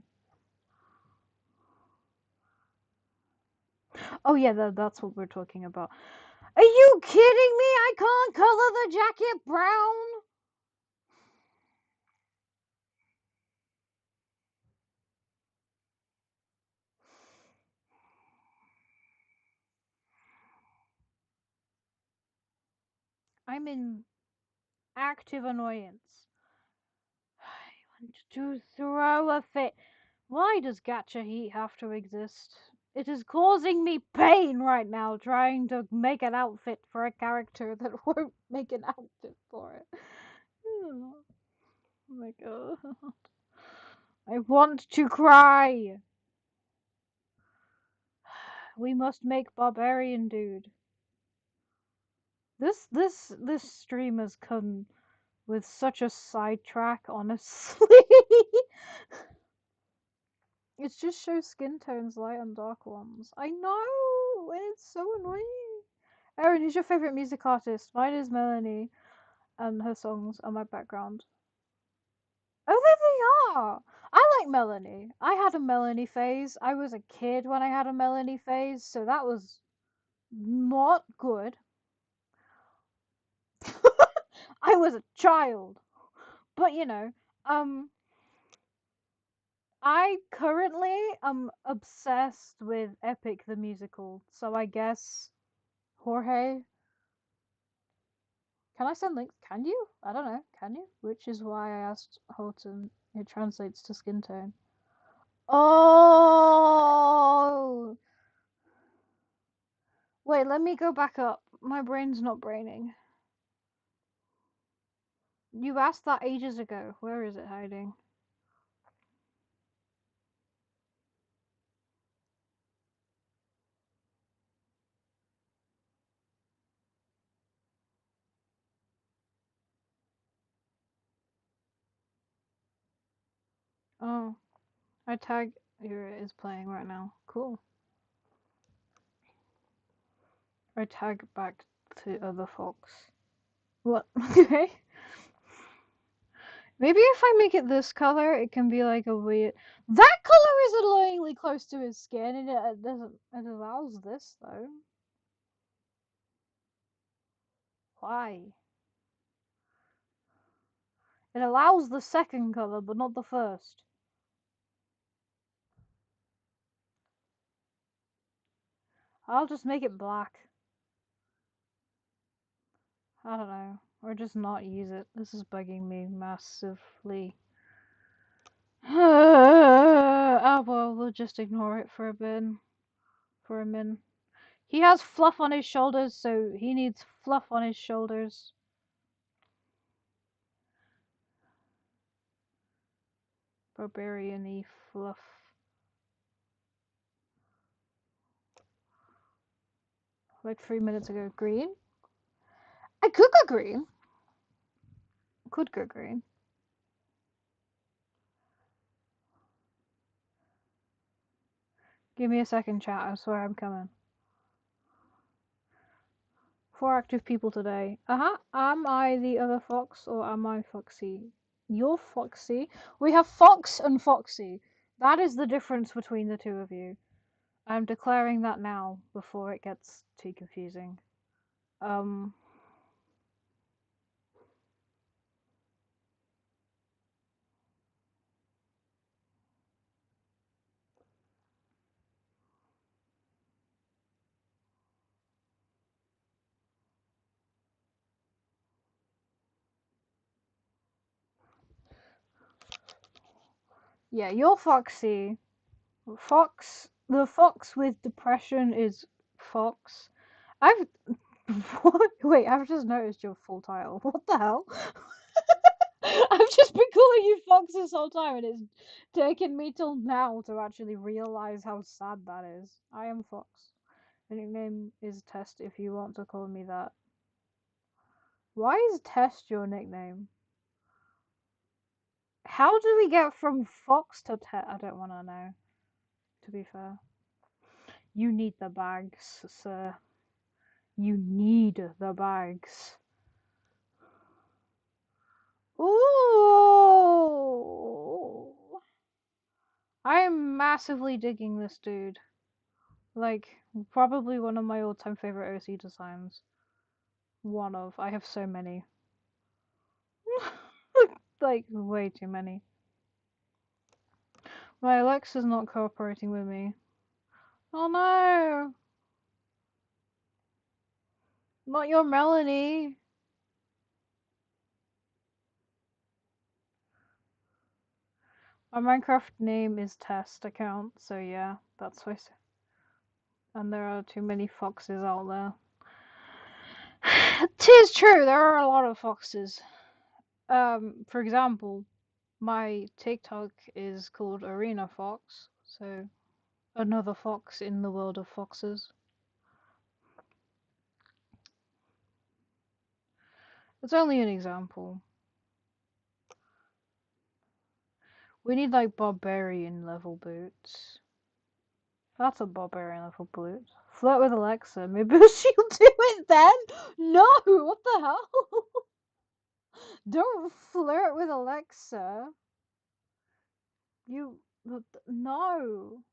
Oh yeah, that's what we're talking about. Are you kidding me? I can't color the jacket brown. I'm in active annoyance. I want to throw a fit. Why does gacha heat have to exist? It is causing me pain right now trying to make an outfit for a character that won't make an outfit for it. Oh my god. I want to cry. We must make barbarian dude. This stream has come with such a sidetrack, honestly. It just shows skin tones, light and dark ones. I know, and it's so annoying. Eren, who's your favorite music artist? Mine is Melanie, and her songs are my background. Oh, there they are! I like Melanie. I had a Melanie phase. I was a kid when I had a Melanie phase, so that was not good. I was a child. But you know, um, I currently am obsessed with Epic the musical. So I guess Jorge. Can I send links? Can you? I don't know. Can you? Which is why I asked Holton. It translates to skin tone. Oh! Wait, let me go back up. My brain's not braining. You asked that ages ago. Where is it hiding? Oh, I tag. Here it is playing right now. Cool. I tag back to other fox. What? Okay. Maybe if I make it this color, it can be like a weird. That color is annoyingly close to his skin, and it doesn't. It allows this though. Why? It allows the second color, but not the first. I'll just make it black. I don't know. Or just not use it. This is bugging me massively. Ah, well, we'll just ignore it for a bit. For a minute. He has fluff on his shoulders, so he needs fluff on his shoulders. Barbarian-y fluff. Like 3 minutes ago. Green? I could go green. Could go green. Give me a second, chat. I swear I'm coming. 4 active people today. Am I the other fox or am I Foxy? You're Foxy. We have Fox and Foxy. That is the difference between the two of you. I'm declaring that now before it gets too confusing. Um. Yeah, you're Foxy. Fox. The fox with depression is Fox. I've. Wait, I've just noticed your full title. What the hell? I've just been calling you Fox this whole time, and it's taken me till now to actually realize how sad that is. I am Fox. My nickname is Test if you want to call me that. Why is Test your nickname? How do we get from Fox to Test? I don't want to know, to be fair. You need the bags, sir. You need the bags. Ooh! I am massively digging this dude. Like, probably one of my all-time favorite OC designs. One of. I have so many. Like, way too many. My Alexa's not cooperating with me. Oh no! Not your Melanie! My Minecraft name is Test account, so yeah, that's why. And there are too many foxes out there. 'Tis true, there are a lot of foxes. For example, my TikTok is called Arena Fox, so another fox in the world of foxes. It's only an example. We need like barbarian level boots. That's a barbarian level boot. Flirt with Alexa. Maybe she'll do it then. No, what the hell? Don't flirt with Alexa. You no.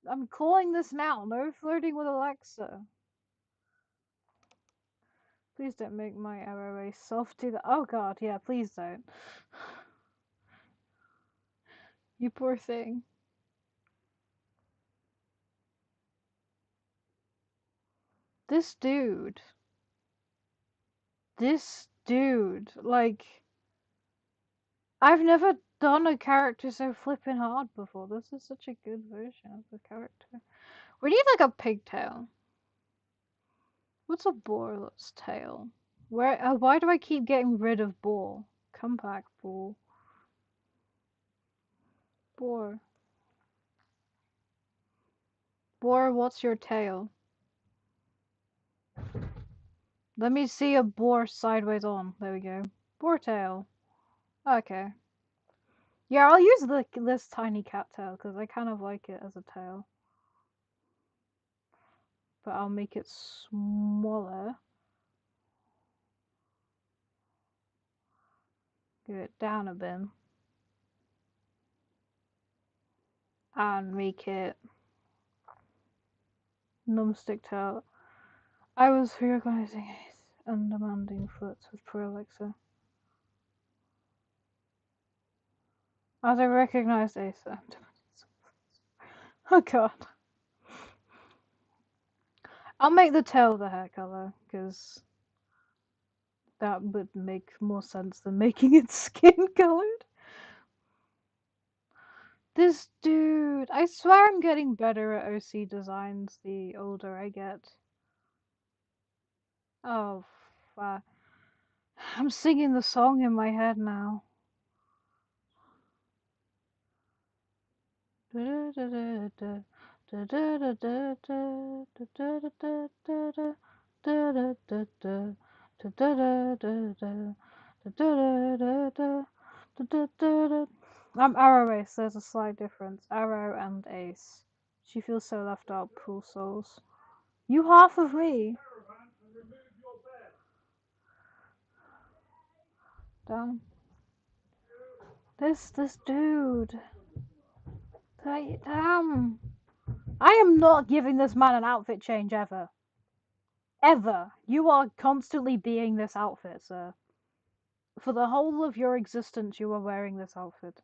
I'm calling this now. No flirting with Alexa. Please don't make my arrow soft to the. Oh god, yeah, please don't. You poor thing. This dude. This dude. Like, I've never done a character so flippin' hard before. This is such a good version of the character. We need like a pigtail. What's a boar's tail? Where? Why do I keep getting rid of ball? Come back, ball. Boar. Boar, what's your tail? Let me see a boar sideways on. There we go. Boar tail. Okay. Yeah, I'll use this tiny cat tail because I kind of like it as a tail. But I'll make it smaller. Get it down a bit. And make it numbstick tail. I was reorganizing and demanding foots with poor Alexa. As I recognized Asa. Oh god. I'll make the tail the hair color, because that would make more sense than making it skin colored. This dude, I swear I'm getting better at OC designs the older I get. Oh, fuck. I'm singing the song in my head now. I'm Arrow Ace, there's a slight difference. Arrow and Ace. She feels so left out, poor souls. You half of me. Damn. This dude. Damn. I am not giving this man an outfit change ever. Ever. You are constantly being this outfit, sir. For the whole of your existence, you are wearing this outfit.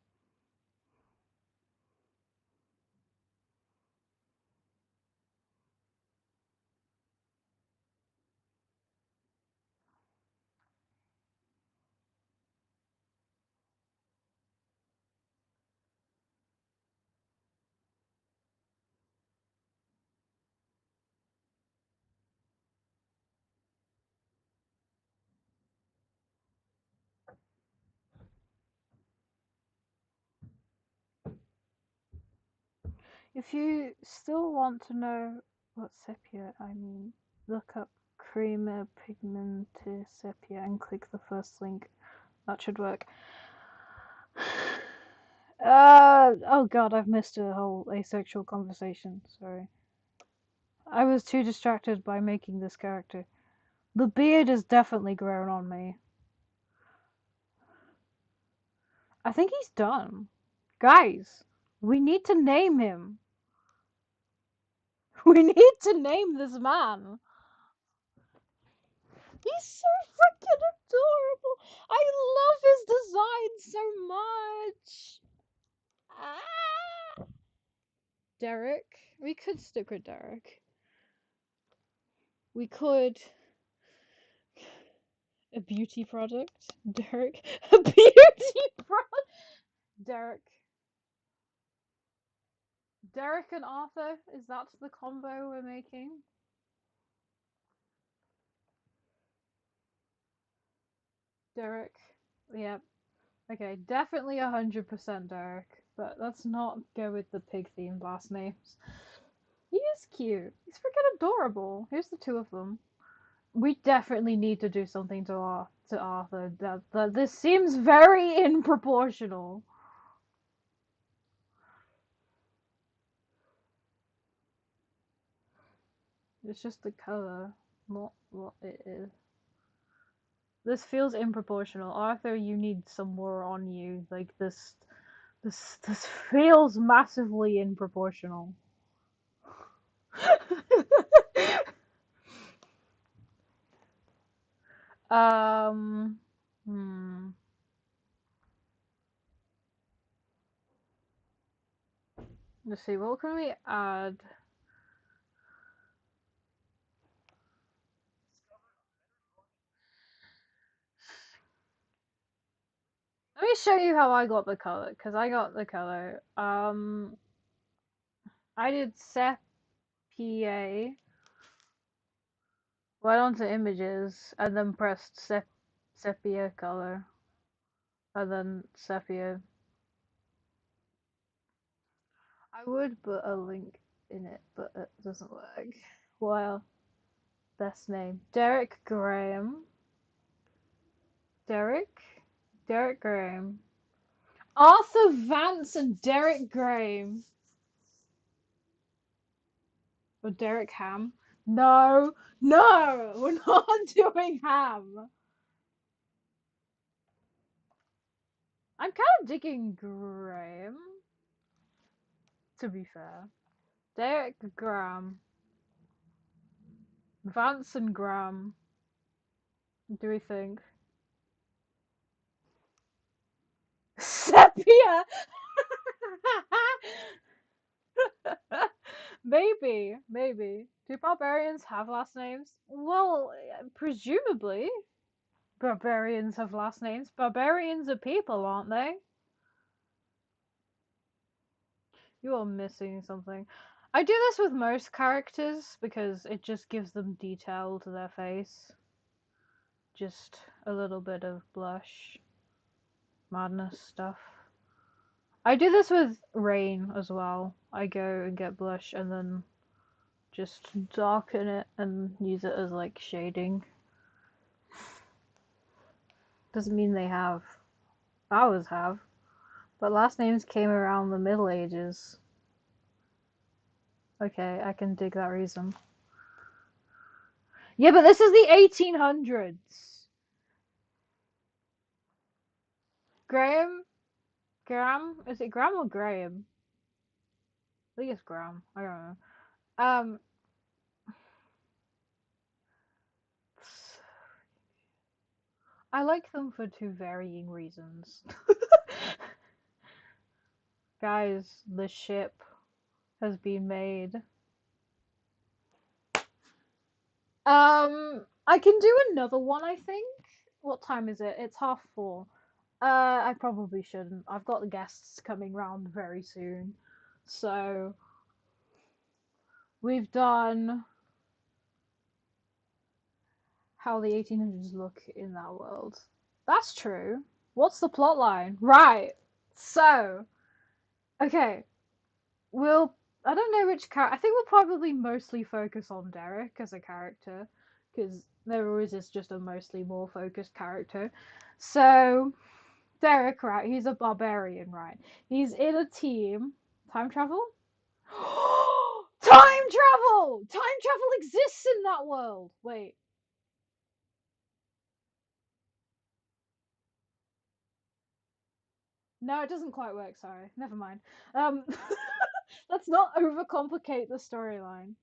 If you still want to know what sepia I mean, look up Creamer Pigmented Sepia and click the first link. That should work. Oh god, I've missed a whole asexual conversation. Sorry. I was too distracted by making this character. The beard is definitely grown on me. I think he's done. Guys, we need to name him. We need to name this man. He's so freaking adorable. I love his design so much. Ah! Derek. We could stick with Derek. We could. A beauty product. Derek. A beauty product. Derek. Derek and Arthur. Is that the combo we're making? Derek. Yep. Okay, definitely 100% Derek, but let's not go with the pig themed last names. He is cute. He's freaking adorable. Here's the two of them. We definitely need to do something to Arthur. This seems very unproportional. It's just the color, not what it is. This feels improportional. Arthur, you need some more on you. Like this feels massively improportional. um, hmm. Let's see. What can we add? Let me show you how I got the color, because I got the color. I did sepia Went on to images and then pressed sepia color and then sepia. I would put a link in it, but it doesn't work. Well, best name Derek Graham. Derek? Derek Graham. Arthur Vance and Derek Graham. Or Derek Ham. No, no, we're not doing Ham. I'm kind of digging Graham, to be fair. Derek Graham. Vance and Graham. What do we think? Sepia! Maybe, maybe. Do barbarians have last names? Well, presumably. Barbarians have last names. Barbarians are people, aren't they? You are missing something. I do this with most characters because it just gives them detail to their face. Just a little bit of blush, madness stuff. I do this with Rain as well. I go and get blush and then just darken it and use it as like shading. Doesn't mean they have. Ours have. But last names came around the Middle Ages. Okay, I can dig that reason. Yeah, but this is the 1800s. Graham? Graham? Is it Graham or Graham? I think it's Graham. I don't know. Um, I like them for two varying reasons. Guys, the ship has been made. I can do another one, I think. What time is it? It's 4:30. I probably shouldn't. I've got the guests coming round very soon. So, we've done how the 1800s look in that world. That's true. What's the plot line? Right. So, okay, we'll. I don't know which character. I think we'll probably mostly focus on Derek as a character, because there always is just a mostly more focused character. So, Derek, right? He's a barbarian, right? He's in a team. Time travel? Time travel! Time travel exists in that world! Wait. No, it doesn't quite work, sorry. Never mind. Um, let's not overcomplicate the storyline.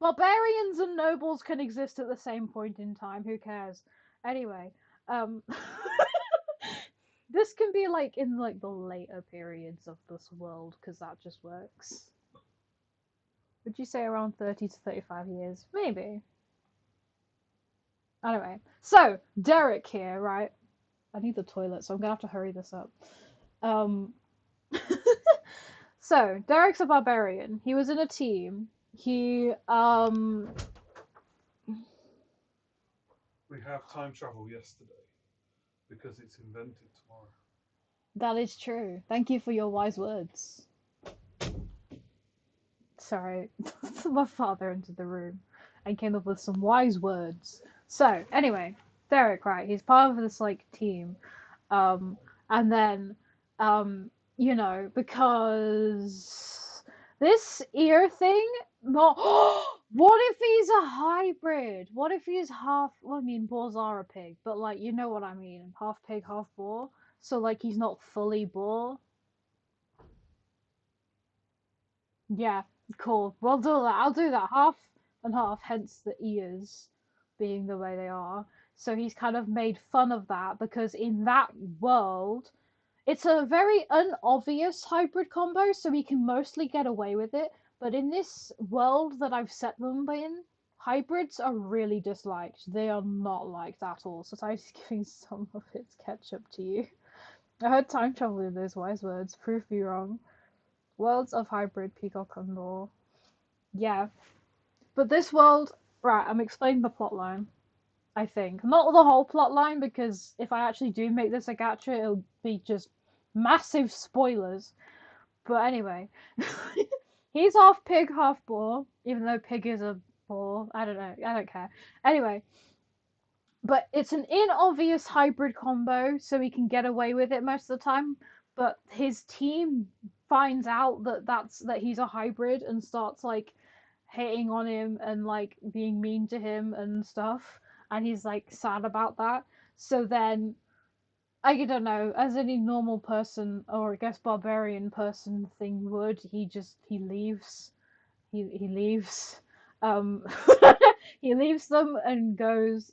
Barbarians and nobles can exist at the same point in time, who cares? Anyway, um, this can be like in like the later periods of this world, because that just works. Would you say around 30 to 35 years? Maybe. Anyway, so Derek here, right? I need the toilet, so I'm gonna have to hurry this up. Um, so Derek's a barbarian. He was in a team. He We have time travel yesterday because it's invented tomorrow. That is true. Thank you for your wise words. Sorry, my father entered the room and came up with some wise words. So anyway, Derek, right? He's part of this like team, um, and then because this ear thing, not. What if he's a hybrid? What if he's half? Well, I mean, boars are a pig, but like you know what I mean, half pig, half boar. So like he's not fully boar. Yeah, cool. We'll do that. I'll do that. Half and half, hence the ears being the way they are. So he's kind of made fun of that because in that world, it's a very unobvious hybrid combo, so he can mostly get away with it. But in this world that I've set them in, hybrids are really disliked. They are not liked at all. Society's giving some of its ketchup to you. I heard time travel in those wise words. Prove me wrong. Worlds of hybrid peacock and law. Yeah. But this world Right, I'm explaining the plot line. I think not the whole plot line because if I actually do make this a gacha, it'll be just massive spoilers. But anyway, he's half pig, half boar. Even though pig is a boar, I don't know. I don't care. Anyway, but it's an inobvious hybrid combo, so he can get away with it most of the time. But his team finds out that he's a hybrid and starts like hating on him and like being mean to him and stuff, and he's like sad about that. So then I don't know, as any normal person or I guess barbarian person thing would, he leaves. He leaves. Um, he leaves them and goes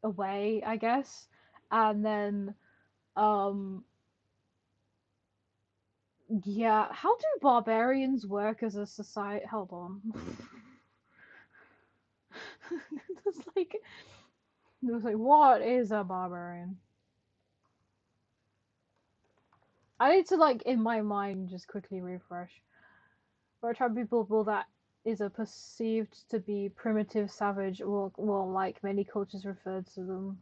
away, I guess. And then, um, yeah, how do barbarians work as a society? Hold on. it's like, it was like, what is a barbarian? I need to, like, in my mind, just quickly refresh. For a tribe of people that is a perceived to be primitive, savage, or, well, like many cultures referred to them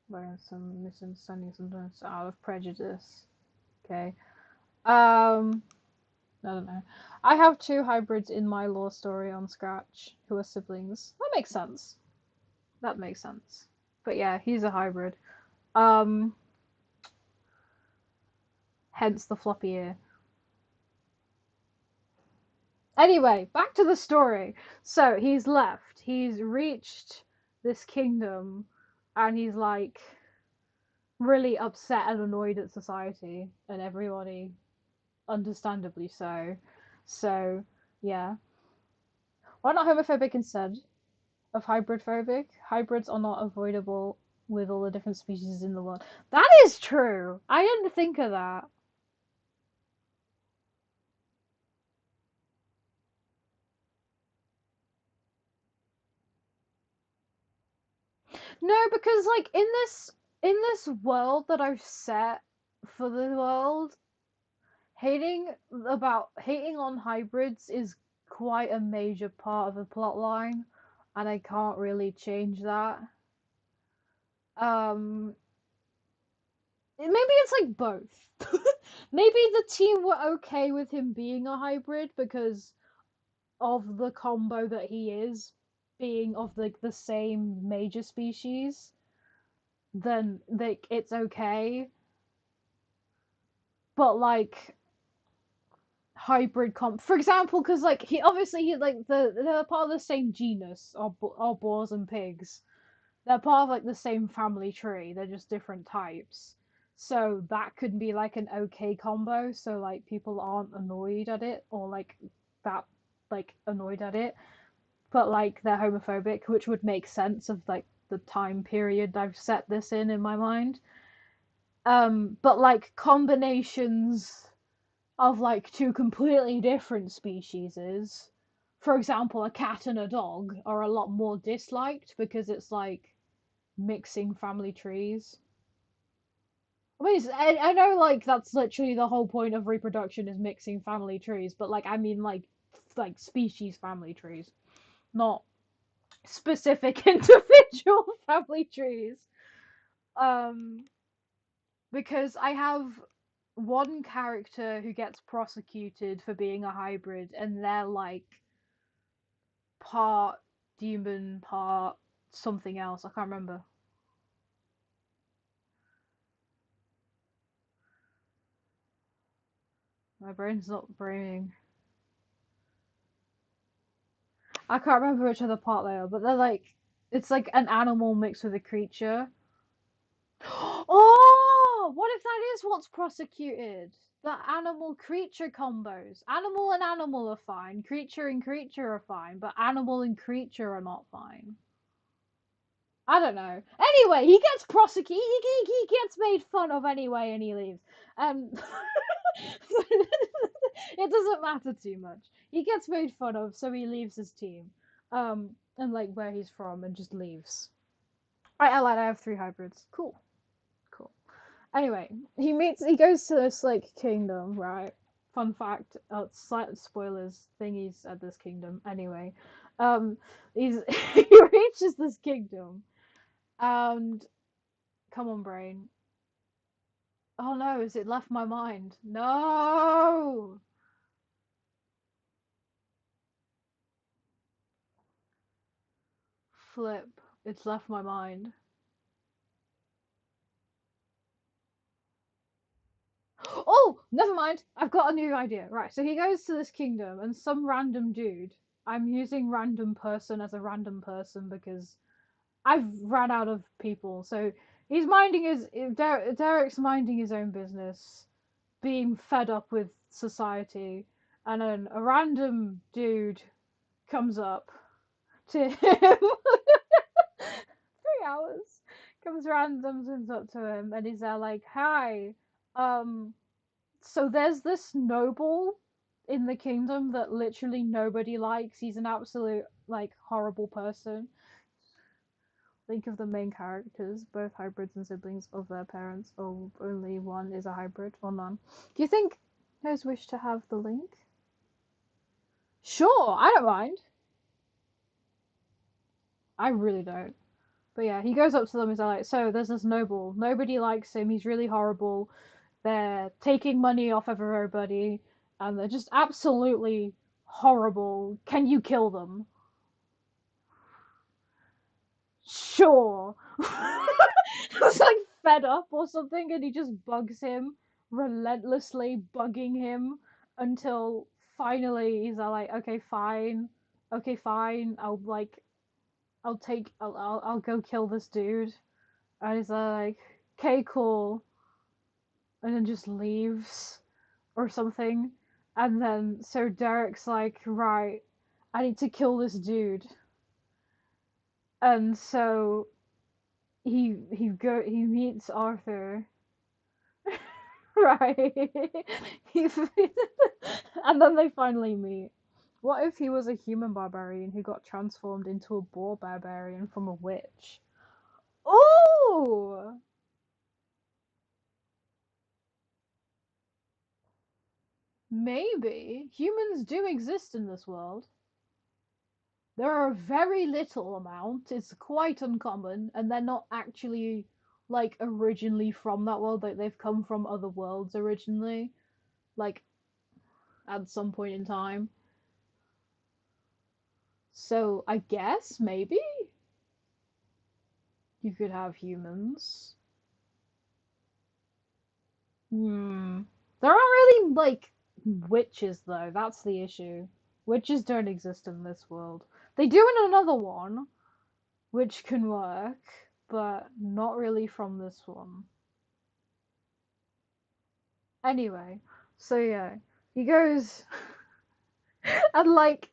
by some misunderstanding, sometimes out of prejudice. Okay. I don't know. I have two hybrids in my lore story on Scratch who are siblings. That makes sense. That makes sense. But yeah, he's a hybrid. Um, hence the floppy ear. Anyway, back to the story. So he's left. He's reached this kingdom, and he's like really upset and annoyed at society and everybody, understandably so. So yeah, why not homophobic instead of hybrid phobic? Hybrids are not avoidable with all the different species in the world. That is true. I didn't think of that. No, because like in this world that I've set for the world, hating on hybrids is quite a major part of the plot line, and I can't really change that. Um, maybe it's like both. Maybe the team were okay with him being a hybrid because of the combo that he is, being of like the same major species. Then like it's okay, but like hybrid comp, for example, because like he like they're part of the same genus, or boars and pigs. They're part of like the same family tree. They're just different types. So that could be like an okay combo. So like people aren't annoyed at it, or like that like annoyed at it, but like they're homophobic, which would make sense of like the time period I've set this in my mind. But like combinations of like two completely different species, for example, a cat and a dog, are a lot more disliked because it's like mixing family trees. I mean, I know like that's literally the whole point of reproduction is mixing family trees, but like I mean like species family trees, not specific individual family trees. Um, because I have one character who gets prosecuted for being a hybrid, and they're like part demon, part something else. I can't remember. My brain's not braining. I can't remember which other part they are, but they're like it's like an animal mixed with a creature. Oh, what if that is what's prosecuted? The animal creature combos. Animal and animal are fine. Creature and creature are fine, but animal and creature are not fine. I don't know. Anyway, he gets prosecuted. He gets made fun of anyway, and he leaves. Um, it doesn't matter too much. He gets made fun of, so he leaves his team. And like where he's from, and just leaves. Right, I lied. I have three hybrids. Cool. Anyway, he goes to this like kingdom, right? fun fact, slight spoilers thingies at this kingdom. Anyway, um, he's he reaches this kingdom, and come on, brain. Oh no, has it left my mind? No! Flip. It's left my mind. Oh, never mind. I've got a new idea. Right, so he goes to this kingdom, and some random dude. I'm using random person as a random person because I've ran out of people. So he's minding his. Derek's minding his own business, being fed up with society, and then a random dude comes up to him. 3 hours. Comes random, comes up to him, and he's there like, "Hi, um, so there's this noble in the kingdom that literally nobody likes. He's an absolute like horrible person. Think of the main characters, both hybrids and siblings of their parents, or only one is a hybrid, or none. Do you think those wish to have the link? Sure, I don't mind. I really don't. But yeah, he goes up to them and he's like, so there's this noble. Nobody likes him. He's really horrible. They're taking money off of everybody, and they're just absolutely horrible. Can you kill them? Sure. It's like fed up or something, and he just bugs him, relentlessly bugging him until finally he's like, okay, fine. I'll go kill this dude. And he's like, okay, cool, and then just leaves or something. And then so Derek's like, right, I need to kill this dude. And so he meets Arthur. Right. He, and then they finally meet. What if he was a human barbarian who got transformed into a boar barbarian from a witch? Oh, maybe humans do exist in this world. There are a very little amount. It's quite uncommon, and they're not actually like originally from that world. Like they've come from other worlds originally, like at some point in time. So I guess maybe you could have humans. Hmm. There aren't really like witches though. That's the issue. Witches don't exist in this world. They do in another one, which can work, but not really from this one. Anyway, so yeah, he goes and like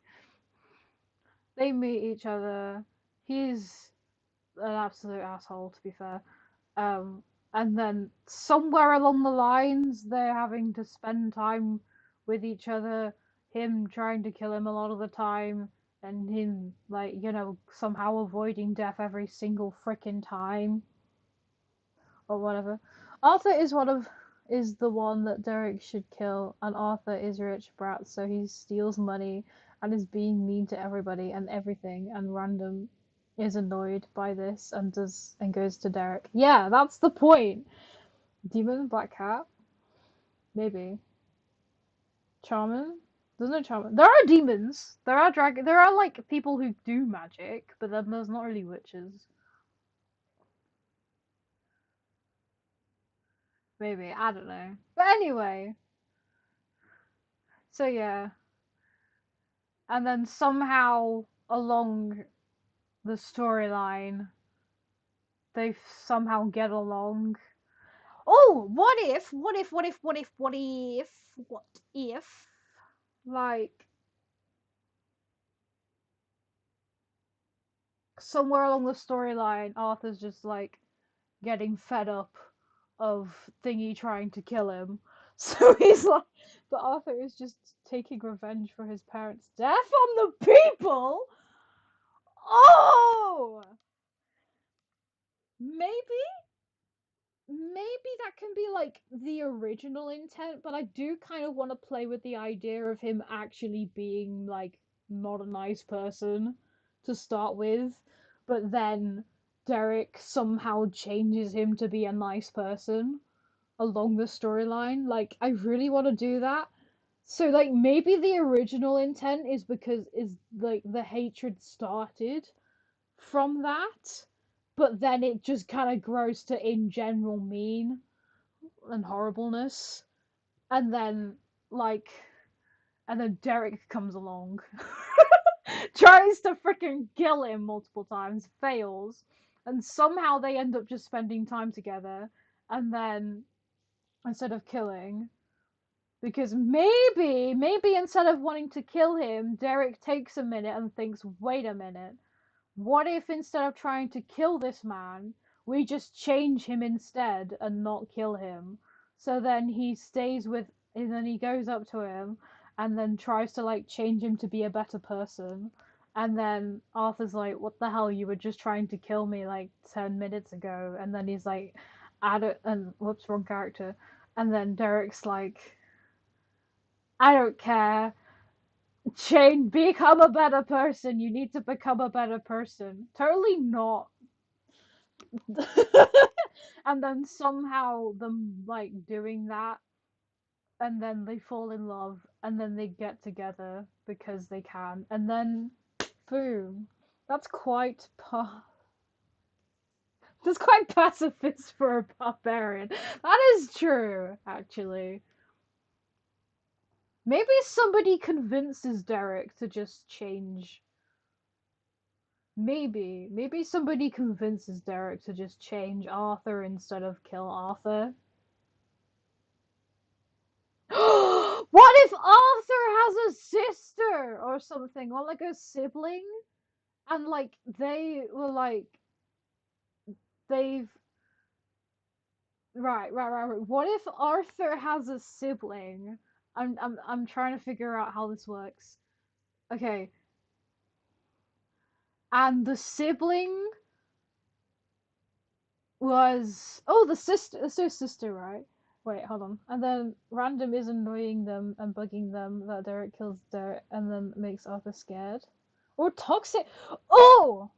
they meet each other. He's an absolute asshole, to be fair. Um, and then somewhere along the lines, they're having to spend time with each other. Him trying to kill him a lot of the time, and him like somehow avoiding death every single freaking time or whatever. Arthur is the one that Derek should kill, and Arthur is a rich brat, so he steals money and is being mean to everybody and everything, and Random is annoyed by this and goes to Derek. Yeah, that's the point. Demon, Black Cat, maybe. Charmin? There's no Charmin. There are demons. There are there are like people who do magic, but then there's not really witches. Maybe, I don't know. But anyway, so yeah, and then somehow along the storyline they somehow get along. Oh, what if like somewhere along the storyline Arthur's just like getting fed up of Thingy trying to kill him. So he's like, but Arthur is just taking revenge for his parents' death on the people. Oh, maybe maybe that can be like the original intent, but I do kind of want to play with the idea of him actually being like not a nice person to start with, but then Derek somehow changes him to be a nice person along the storyline. Like, I really want to do that. So, like, maybe the original intent is because is like the hatred started from that, but then it just kind of grows to in general mean and horribleness, and then like, and then Derek comes along, tries to freaking kill him multiple times, fails, and somehow they end up just spending time together, and then instead of killing, because maybe instead of wanting to kill him, Derek takes a minute and thinks, wait a minute, what if instead of trying to kill this man, we just change him instead and not kill him? So then he stays with, and then he goes up to him and then tries to like change him to be a better person. And then Arthur's like, what the hell, you were just trying to kill me like 10 minutes ago. And then he's like, I don't, and whoops, wrong character. And then Derek's like, I don't care. Change, become a better person. You need to become a better person. Totally not. And then somehow them like doing that, and then they fall in love, and then they get together because they can, and then boom. That's quite that's quite pacifist for a barbarian. That is true, actually. Maybe somebody convinces Derek to just change. Maybe somebody convinces Derek to just change Arthur instead of kill Arthur. What if Arthur has a sister or something, or like a sibling, and like they were like they've right. What if Arthur has a sibling? I'm trying to figure out how this works. Okay, and the sibling was, oh, the sister, it's their sister, right? Wait, hold on. And then Random is annoying them and bugging them that Derek kills Derek and then makes Arthur scared. Or toxic. Oh!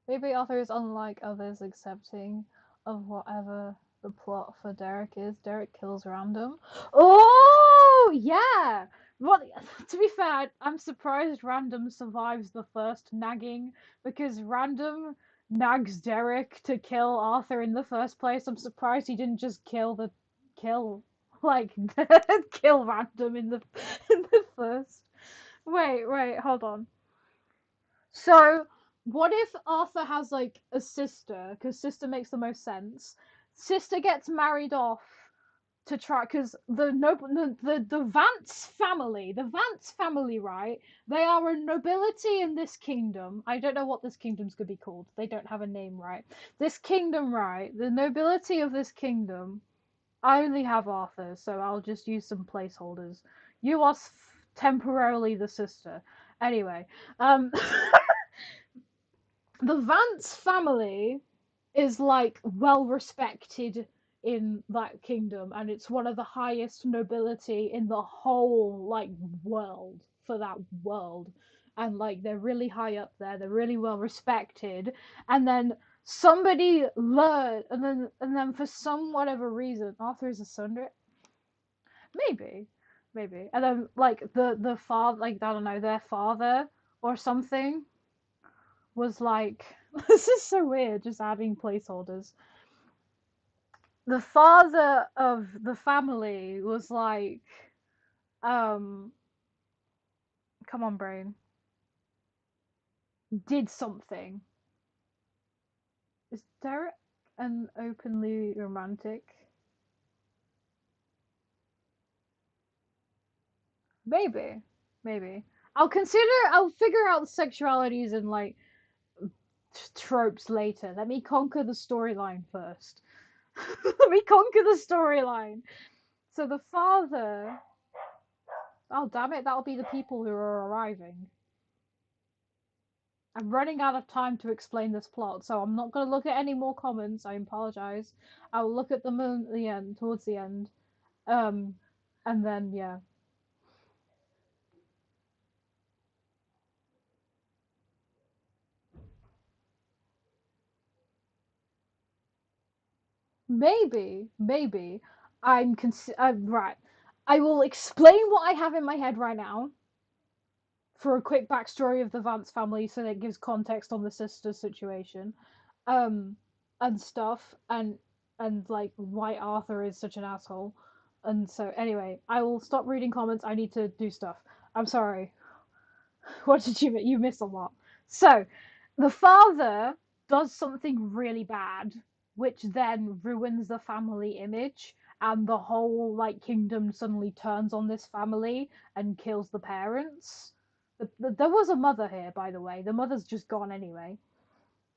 Maybe Arthur is unlike others, accepting of whatever the plot for Derek is. Derek kills Random. Oh, yeah! Well, to be fair, I'm surprised Random survives the first nagging, because Random nags Derek to kill Arthur in the first place. I'm surprised he didn't just kill like kill Random in the in the first. Wait, hold on. So, what if Arthur has like a sister? Because sister makes the most sense. Sister gets married off to try, because the Vance family, right? They are a nobility in this kingdom. I don't know what this kingdom's gonna be called. They don't have a name, right? This kingdom, right? The nobility of this kingdom. I only have Arthur, so I'll just use some placeholders. You are temporarily the sister. Anyway, um. The Vance family is like well respected in that kingdom, and it's one of the highest nobility in the whole like world, for that world. And like they're really high up there, they're really well respected. And then somebody learned, and then for some whatever reason Arthur is a son. Maybe maybe and then like the father, like I don't know, their father or something was like, this is so weird, just adding placeholders. The father of the family was like, um, come on, brain, did something. Is Derek an openly romantic? Maybe, maybe. I'll figure out sexualities and like tropes later. Let me conquer the storyline first. Let me conquer the storyline. So the father, oh damn it, that'll be the people who are arriving. I'm running out of time to explain this plot, so I'm not going to look at any more comments. I apologize. I'll look at them at the end, towards the end. Um, and then yeah, maybe I'm right. I will explain what I have in my head right now for a quick backstory of the Vance family, so that it gives context on the sister's situation, um, and stuff, and like why Arthur is such an asshole. And so anyway, I will stop reading comments. I need to do stuff. I'm sorry. What did you missed a lot. So, the father does something really bad, which then ruins the family image, and the whole like kingdom suddenly turns on this family and kills the parents. There was a mother here, by the way. The mother's just gone anyway.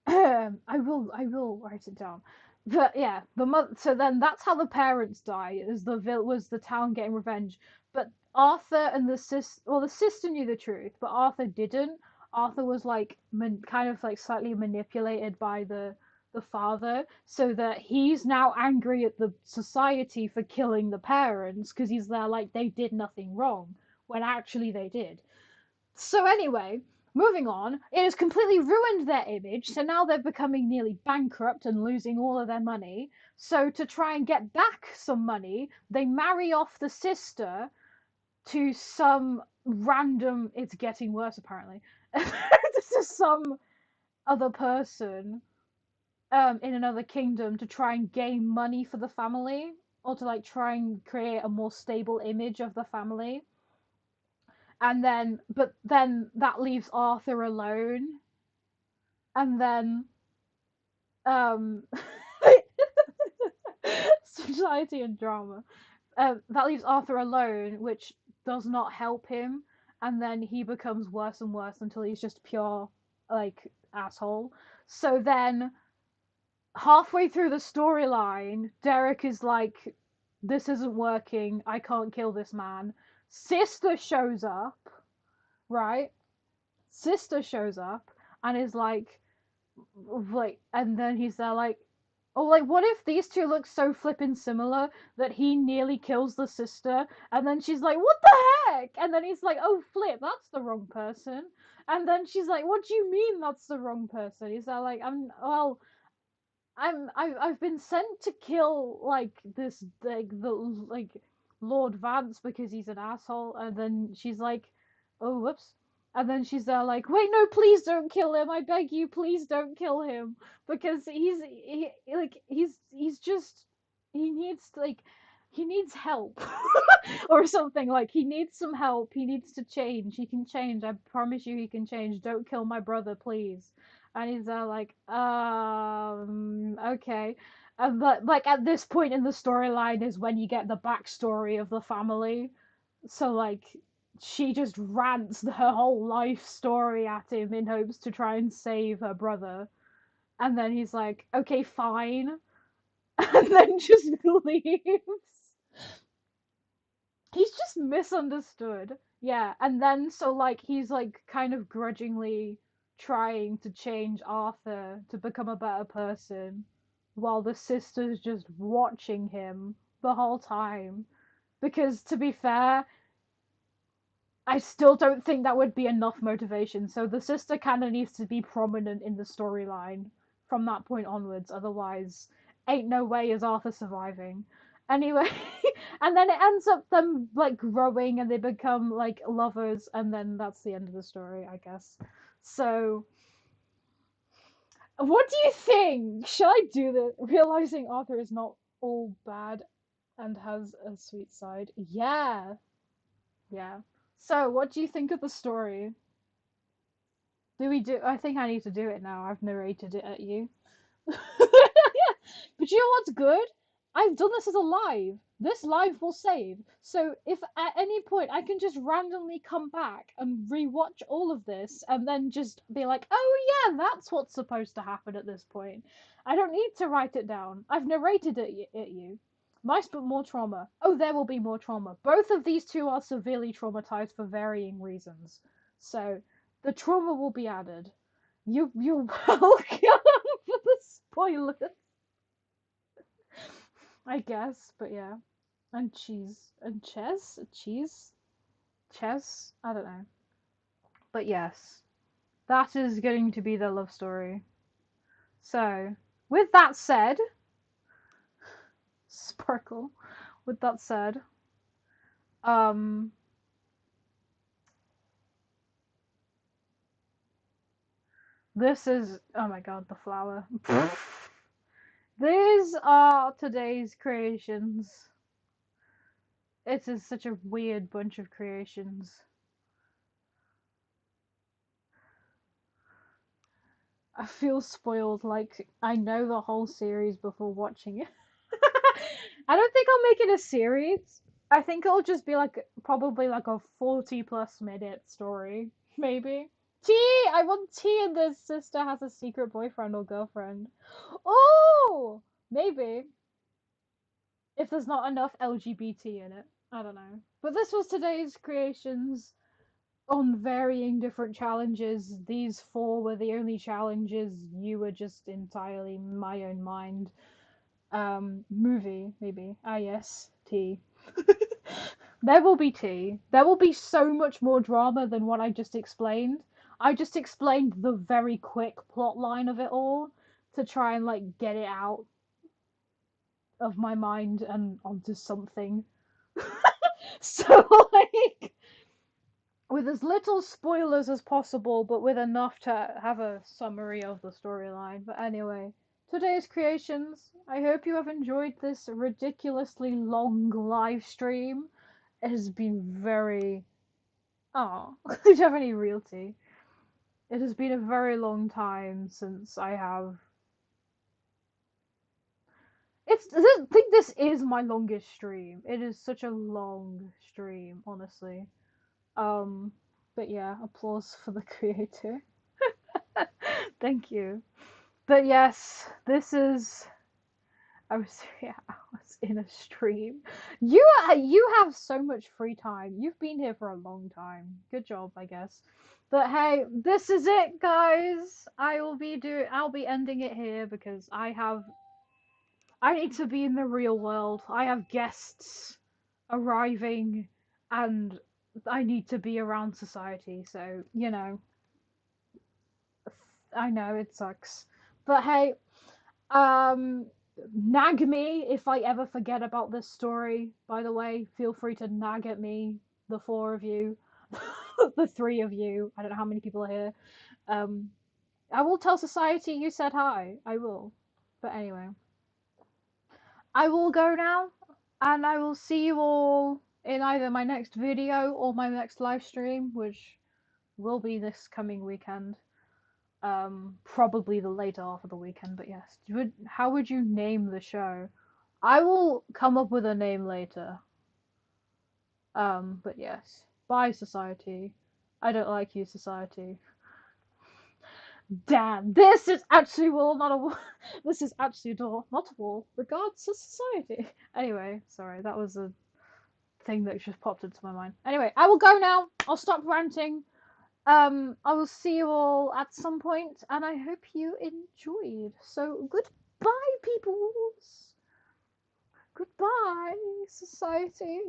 I will write it down. But yeah, the mother. So then that's how the parents die. Is was the town getting revenge? But Arthur and the sister knew the truth, but Arthur didn't. Arthur was like kind of like slightly manipulated by the father, so that he's now angry at the society for killing the parents because he's there like they did nothing wrong when actually they did. So anyway, moving on, it has completely ruined their image. So now they're becoming nearly bankrupt and losing all of their money. So to try and get back some money, they marry off the sister to some random. It's getting worse apparently. This is some other person in another kingdom to try and gain money for the family, or to like try and create a more stable image of the family. And then but then that leaves Arthur alone, and then um society and drama. That leaves Arthur alone, which does not help him, and then he becomes worse and worse until he's just pure like asshole. So then halfway through the storyline, Derek is like, this isn't working, I can't kill this man. Sister shows up, right? Sister shows up and is like, and then he's there like, oh, like, what if these two look so flippin' similar that he nearly kills the sister? And then she's like, what the heck? And then he's like, oh, flip, that's the wrong person. And then she's like, what do you mean that's the wrong person? He's there like, well, I've been sent to kill like this like the like Lord Vance because he's an asshole. And then she's like, oh, whoops. And then she's there like, wait, no, please don't kill him, I beg you, please don't kill him, because he's just, he needs like, he needs help. Or something, like he needs some help, he needs to change, he can change, I promise you he can change, don't kill my brother, please. And he's like, okay. But like at this point in the storyline is when you get the backstory of the family. So like she just rants her whole life story at him in hopes to try and save her brother. And then he's like, okay, fine. And then just leaves. He's just misunderstood. Yeah, and then so like he's like kind of grudgingly trying to change Arthur to become a better person while the sister's just watching him the whole time. Because to be fair, I still don't think that would be enough motivation. So the sister kind of needs to be prominent in the storyline from that point onwards. Otherwise, ain't no way is Arthur surviving. Anyway, and then it ends up them like growing and they become like lovers, and then that's the end of the story, I guess. So, what do you think? Should I do this? Realizing Arthur is not all bad and has a sweet side. Yeah, yeah. So, what do you think of the story? Do we do? I think I need to do it now. I've narrated it at you. But you know what's good? I've done this as a live. This live will save. So if at any point I can just randomly come back and rewatch all of this and then just be like, oh yeah, that's what's supposed to happen at this point. I don't need to write it down. I've narrated it at you. Mice but more trauma. Oh, there will be more trauma. Both of these two are severely traumatized for varying reasons. So the trauma will be added. You're welcome for the spoilers, I guess. But yeah, and cheese and cheese. I don't know. But yes, that is going to be the love story. So, with that said, Sparkle. With that said, um, this is oh my god, the flower. These are today's creations. It is such a weird bunch of creations. I feel spoiled, like I know the whole series before watching it. I don't think I'll make it a series. I think it'll just be like probably like a 40 plus minute story, maybe. T, I want T and his sister has a secret boyfriend or girlfriend. Oh, maybe if there's not enough LGBT in it. I don't know. But this was today's creations on varying different challenges. These four were the only challenges. You were just entirely my own mind. Movie, maybe. Ah, yes, tea. There will be tea. There will be so much more drama than what I just explained. I just explained the very quick plot line of it all to try and like get it out of my mind and onto something. So like with as little spoilers as possible, but with enough to have a summary of the storyline. But anyway, today's creations. I hope you have enjoyed this ridiculously long live stream. It has been very. Oh, do you have any realty? It has been a very long time since I have. I think this is my longest stream. It is such a long stream, honestly. Um, but yeah, applause for the creator. Thank you. But yes, this is. I was yeah, I was in a stream. You have so much free time. You've been here for a long time. Good job, I guess. But hey, this is it, guys. I'll be ending it here because I need to be in the real world. I have guests arriving and I need to be around society. So, I know it sucks. But hey, Um, nag me if I ever forget about this story. By the way, feel free to nag at me, the four of you, the three of you. I don't know how many people are here. Um, I will tell society you said hi. I will. But anyway, I will go now, and I will see you all in either my next video or my next live stream, which will be this coming weekend. Probably the later half of the weekend, but yes. How would you name the show? I will come up with a name later. But yes. Bye, society. I don't like you, society. Damn, this is actually well not a wall. This is actually not a wall. Regards to society. Anyway, sorry, that was a thing that just popped into my mind. Anyway, I will go now. I'll stop ranting. I will see you all at some point, and I hope you enjoyed. So, goodbye, peoples. Goodbye, society.